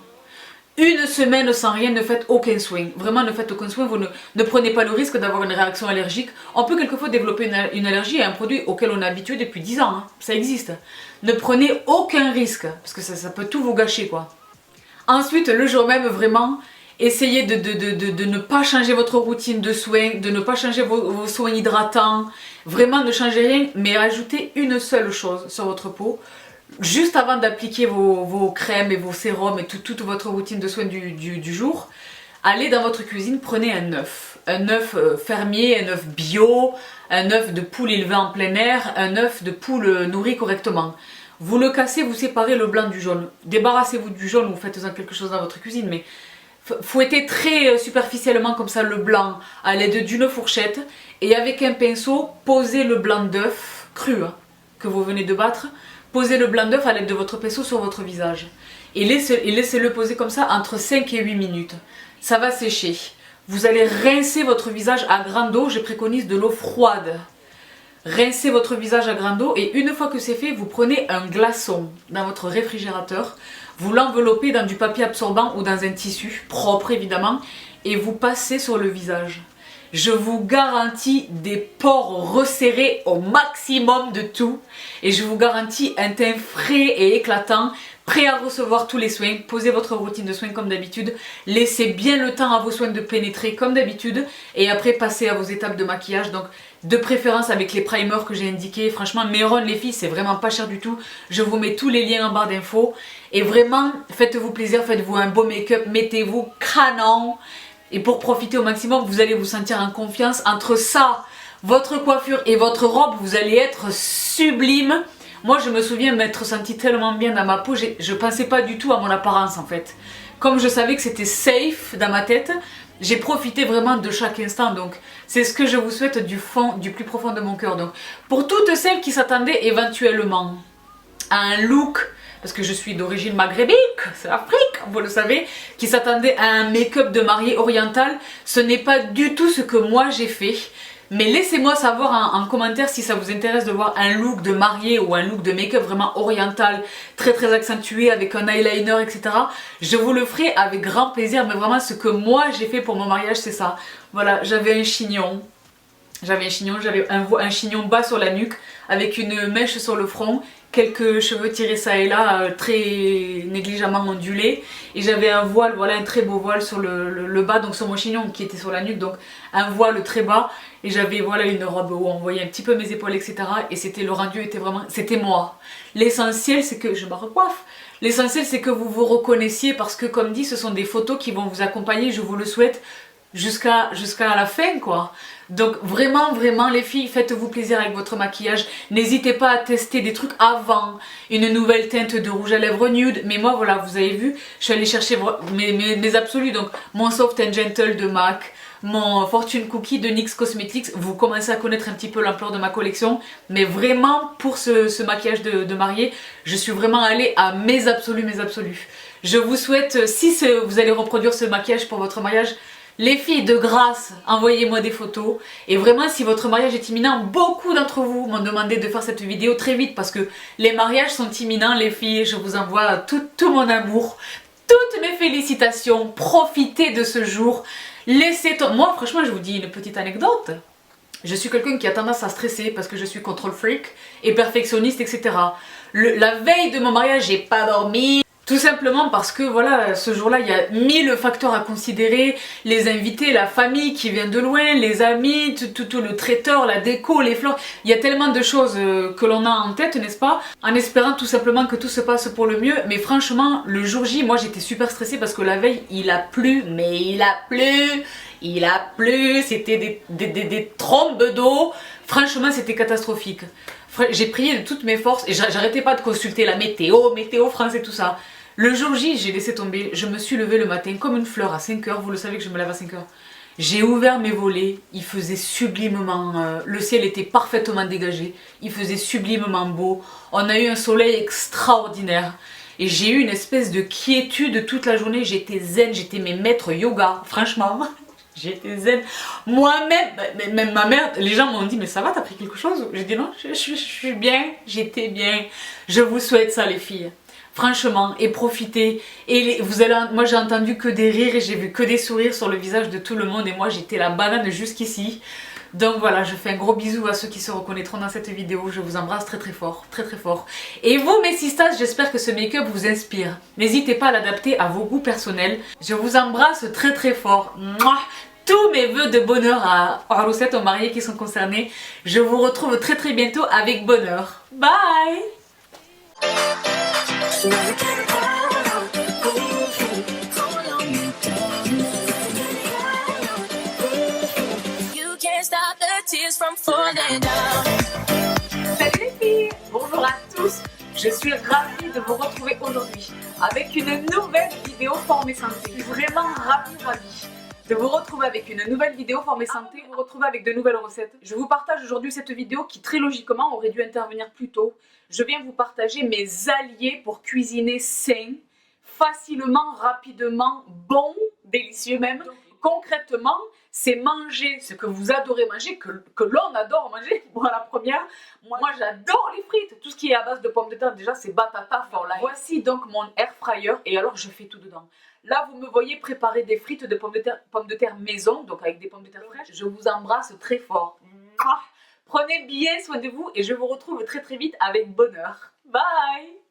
Une semaine sans rien, ne faites aucun soin. Vraiment, ne faites aucun soin. Vous ne prenez pas le risque d'avoir une réaction allergique. On peut quelquefois développer une allergie à un produit auquel on est habitué depuis 10 ans. Hein. Ça existe. Ne prenez aucun risque. Parce que ça peut tout vous gâcher, quoi. Ensuite, le jour même, vraiment, essayez de ne pas changer votre routine de soins, de ne pas changer vos soins hydratants. Vraiment, ne changez rien, mais ajoutez une seule chose sur votre peau. Juste avant d'appliquer vos crèmes et vos sérums et toute votre routine de soins du jour, allez dans votre cuisine, prenez un œuf. Un œuf fermier, un œuf bio, un œuf de poule élevé en plein air, un œuf de poule nourri correctement. Vous le cassez, vous séparez le blanc du jaune. Débarrassez-vous du jaune ou faites-en quelque chose dans votre cuisine, mais fouettez très superficiellement comme ça le blanc à l'aide d'une fourchette et avec un pinceau, posez le blanc d'œuf cru hein, que vous venez de battre. Posez le blanc d'œuf à l'aide de votre pinceau sur votre visage. Et laissez-le poser comme ça entre 5 et 8 minutes. Ça va sécher. Vous allez rincer votre visage à grande eau. Je préconise de l'eau froide. Rincez votre visage à grande eau et une fois que c'est fait, vous prenez un glaçon dans votre réfrigérateur. Vous l'enveloppez dans du papier absorbant ou dans un tissu, propre évidemment, et vous passez sur le visage. Je vous garantis des pores resserrés au maximum de tout. Et je vous garantis un teint frais et éclatant, prêt à recevoir tous les soins. Posez votre routine de soins comme d'habitude. Laissez bien le temps à vos soins de pénétrer comme d'habitude. Et après, passez à vos étapes de maquillage. Donc, de préférence avec les primers que j'ai indiqués. Franchement, Mehron les filles, c'est vraiment pas cher du tout. Je vous mets tous les liens en barre d'infos. Et vraiment, faites-vous plaisir, faites-vous un beau make-up, mettez-vous canon. Et pour profiter au maximum, vous allez vous sentir en confiance. Entre ça, votre coiffure et votre robe, vous allez être sublime. Moi, je me souviens m'être sentie tellement bien dans ma peau. Je pensais pas du tout à mon apparence en fait. Comme je savais que c'était safe dans ma tête, j'ai profité vraiment de chaque instant. Donc, c'est ce que je vous souhaite du plus profond de mon cœur. Donc, pour toutes celles qui s'attendaient éventuellement à un look, parce que je suis d'origine maghrébine, c'est l'Afrique, vous le savez, qui s'attendait à un make-up de mariée oriental, ce n'est pas du tout ce que moi j'ai fait. Mais laissez-moi savoir en commentaire si ça vous intéresse de voir un look de mariée ou un look de make-up vraiment oriental, très accentué, avec un eyeliner, etc. Je vous le ferai avec grand plaisir, mais vraiment ce que moi j'ai fait pour mon mariage, c'est ça. Voilà, j'avais un chignon. J'avais un chignon bas sur la nuque, avec une mèche sur le front, quelques cheveux tirés ça et là, très négligemment ondulés. Et j'avais un voile, voilà un très beau voile sur le bas, donc sur mon chignon qui était sur la nuque, donc un voile très bas. Et j'avais voilà une robe où on voyait un petit peu mes épaules, etc. Et le rendu était vraiment, c'était moi. L'essentiel c'est que, je me recoiffe, l'essentiel c'est que vous vous reconnaissiez parce que comme dit, ce sont des photos qui vont vous accompagner, je vous le souhaite, jusqu'à la fin quoi. Donc vraiment les filles, faites-vous plaisir avec votre maquillage. N'hésitez pas à tester des trucs avant. Une nouvelle teinte de rouge à lèvres nude. Mais moi voilà, vous avez vu, je suis allée chercher mes absolus. Donc mon Soft and Gentle de MAC, mon Fortune Cookie de NYX Cosmetics. Vous commencez à connaître un petit peu l'ampleur de ma collection. Mais vraiment pour ce maquillage de mariée, je suis vraiment allée à mes absolus. Je vous souhaite, si vous allez reproduire ce maquillage pour votre mariage, les filles, de grâce, envoyez-moi des photos. Et vraiment, si votre mariage est imminent, beaucoup d'entre vous m'ont demandé de faire cette vidéo très vite parce que les mariages sont imminents, les filles. Je vous envoie tout mon amour, toutes mes félicitations. Profitez de ce jour. Moi, franchement, je vous dis une petite anecdote. Je suis quelqu'un qui a tendance à stresser parce que je suis control freak et perfectionniste, etc. La veille de mon mariage, j'ai pas dormi. Tout simplement parce que voilà, ce jour-là, il y a 1000 facteurs à considérer, les invités, la famille qui vient de loin, les amis, tout le traiteur, la déco, les fleurs, il y a tellement de choses que l'on a en tête, n'est-ce pas? En espérant tout simplement que tout se passe pour le mieux, mais franchement, le jour J, moi j'étais super stressée parce que la veille, il a plu, mais il a plu, c'était des trombes d'eau, franchement c'était catastrophique. J'ai prié de toutes mes forces et j'arrêtais pas de consulter la météo France et tout ça. Le jour J, j'ai laissé tomber, je me suis levée le matin comme une fleur à 5h, vous le savez que je me lève à 5h. J'ai ouvert mes volets, il faisait sublimement, le ciel était parfaitement dégagé, il faisait sublimement beau, on a eu un soleil extraordinaire. Et j'ai eu une espèce de quiétude toute la journée, j'étais zen, j'étais mes maîtres yoga, franchement. J'étais zen. Moi-même, même ma mère, les gens m'ont dit mais ça va, t'as pris quelque chose? J'ai dit non, je suis bien, j'étais bien. Je vous souhaite ça les filles. Franchement, et profitez. Et moi j'ai entendu que des rires et j'ai vu que des sourires sur le visage de tout le monde et moi j'étais la banane jusqu'ici. Donc voilà, je fais un gros bisou à ceux qui se reconnaîtront dans cette vidéo. Je vous embrasse très très fort, très très fort. Et vous mes sistas, j'espère que ce make-up vous inspire. N'hésitez pas à l'adapter à vos goûts personnels. Je vous embrasse très très fort. Mouah. Tous mes vœux de bonheur à Aroussette, aux mariés qui sont concernés. Je vous retrouve très très bientôt avec bonheur. Bye! Salut les filles! Bonjour à tous! Je suis ravie de vous retrouver aujourd'hui avec une nouvelle vidéo Forme et Santé. Je suis vraiment ravie de vous retrouver avec une nouvelle vidéo Forme et Santé, vous retrouver avec de nouvelles recettes. Je vous partage aujourd'hui cette vidéo qui très logiquement aurait dû intervenir plus tôt. Je viens vous partager mes alliés pour cuisiner sain, facilement, rapidement, bon, délicieux même. Concrètement, c'est manger ce que vous adorez manger, que l'on adore manger. Moi la première, moi j'adore les frites. Tout ce qui est à base de pommes de terre, déjà c'est batata for life. Voici donc mon air fryer et alors je fais tout dedans. Là vous me voyez préparer des frites de pommes de terre maison, donc avec des pommes de terre fraîches. Je vous embrasse très fort. Prenez bien soin de vous et je vous retrouve très très vite avec bonheur. Bye!